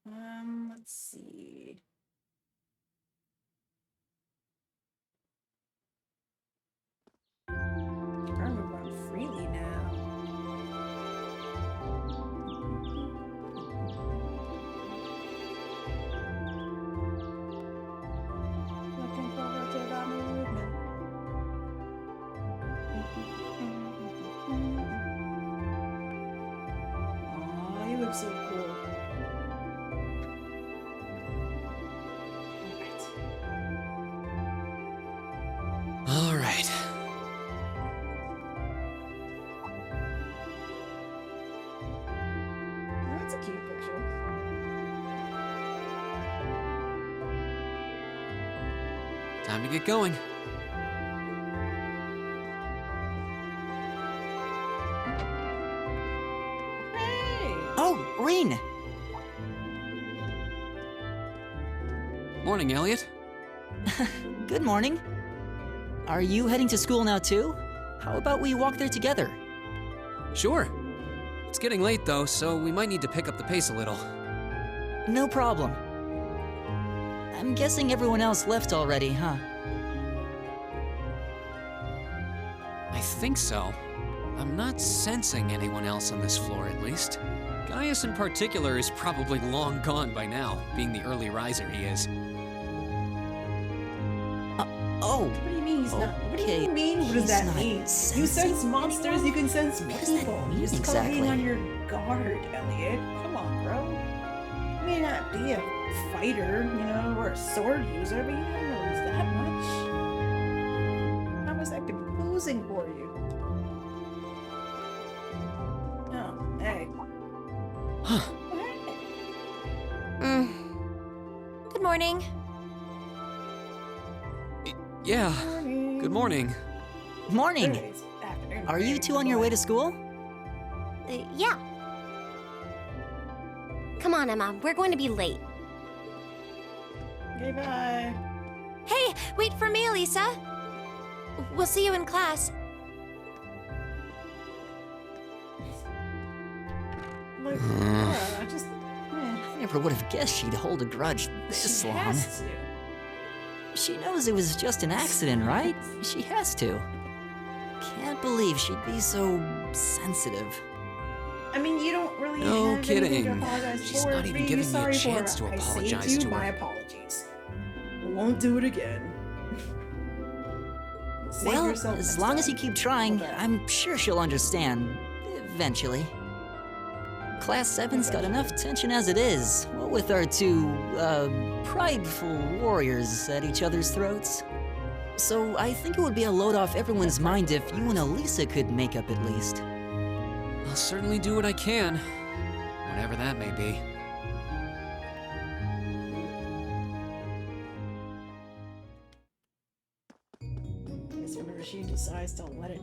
Let's see. so cool. All right. That's a cute picture. Time to get going. Oh, Reen! Morning, Elliot. Good morning. Are you heading to school now too? How about we walk there together? Sure. It's getting late though, so we might need to pick up the pace a little. No problem. I'm guessing everyone else left already, huh? I think so. I'm not sensing anyone else on this floor, at least. Gaius in particular is probably long gone by now, being the early riser he is. Oh! What do you mean he's not? What do Okay, you mean? What does he's that not mean? You sensing sense monsters, you can sense people. mean Just call exactly? being on your guard, Elliot. Come on, bro. You may not be a fighter, you know, or a sword user, but you don't know it's that much. How was that confusing for you? Oh, hey. Good morning. Yeah, good morning. Morning! Are you two on your way to school? Yeah. Come on, Emma. We're going to be late. Okay, bye. Hey, wait for me, Elisa. We'll see you in class. Like, I just... I never would have guessed she'd hold a grudge this She long. has to. She knows it was just an accident, right? She has to. Can't believe she'd be so sensitive. I mean, you don't really No have anything to kidding. apologize She's for. not even Being giving me a sorry chance for to her. I apologize say to to you, my her. apologies. I won't do it again. Save Well, yourself as next long time. as you keep trying, I'm sure she'll understand. Eventually. Class 7's got enough tension as it is, what with our two, prideful warriors at each other's throats. So I think it would be a load off everyone's mind if you and Elisa could make up at least. I'll certainly do what I can, whatever that may be. I guess whenever she decides to let it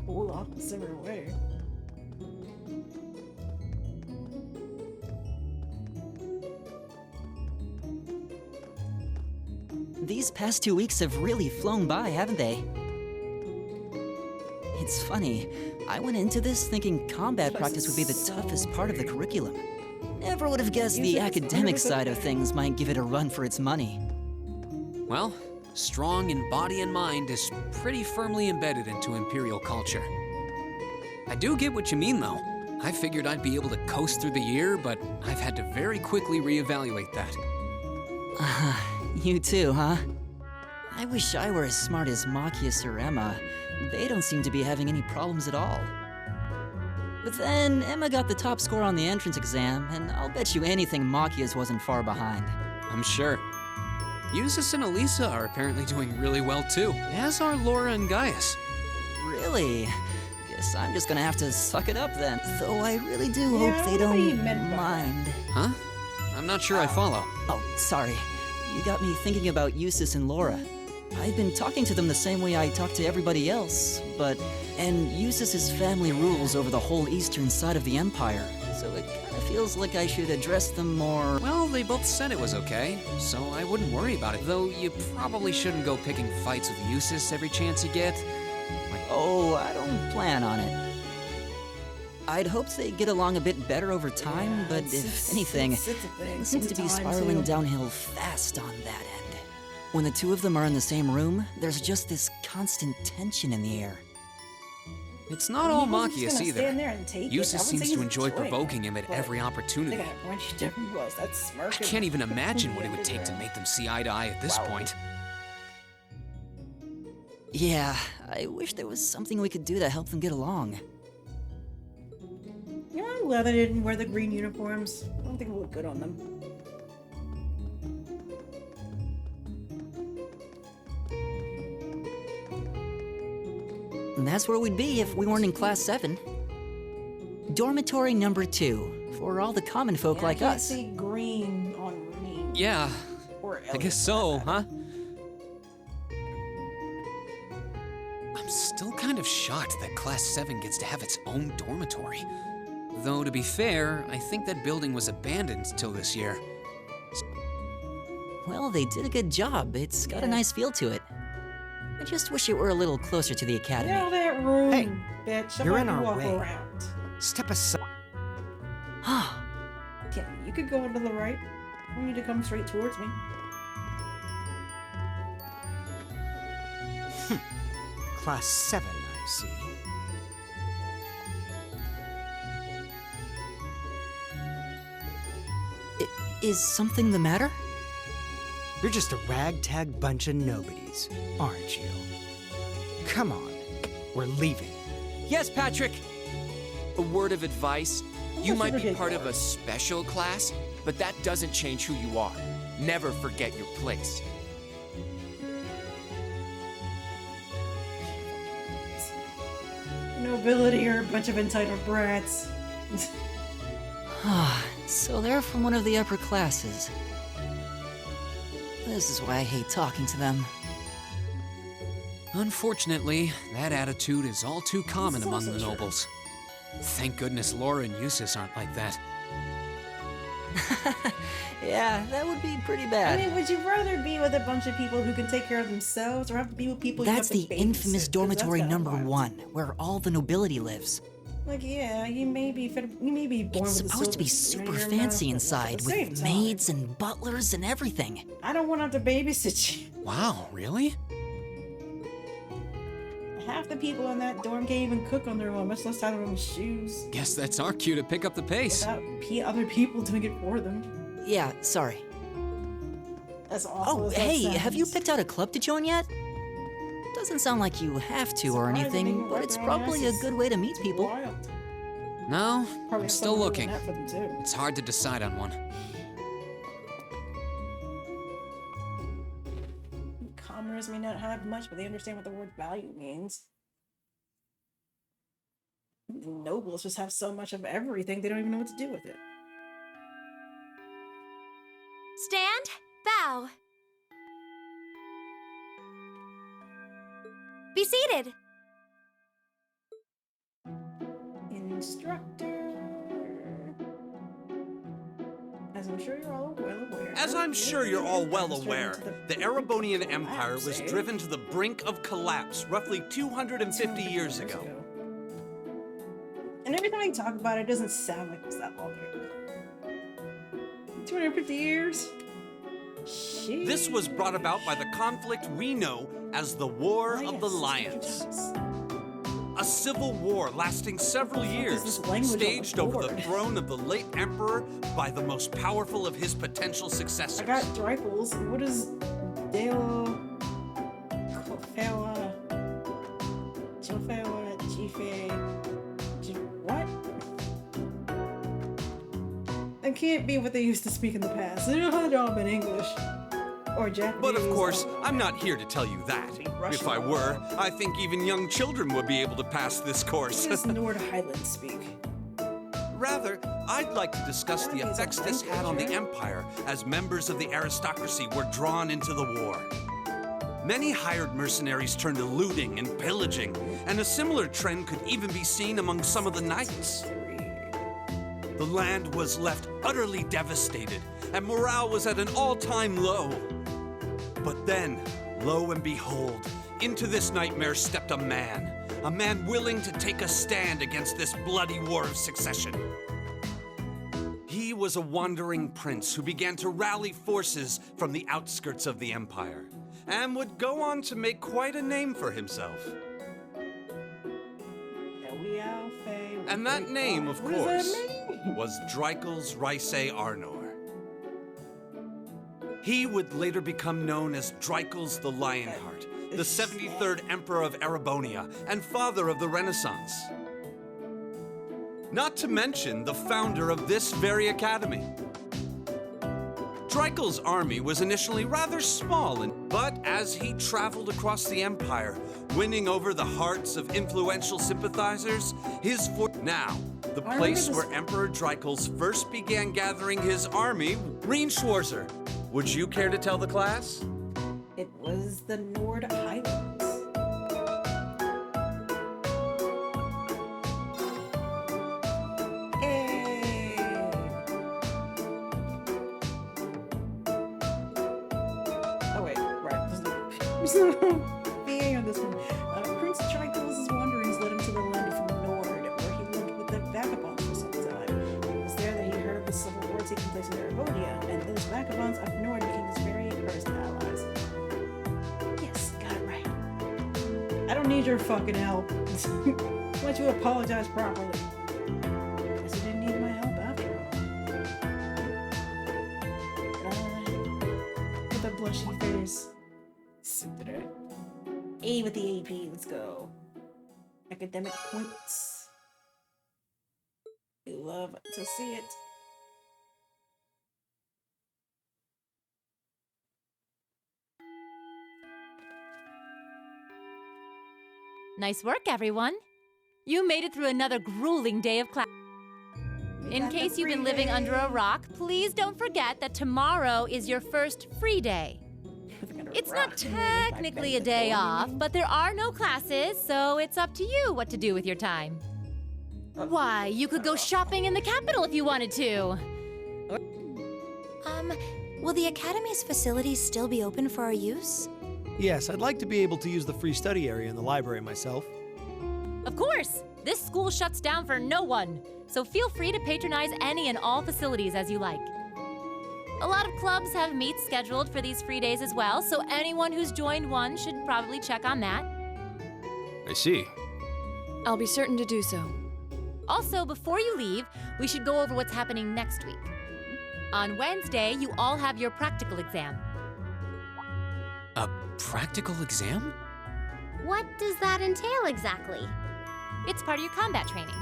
cool off and simmer away. These past 2 weeks have really flown by, haven't they? It's funny, I went into this thinking combat practice would be the toughest part of the curriculum. Never would have guessed the academic side of things might give it a run for its money. Well, strong in body and mind is pretty firmly embedded into Imperial culture. I do get what you mean, though. I figured I'd be able to coast through the year, but I've had to very quickly reevaluate that. You too, huh? I wish I were as smart as Machias or Emma. They don't seem to be having any problems at all. But then, Emma got the top score on the entrance exam, and I'll bet you anything Machias wasn't far behind. I'm sure. Eustace and Elisa are apparently doing really well too, as are Laura and Gaius. Really? Guess I'm just gonna have to suck it up then. Though I really do Yeah, hope they what do you don't meant by mind. Huh? I'm not sure I follow. Oh, sorry. You got me thinking about Eustace and Laura. I've been talking to them the same way I talk to everybody else, and Eustace's family rules over the whole eastern side of the Empire, so it kinda feels like I should address them more. Well, they both said it was okay, so I wouldn't worry about it. Though you probably shouldn't go picking fights with Eustace every chance you get. Oh, I don't plan on it. I'd hoped they'd get along a bit better over time, but if anything, it's a thing. things seem It's to be a time, spiraling too. downhill fast on that end. When the two of them are in the same room, there's just this constant tension in the air. It's not all He wasn't just Machias gonna either. stand there and take it. I Eustace wouldn't seems say to he's enjoy enjoying provoking it, him at but every I opportunity. think I punched him was that smirk. I can't even imagine what it would take to make them see eye to eye at this Wow. point. Yeah, I wish there was something we could do to help them get along. You know, I'm too glad they didn't wear the green uniforms. I don't think it would look good on them. And that's where we'd be if we weren't in Class 7. Dormitory number 2, for all the common folk like I us. see green on green. Yeah, Or I guess so, huh? I'm still kind of shocked that Class 7 gets to have its own dormitory. Though, to be fair, I think that building was abandoned till this year. Well, they did a good job. It's got a nice feel to it. I just wish it were a little closer to the academy. Get out of that room, Hey, bitch. I'm you're letting in you our walk way. around. Step aside. Yeah, you could go to the right. You don't need to come straight towards me. Class 7, I see. Is something the matter? You're just a ragtag bunch of nobodies, aren't you? Come on, we're leaving. Yes, Patrick! A word of advice. You might be forget part yours. of a special class, but that doesn't change who you are. Never forget your place. Nobility are a bunch of entitled brats. So they're from one of the upper classes. This is why I hate talking to them. Unfortunately, that attitude is all too common is among also the true. nobles. Thank goodness Laura and Eustace aren't like that. Yeah, that would be pretty I bad. mean, would you rather be with a bunch of people who can take care of themselves, or have to be with people That's you the have to infamous babysit? 'Cause that's dormitory kinda number wild. 1, where all the nobility lives. Like, yeah, you may be born It's with a supposed to be silver spoon super in your mouth, fancy but at inside, the same with time, maids and butlers and everything. I don't want to have to babysit you. Wow, really? Half the people in that dorm can't even cook on their own, much less tie their own shoes. Guess that's our cue to pick up the pace. Without other people doing it for them. Yeah, sorry. As awful Oh, as that hey, have you sounds. picked out a club to join yet? Doesn't sound like you have to or Surprising anything, they but wipe it's their probably a asses. good way to meet people. Wild. No, Probably I'm have still someone looking. doing that for them too. It's hard to decide on one. Commoners may not have much, but they understand what the word value means. The nobles just have so much of everything, they don't even know what to do with it. Stand, bow. Be seated. Instructor. As I'm sure you're all well aware. As I'm sure you're all well Driven aware, to the Erebonian Empire was collapse, eh? driven to the brink of collapse roughly 250 years ago. And every time I talk about it, it doesn't sound like it's that long ago. 250 years? Shit. This was brought about by the conflict we know as the War of the Lions. A civil war lasting several years, this language on the staged over the board? throne of the late emperor by the most powerful of his potential I successors. got Dreyfus. What is Dale Kofela Jofela Jife what? That can't be what they used to speak in the past. They don't have it all in English. Or Japanese. But of course, I'm not here to tell you that. If I were, I think even young children would be able to pass this course. What does Nord Highland speak? Rather, I'd like to discuss the That'd be effects the this had on the language, Empire as members of the aristocracy were drawn into the war. Many hired mercenaries turned to looting and pillaging, and a similar trend could even be seen among some of the knights. The land was left utterly devastated, and morale was at an all-time low. But then, lo and behold, into this nightmare stepped a man willing to take a stand against this bloody war of succession. He was a wandering prince who began to rally forces from the outskirts of the empire, and would go on to make quite a name for himself. And that name, of What does course, that mean? was Dreikels Rhysei Arnor. He would later become known as Dreikels the Lionheart, the 73rd Emperor of Erebonia and father of the Renaissance. Not to mention the founder of this very academy. Dreikel's army was initially rather small, but as he traveled across the Empire, winning over the hearts of influential sympathizers, now, the place where Emperor Dreikel's first began gathering his army, Reen Schwarzer. Would you care to tell the class? It was the Nord Highlands. Hey. Oh wait, right. There's no VA on this one. Prince Dreikel's wanderings led him to the land of Nord, where he lived with the vagabonds for some time. It was there that he heard of the civil war taking place in Erebonia, and those vagabonds of Nord became his very first allies. Yes, got it right. I don't need your fucking help. Why don't you apologize properly? Guess you didn't need my help after all. With a blushy face. A with the AP, let's go. Academic points. We love to see it. Nice work, everyone. You made it through another grueling day of class. In case you've been living under a rock, please don't forget that tomorrow is your first free day. It's not technically a day off, but there are no classes, so it's up to you what to do with your time. Why, you could go shopping in the capital if you wanted to. Will the Academy's facilities still be open for our use? Yes, I'd like to be able to use the free study area in the library myself. Of course! This school shuts down for no one, so feel free to patronize any and all facilities as you like. A lot of clubs have meets scheduled for these free days as well, so anyone who's joined one should probably check on that. I see. I'll be certain to do so. Also, before you leave, we should go over what's happening next week. On Wednesday, you all have your practical exam. A practical exam? What does that entail exactly? It's part of your combat training.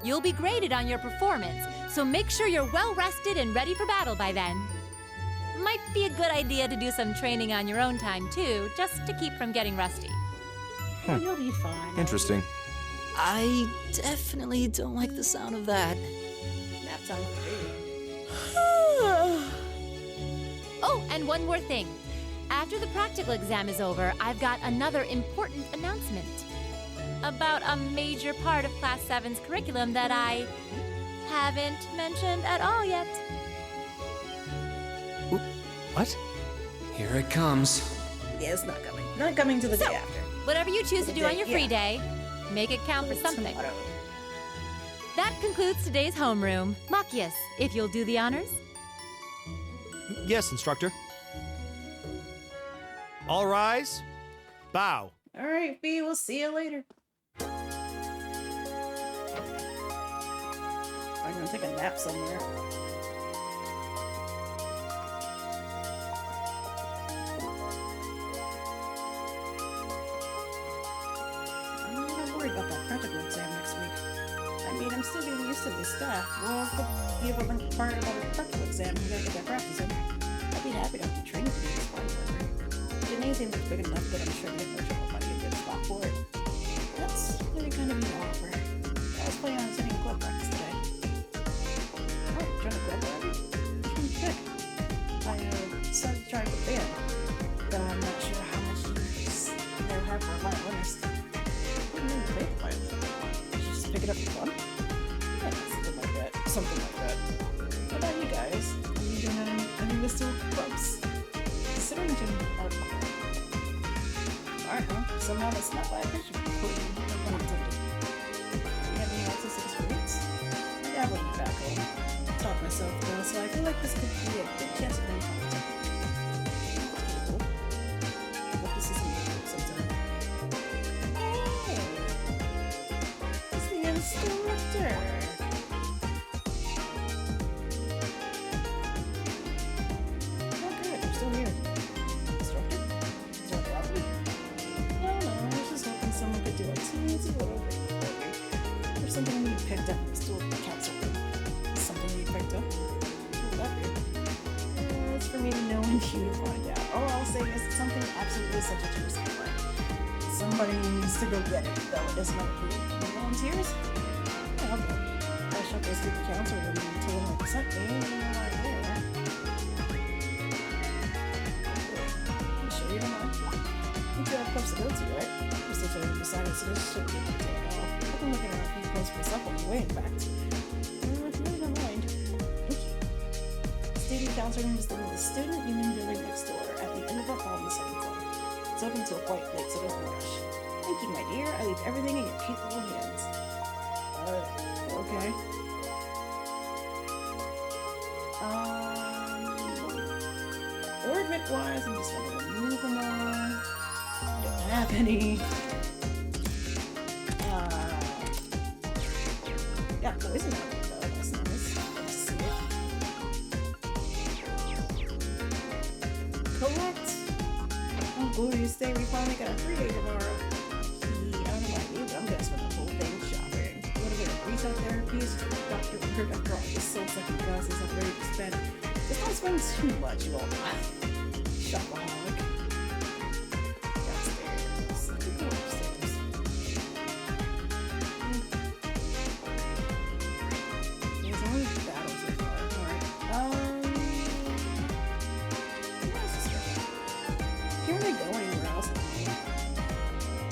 You'll be graded on your performance, so make sure you're well rested and ready for battle by then. Might be a good idea to do some training on your own time too, just to keep from getting rusty. You'll be fine. Interesting. I definitely don't like the sound of that. Nap time for me. Oh, and one more thing. After the practical exam is over, I've got another important announcement about a major part of Class 7's curriculum that I haven't mentioned at all yet. What? Here it comes. Yeah, it's not coming. Not coming to the day after. Whatever you choose to do on your free Yeah. day, make it count for something. Tomorrow. That concludes today's homeroom. Machias, if you'll do the honors. Yes, instructor. All rise. Bow. All right, B, we'll see you later. I'm gonna take a nap somewhere. I'm not worried about that practical exam next week. I mean, I'm still getting used to the stuff. Well, if you have a part about a practical exam, you gotta get that practice in. I'd be happy to have the training for this part worker. The gymnasium is big enough that I'm sure we have no trouble finding a good spot for it. That's really kind of neat offer. I was planning on attending club practice today. Oh, join a club already? Good. I decided to try with band, though I'm not sure how much use they're hard for a violinist. What do you mean to make a violin? Just pick it up for fun? Yeah, something like that. Something like that. What about you guys? Are you doing any mystical clubs? Considering to art club. Alright, well, somehow that's not by a picture. You have any artistic experience? Yeah, but back home. I taught myself though, so I feel like this could be a good chance of learning something. Cool. I hope this isn't good sometime. Hey! It's the instructor! Oh good, you're still here. Instructor? Is that a problem? No, I was just hoping someone could do a teensy little bit for me. Or something you picked up you to find out. All I'll say is it's something absolutely essential to your skill life. Somebody needs to go get it, though it doesn't matter who. Any volunteers? Yeah, I'll go. I shall go speak to council and tell them I sent me. Right there. I'm sure you don't mind. You do have flexibility, right? I'm still trying to decide so this shouldn't be a big deal at all. I've been looking at a few posts myself on the way, in fact. If you really don't mind. Thank you. Student council room is the student union building next door at the end of the hall on the second floor. It's open till quite late, so don't rush. Thank you, my dear. I leave everything in your capable hands. Okay. Orbit-wise, I'm just gonna remove them all. I don't have any. Got poison out of it, though. That's nice. Let's see it. Collect. Oh, glorious day. We finally got a free day tomorrow. I don't know about you, but I'm gonna spend the whole day shopping. A little bit of retail therapy is Dr. Bird after all this soul-sucking classes I'm ready to spend. Just don't spend too much, you all. Shopaholic. Downstairs. Go upstairs. There's only battles so far. Alright. What else is there? Can't really go anywhere else.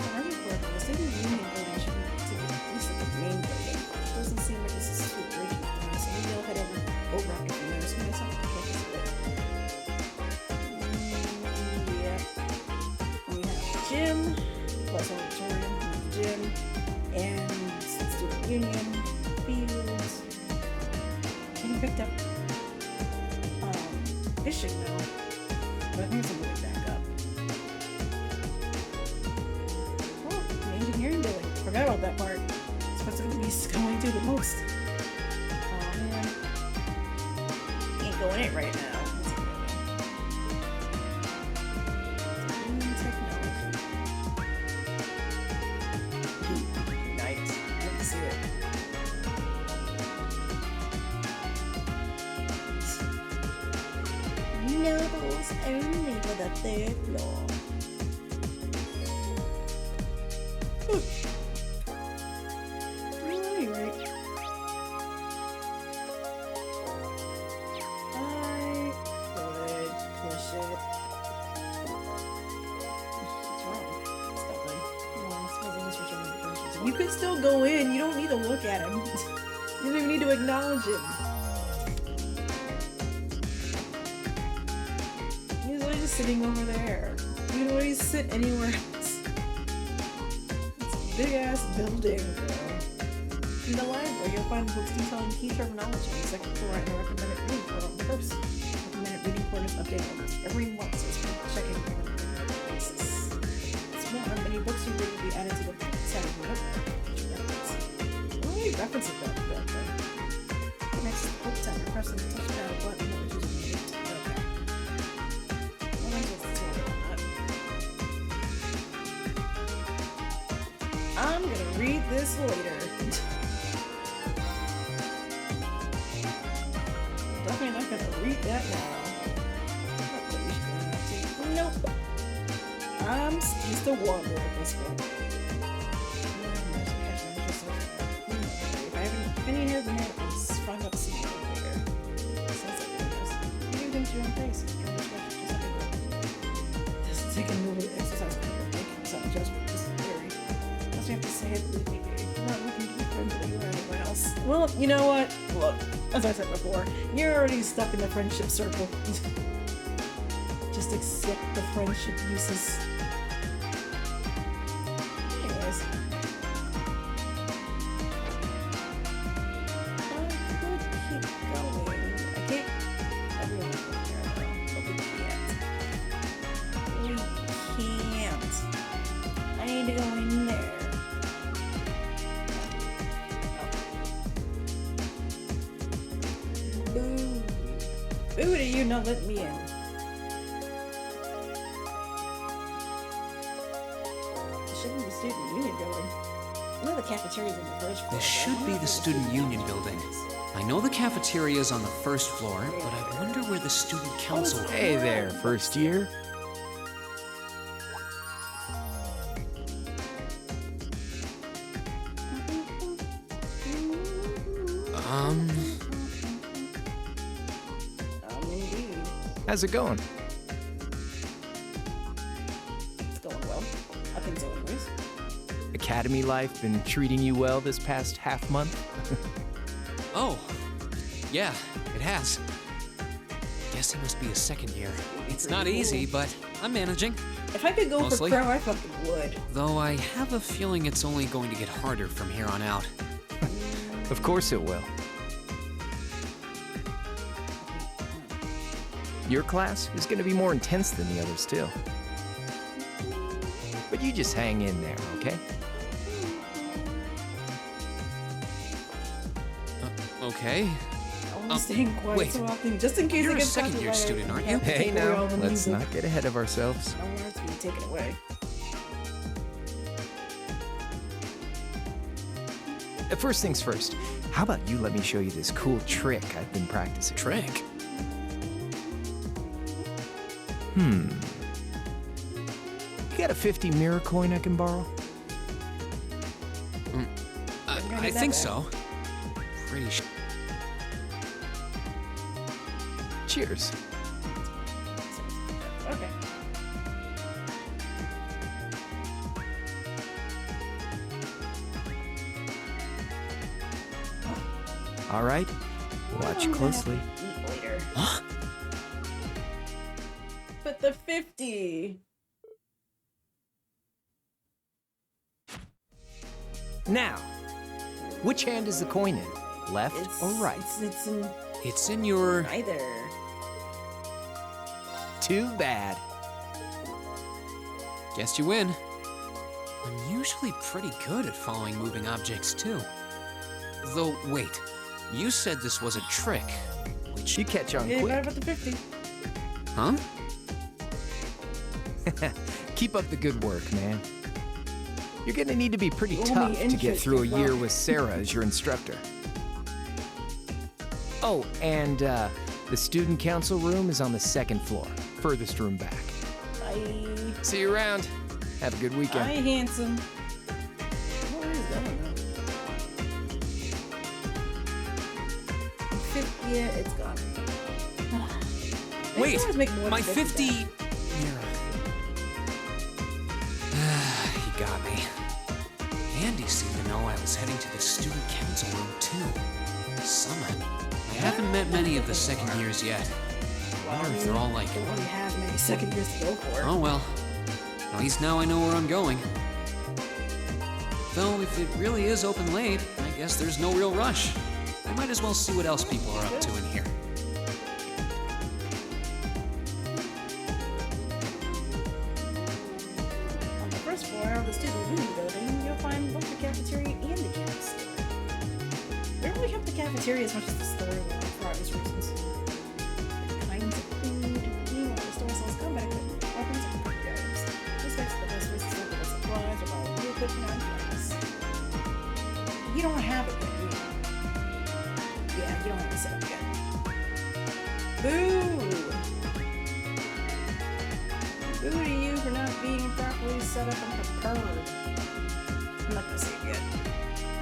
I'm ready for the student union building should be at least at the main building. It doesn't seem like this is too urgent for me, so maybe I'll head over after from there. So maybe that's not the case, but gym, plus auditorium, gym, and student union, fields. Getting picked up fishing now, but I think it's a little back up. Oh, the engineering building. Forgot about that part. It's supposed to be going to the most. Oh man. Ain't going in it right now. Nobles only for the third floor. Alright. I could push it. What's wrong? Stop it. Come on, suppose this return to the first. You could still go in. You don't need to look at him. You don't even need to acknowledge him. Sitting over there. You can always sit anywhere else. It's a big ass building, bro. In the library, you'll find books detailing key terminology. The second floor and a recommended reading for the first. Recommended reading for is updated almost every month, so it's worth checking on a regular basis. It's more, many books you read will be added to the set of reference. What do you reference it though? Next, book time, press the touchdown button, which is I'm gonna read this later. Definitely not gonna read that now. Nope. I'm just a wanderer at this point. If I haven't been here, then I'll find out see you later. Sounds like this. You think you're on pace. Doesn't take a little bit of exercise to make some adjustment. You have to say it. I'm not looking to be friends with you or anyone else. Well, you know what? Look, as I said before, you're already stuck in the friendship circle. Just accept the friendship uses. Anyways. I could keep going. I can't. I really don't care though. But we can't. We can't. I need to go in there. Who do you not let me in? It should be the student union building. I know the cafeteria's in the first floor. This should be the student union building. I know the cafeteria is on the first floor, but I wonder where the student council... Hey there, first year. How's it going? It's going well. I think so anyways. Academy life been treating you well this past half month? Oh, yeah, it has. Guess he must be a second year. It's not easy, but I'm managing. If I could go Mostly. for pro, I fucking would. Though I have a feeling it's only going to get harder from here on out. Of course it will. Your class is going to be more intense than the others, too. But you just hang in there, okay? Okay. I'm staying quiet wait. so often, just in case You're I a get second-year student, aren't you? Hey, now, let's not get ahead of ourselves. I don't want it to be taken away. First things first, how about you let me show you this cool trick I've been practicing? Trick? You got a 50 mirror coin I can borrow? I think so. Pretty sure. Cheers. Okay. All right, watch closely. Eat later. Huh? But the 50. Now, which hand is the coin in? Left or right? It's in your... Neither. Too bad. Guess you win. I'm usually pretty good at following moving objects, too. Though, wait. You said this was a trick, which... You catch on Yeah, quick. right about the 50. Huh? Keep up the good work, man. You're gonna need to be pretty Only tough to get interest through a is year wrong. with Sarah as your instructor. Oh, and the student council room is on the second floor, furthest room back. Bye. See you around. Have a good weekend. Bye, handsome. Where is that? 50, yeah, it's gone. Wait, They always make more my than 50... back. He got me. Andy seemed to know I was heading to the student council room, too. Somehow. I haven't met many of the second years yet. I wonder if they're all like... Don't really have many second years to go for. Oh well. At least now I know where I'm going. Though, if it really is open late, I guess there's no real rush. I might as well see what else people are up to in here. On the first floor of the student union building, you'll find both the cafeteria and the campus store. We don't really have the cafeteria as much as the store, though, for obvious reasons. Kinds of food. Meanwhile, the store sells combat equipment, weapons, and cooking items. This makes the best ways to sell the supplies or buy new equipment on campus. You don't have it yet, do you? Yeah, you don't have it set up yet. Boo! Boo to you for not being properly set up and prepared. I'm not gonna say it yet.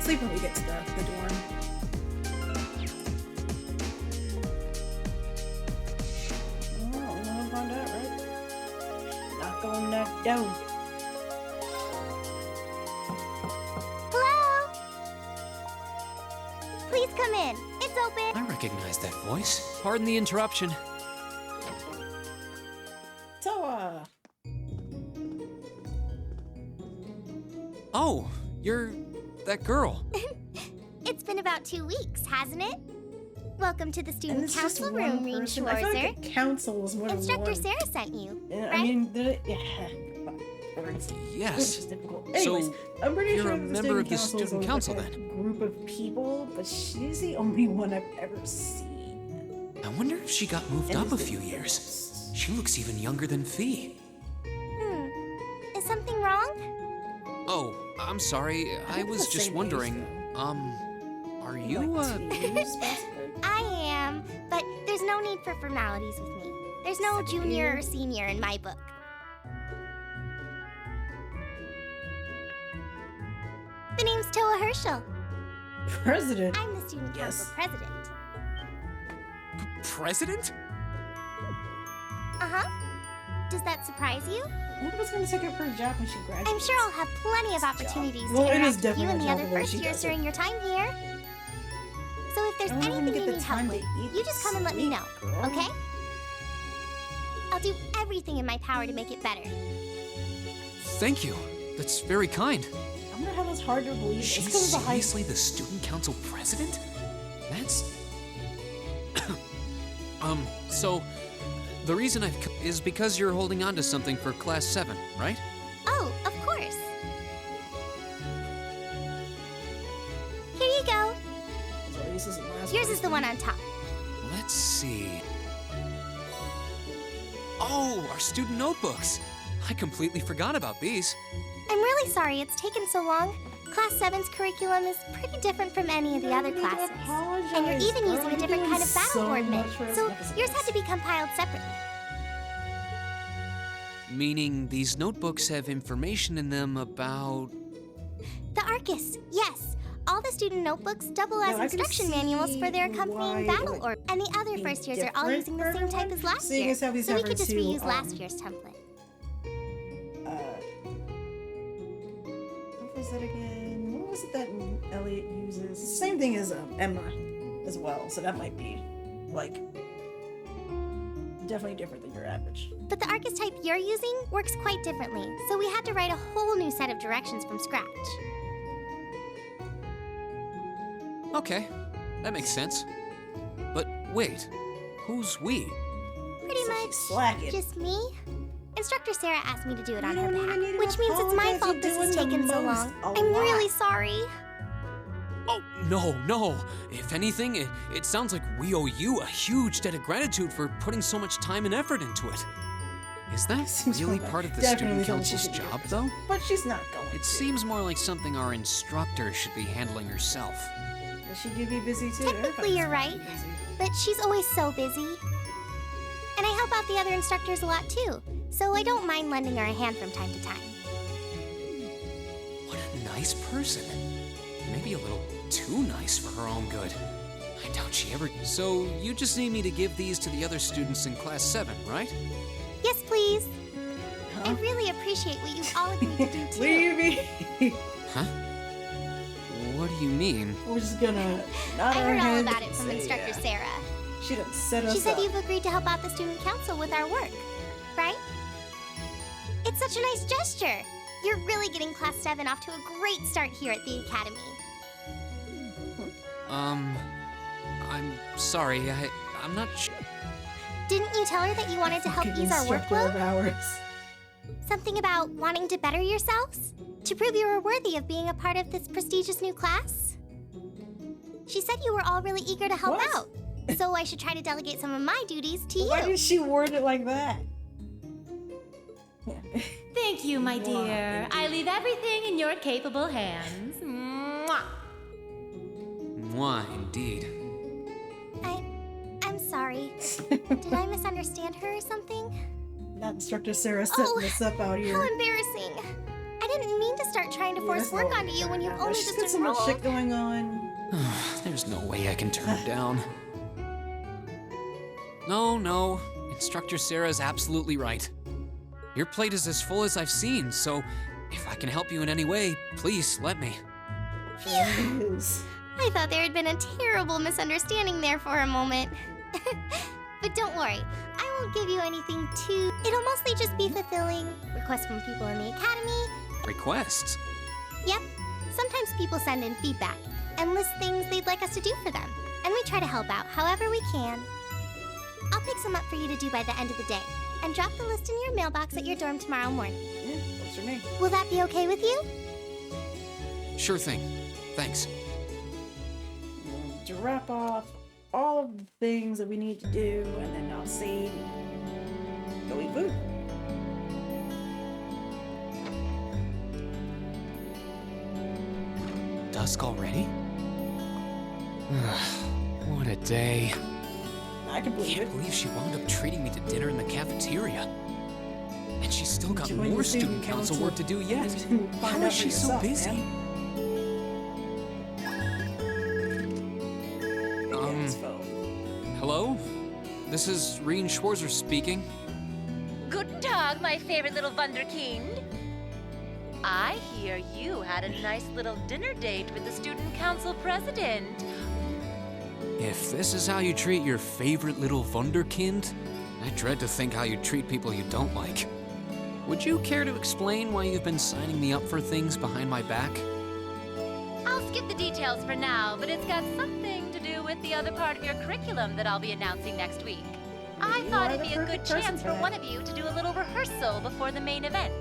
Sleep when we get to the dorm. Oh, you wanna find out, right? Knock on that door. Hello? Please come in. It's open. I recognize that voice. Pardon the interruption. So, Oh, you're that girl. It's been about 2 weeks, hasn't it? Welcome to the and student it's just council one room, Reen person. I feel Schwarzer. like the council was more than Instructor one. Sarah sent you, Yeah, right? I mean, It's Yes. just difficult. Anyways, So, I'm pretty you're sure a that the member of the council is student always council, like a then? group of people, but she's the only one I've ever seen. I wonder if she got moved And up a is few years. She looks even younger than Fie. Is something wrong? Oh, I'm sorry. I was the just same wondering, Are you, I am, but there's no need for formalities with me. There's no junior or senior in my book. The name's Toa Herschel. President? I'm the student council president. President? Uh-huh. Does that surprise you? What was going to take up her job when she graduates? I'm sure I'll have plenty of opportunities Well, to it is interact with you definitely and a the job other the way first she years does it. during your time here. So if there's I don't even anything get you the need help time to with, eat you just come and let me know, girl. okay? I'll do everything in my power to make it better. Thank you. That's very kind. I'm gonna have this hard to believe. She's It's 'cause of the high seriously the student council president? That's... so... The reason I've come is because you're holding on to something for Class 7, right? Oh, of course. Here you go. Yours is the one on top. Let's see... Oh, our student notebooks! I completely forgot about these. I'm really sorry it's taken so long. Class 7's curriculum is pretty different from any of the other classes. And you're even using a different kind of battle ordnance, so yours had to be compiled separately. Meaning these notebooks have information in them about... The Arcus, yes. All the student notebooks double as Now, I can instruction manuals for their see accompanying why battle it order. And the other be first years are all different using the for same type everyone, as last seeing year. as how these So we have could just to, reuse last year's template. What was that again? What was it that Elliot uses? Same thing as Emma as well, so that might be, like, definitely different than your average. But the Arcus type you're using works quite differently, so we had to write a whole new set of directions from scratch. Okay, that makes sense. But wait, who's we? Pretty much slacking. just me. Instructor Sarah asked me to do it on her don't behalf, even need to which means it's my apologize, fault you're this has doing the taken so most, long. a I'm lot. really sorry. Oh, no. If anything, it sounds like we owe you a huge debt of gratitude for putting so much time and effort into it. Is that really like part of the definitely student something she council's should do. job, though? But she's not going It to. seems more like something our instructor should be handling herself. Well, she could be busy too. Technically, you're right, but she's always so busy. And I help out the other instructors a lot too, so I don't mind lending her a hand from time to time. What a nice person. Maybe a little too nice for her own good. I doubt she ever... So, you just need me to give these to the other students in Class 7, right? Yes, please. I really appreciate what you've all agreed to do too. Leave me. Huh? What do you mean? We're just gonna nod I our heard all heads about it and from say, Instructor yeah. Sarah. She done set us She said up. you've agreed to help out the student council with our work, right? It's such a nice gesture. You're really getting Class 7 off to a great start here at the Academy. I'm sorry, I'm not sure. Didn't you tell her that you wanted to help Fucking ease our instructor workload? of ours. Something about wanting to better yourselves? To prove you were worthy of being a part of this prestigious new class? She said you were all really eager to help What? out, so I should try to delegate some of my duties to you. Why did she word it like that? Thank you, my dear. I leave everything in your capable hands. Mwah. Mwah, indeed. I'm sorry. Did I misunderstand her or something? Not Instructor Sarah setting this up out here. How embarrassing. I didn't mean to start trying to force work onto you when you've only She's just got so much enrolled. shit going on. There's no way I can turn her down. No. Instructor Sarah's absolutely right. Your plate is as full as I've seen, so if I can help you in any way, please let me. Phew. I thought there had been a terrible misunderstanding there for a moment. But don't worry, I won't give you anything too... It'll mostly just be fulfilling requests from people in the Academy. Requests? Yep. Sometimes people send in feedback and list things they'd like us to do for them. And we try to help out however we can. I'll pick some up for you to do by the end of the day and drop the list in your mailbox at your dorm tomorrow morning. Yeah, what's your name? Will that be okay with you? Sure thing. Thanks. Drop off all of the things that we need to do, and then I'll see. Go eat food. Dusk already? What a day. I can believe Can't believe she wound up treating me to dinner in the cafeteria. And she's still got Join more the student council work to do yet. How is she so busy? Hello? This is Reen Schwarzer speaking. Guten Tag, my favorite little Wunderkind. I hear you had a nice little dinner date with the student council president. If this is how you treat your favorite little Wunderkind, I dread to think how you treat people you don't like. Would you care to explain why you've been signing me up for things behind my back? I'll skip the details for now, but it's got something to do with the other part of your curriculum that I'll be announcing next week. I thought it'd be a good chance for one of you to do a little rehearsal before the main event.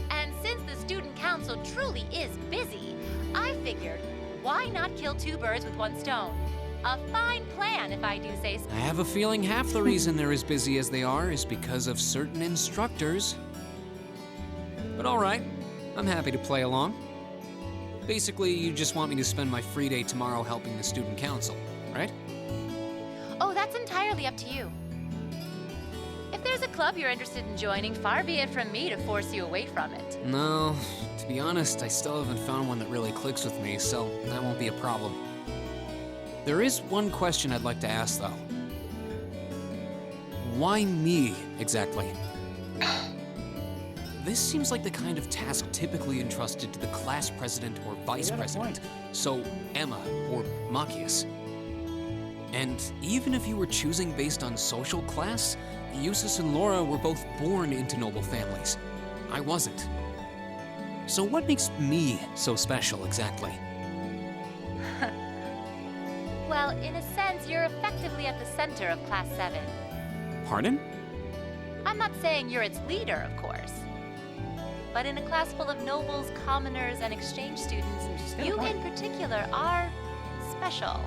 And since the student council truly is busy, I figured, why not kill two birds with one stone? A fine plan, if I do say so. I have a feeling half the reason they're as busy as they are is because of certain instructors. But all right, I'm happy to play along. Basically, you just want me to spend my free day tomorrow helping the student council, right? Oh, that's entirely up to you. If there's a club you're interested in joining, far be it from me to force you away from it. No, to be honest, I still haven't found one that really clicks with me, so that won't be a problem. There is one question I'd like to ask, though. Why me, exactly? This seems like the kind of task typically entrusted to the class president or vice president, so Emma or Machias. And even if you were choosing based on social class, Eustace and Laura were both born into noble families. I wasn't. So what makes me so special, exactly? Well, in a sense, you're effectively at the center of Class 7. Pardon? I'm not saying you're its leader, of course. But in a class full of nobles, commoners, and exchange students, you in particular are special.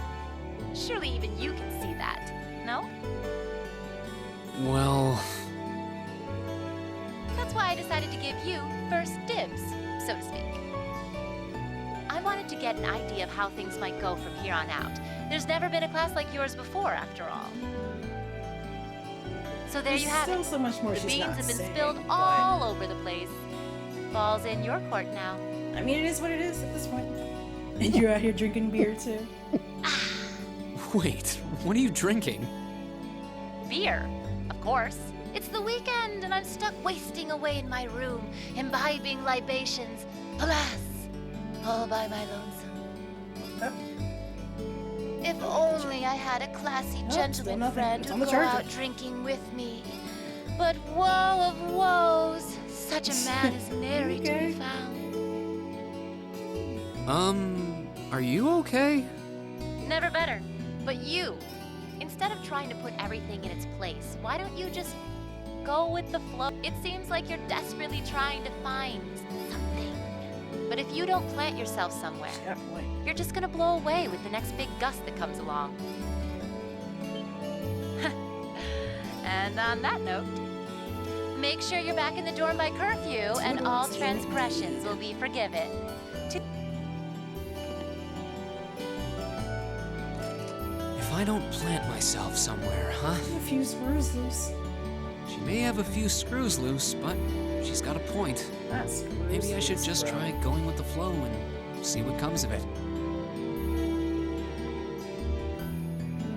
Surely even you can see that, no? Well... That's why I decided to give you first dibs, so to speak. I wanted to get an idea of how things might go from here on out. There's never been a class like yours before, after all. So there you have it. So much more the she's beans not have been saying, spilled all over the place. Ball's in your court now. I mean, it is what it is at this point. And you're out here drinking beer, too. Wait, what are you drinking? Beer, of course. It's the weekend, and I'm stuck wasting away in my room, imbibing libations. Alas, all by my lonesome. If only I had a classy gentleman friend who'd go out drinking with me. But woe of woes, such a man is nary to be found. Are you okay? Never better. But you, instead of trying to put everything in its place, why don't you just go with the flow? It seems like you're desperately trying to find something. But if you don't plant yourself somewhere, you're just gonna blow away with the next big gust that comes along. And on that note, make sure you're back in the dorm by curfew and all transgressions will be forgiven. If I don't plant myself somewhere, huh? A few screws loose. She may have a few screws loose, but she's got a point. Maybe I should just try going with the flow and see what comes of it.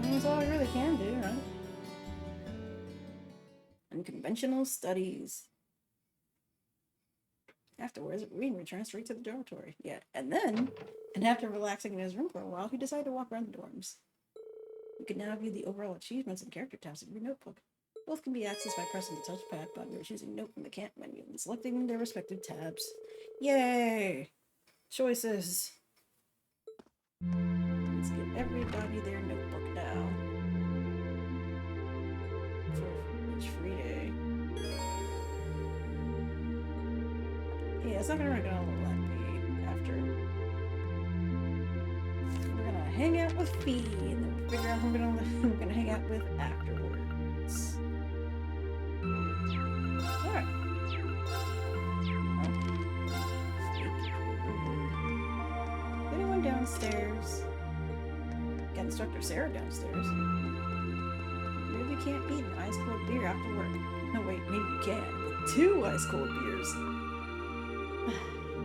That's all I really can do, right? Unconventional studies. Afterwards, Reen returned straight to the dormitory. Yeah, and after relaxing in his room for a while, he decided to walk around the dorms. You can now view the overall achievements and character tabs in your notebook. Both can be accessed by pressing the touchpad button or choosing Note from the camp menu and selecting their respective tabs. Yay! Choices. Let's get everybody their notebook now. For each free day. Yeah, it's not gonna let me after. We're gonna hang out with Fie and then figure out who we're gonna hang out with afterwards. Alright. Anyone downstairs? got Instructor Sarah downstairs. Maybe we can't beat an ice cold beer after work. No, wait, maybe you can. With 2 ice cold beers.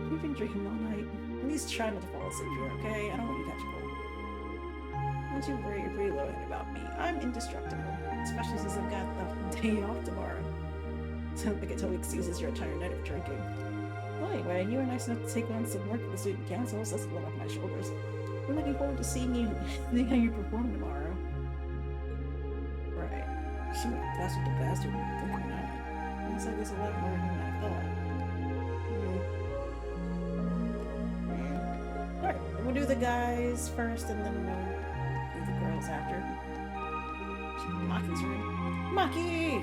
We've been drinking all night. At least try not to fall asleep here, okay? I don't want you to catch a cold. Don't you worry your pretty low head about me. I'm indestructible. Especially since I've got the day off tomorrow. So I don't think it totally excuses your entire night of drinking. Well, anyway, you were nice enough to take on some work with the student council, so that's a lot off my shoulders. I'm looking forward to seeing you, seeing how you perform tomorrow. Right. She went faster to bastard than I. Looks like there's a lot more than I thought. Alright, we'll do the guys first and then we'll do the girls after. Maki's room. Maki!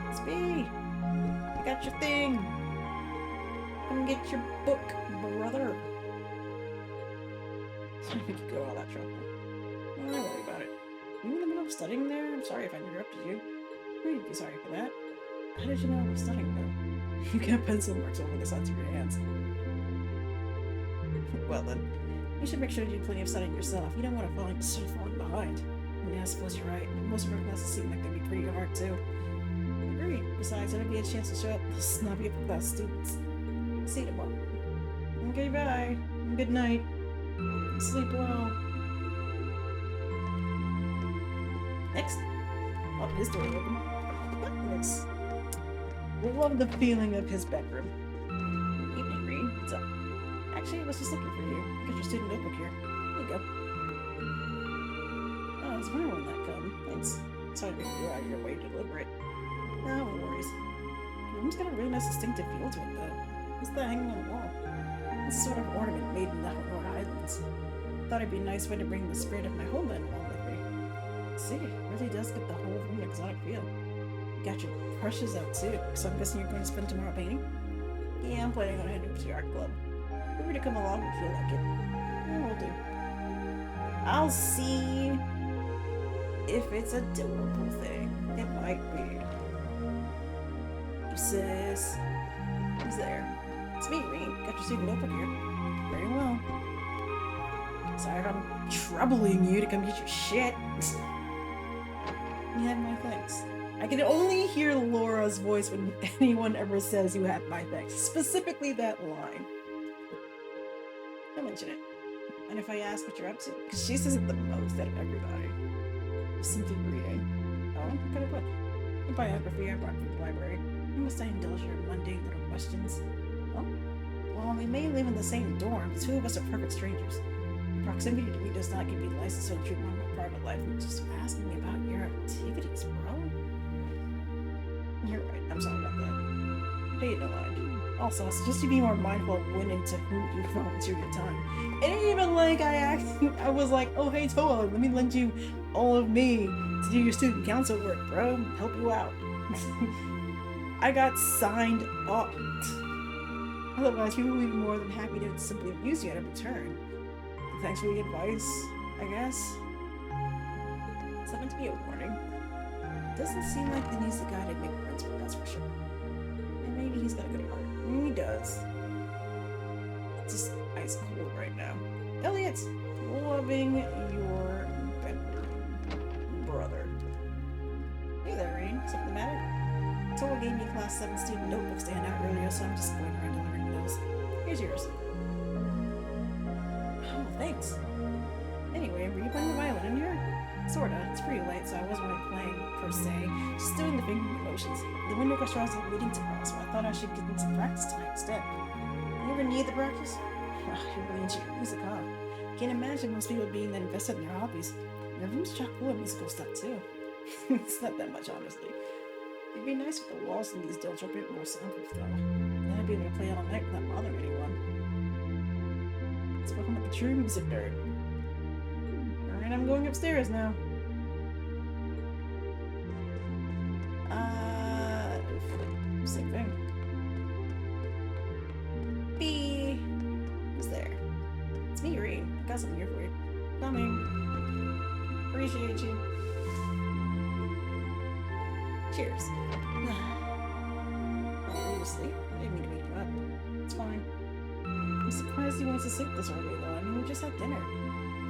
It's me! I got your thing! Come get your book, brother! I think you go all that trouble. Well, don't worry about it. You in the middle of studying there? I'm sorry if I interrupted you. You'd be sorry for that. How did you know I was studying though? You got pencil marks over the sides of your hands. Well then, you should make sure to do plenty of studying yourself. You don't want to start falling behind. Yeah, I suppose you're right. Most of our classes seem like they'd be pretty hard too. Agreed. Besides, it'll be a chance to show up the snobby upper class students. See you tomorrow. Okay, bye. Good night. Sleep well. Next. Oh, his door open. Nice. We love the feeling of his bedroom. Evening, Reed. What's up? Actually, I was just looking for you. Got your student notebook here. There you go. Oh, I was wondering when that come. Thanks. Sorry to make you go out of your way to deliver it. No worries. Your room's got a really nice distinctive feel to it, though. What's that hanging on the wall? It's a sort of ornament made in the Hawaiian Islands. Thought it'd be a nice way to bring the spirit of my homeland along with me. See, it really does get the whole room an exotic feel. You got your brushes out too, so I'm guessing you're going to spend tomorrow painting? Yeah, I'm planning on heading to the art club. Feel free to come along if you feel like it. Yeah, we'll do. I'll see if it's a doable thing. It might be. Sis. Who's there? It's me, Reed. Got your student notebook here. Very well. Sorry if I'm troubling you to come get your shit. You have my thanks. I can only hear Laura's voice when anyone ever says you have my thanks. Specifically that line. Don't mention it. And if I ask what you're up to, because she says it the most out of everybody. Simply reading. Oh, what kind of book? A biography I brought from the library. Must I indulge your mundane little questions? Oh? Well, we may live in the same dorm. The two of us are perfect strangers. Proximity to me does not give me the license to intrude on my private life. I'm just asking me about your activities, bro. You're right. I'm sorry about that. Pay it no mind. Also, I suggest you be more mindful of when and to whom you volunteer your time. It ain't even like I was like, oh hey Toa, let me lend you all of me to do your student council work, bro. Help you out. I got signed up. Otherwise, people would be more than happy to simply abuse you at a return. Thanks for the advice, I guess. It's not meant to be a warning. Doesn't seem like the needs the guy to make friends with, that's for sure. And maybe he's got a good heart. Maybe he does. It's just ice cold right now. Elliot, loving your bedroom, brother. Hey there, Rain. Something the matter? Toa gave me a Class 7 student notebook to hand out earlier, so I'm just going around delivering those. Here's yours. Oh, thanks. Anyway, were you playing the violin in here? Sorta. It's pretty late, so I wasn't really playing, per se. Just doing the finger motions. The window orchestra has a meeting tomorrow, so I thought I should get in some practice tonight instead. You ever need the practice? Wow, you're really into your music, huh? Can't imagine most people being that invested in their hobbies. Your room's chock full of musical stuff, too. It's not that much, honestly. It'd be nice if the walls in these dilts were a bit more soundproof, though. Then I'd be able to play all night without bothering anyone. Spoken like a true music nerd. Alright, I'm going upstairs now. Same thing. B. Who's there? It's me, Reed. I got something here for you. Coming. Appreciate you. Cheers. Oh, are you asleep? I didn't mean to wake you up. It's fine. I'm surprised you went to sleep this early, though. I mean, we just had dinner.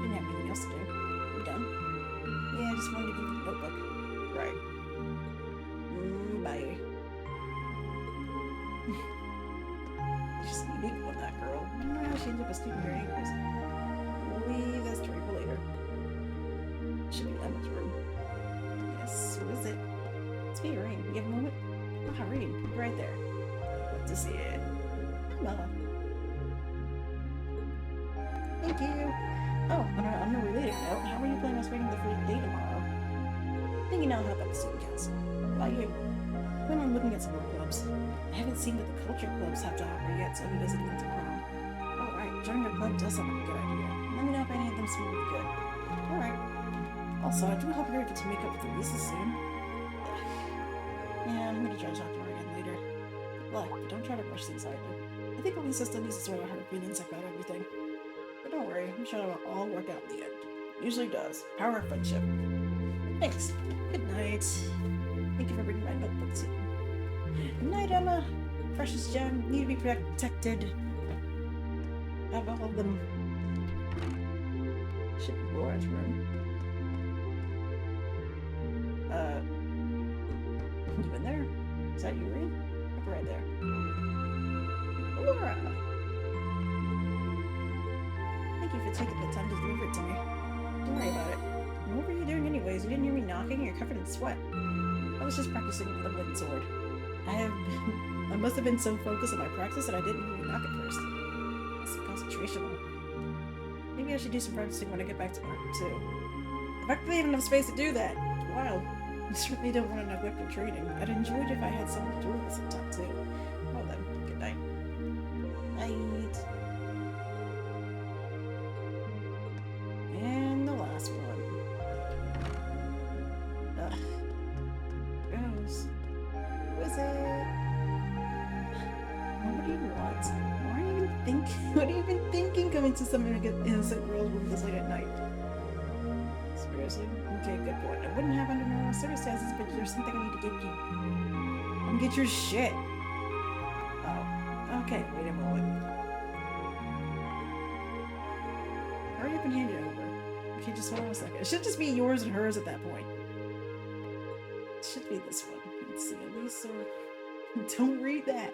Didn't have anything else to do. I'm done. Yeah, I just wanted to give you the notebook. Right. Bye. She's unique on that girl. I don't know how she ended up a student here anyways. Leave that story for later. Should be Emma's room. Yes, who is it? It's me, Rain. You have a moment? Ah, Rain, you're right there. Love to see it. Emma. Thank you. Oh, on a related note, how are you planning on spending the first day tomorrow? Thinking I'll help out the student council. How about you? When I'm looking at some more clubs. I haven't seen what the culture clubs have to offer yet, so I'll be visiting them tomorrow. Alright, joining a club does sound like a good idea. Let me know if any of them seem really good. Alright. Also, I do hope you're able to make up with Lisa soon. Yeah, I'm gonna try to talk to her again later. Good luck, but don't try to rush things either. I think Lisa still needs to sort out her opinions about everything. But don't worry, I'm sure it'll all work out in the end. Usually does. Power of friendship. Thanks. Good night. Thank you for bringing my notebook to you. Good night, Emma. Precious gem. Need to be protected. Have all of them. Should be Laura's room. You in there? Is that you, Reed? Right there. Laura! Thank you for taking the time to deliver it to me. Don't worry about it. What were you doing anyways? You didn't hear me knocking? You're covered in sweat. I was just practicing with a wooden sword. I must have been so focused on my practice that I didn't hear you knock at first. It's concentrational. Maybe I should do some practicing when I get back to work, too. If I could have enough space to do that. Wow. I certainly don't want to neglect your training. I'd enjoy it if I had something to do with it sometime, too. Well then, good night. Night. And the last one. Ugh. Goes. Who is it? What do you want? Why are you even thinking? What are you even thinking coming to some innocent girl's room this late at night? Seriously? Okay, good point. I wouldn't have under normal circumstances, but there's something I need to give you. Come get your shit. Oh, okay. Wait a moment. Hurry up and hand it over. Okay, just hold on a second. It should just be yours and hers at that point. It should be this one. Let's see, at least don't read that.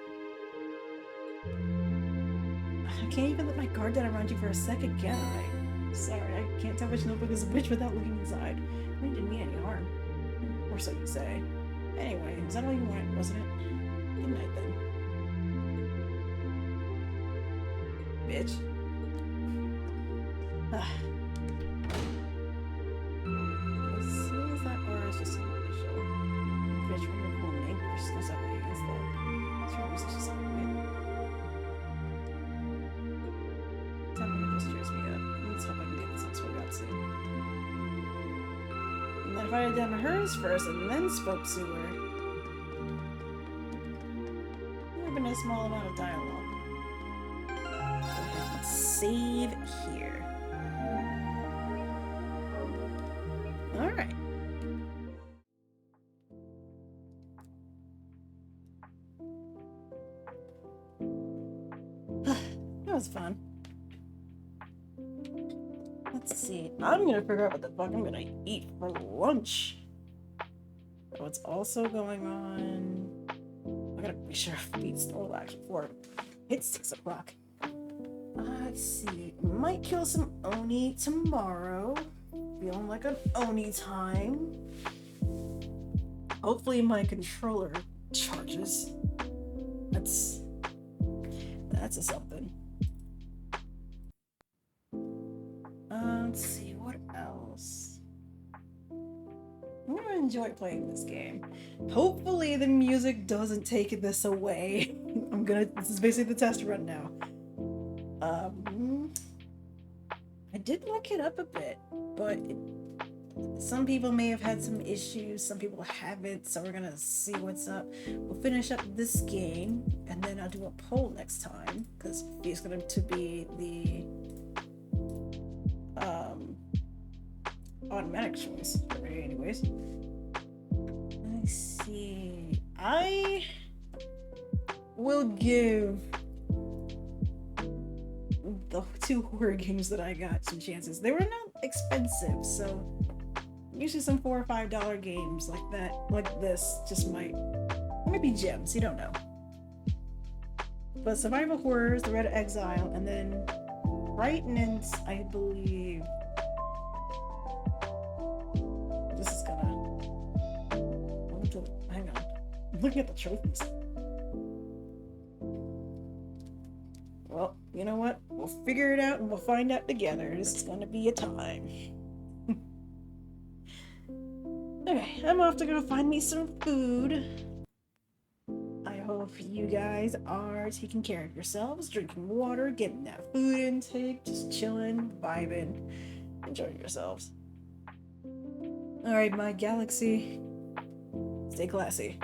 I can't even let my guard down around you for a second, can I? Sorry, I can't tell which notebook is which without looking inside. I didn't mean any harm. Or so you say. Anyway, is that all you wanted, wasn't it? Good night, then. Bitch. As soon as that bar is just an official. Bitch, remember cool name, but there's no separate hands, though. That's your reason she's separate. Temper just cheers me up. Let's hope I can get this one sorted out soon. And then if I had done hers first and then spoke to her, it would have been a small amount of dialogue. Okay, let's save here. Alright. That was fun. Let's see. I'm gonna figure out what the fuck I'm gonna eat for lunch. What's also going on? I gotta make sure I feed Snorlax before it's 6 o'clock. Let's see. Might kill some Oni tomorrow. Feeling like an Oni time. Hopefully my controller charges. That's a something. Let's see, what else? I'm gonna enjoy playing this game. Hopefully the music doesn't take this away. This is basically the test run now. I did look it up a bit, but some people may have had some issues, some people haven't, so we're gonna see what's up. We'll finish up this game, and then I'll do a poll next time, because it's going to be the automatic choice for me anyways. Let's see. I will give the 2 horror games that I got some chances. They were not expensive, so usually some $4 or $5 games like that, like this, just might be gems. You don't know. But Survival Horrors, The Red Exile, and then Frightenance, I believe. This is gonna. Hang on. I'm looking at the trophies. Well, you know what? We'll figure it out and we'll find out together. This is gonna be a time. Okay, I'm off to go find me some food. I hope you guys are taking care of yourselves, drinking water, getting that food intake, just chilling, vibing, enjoying yourselves. Alright, my galaxy. Stay classy.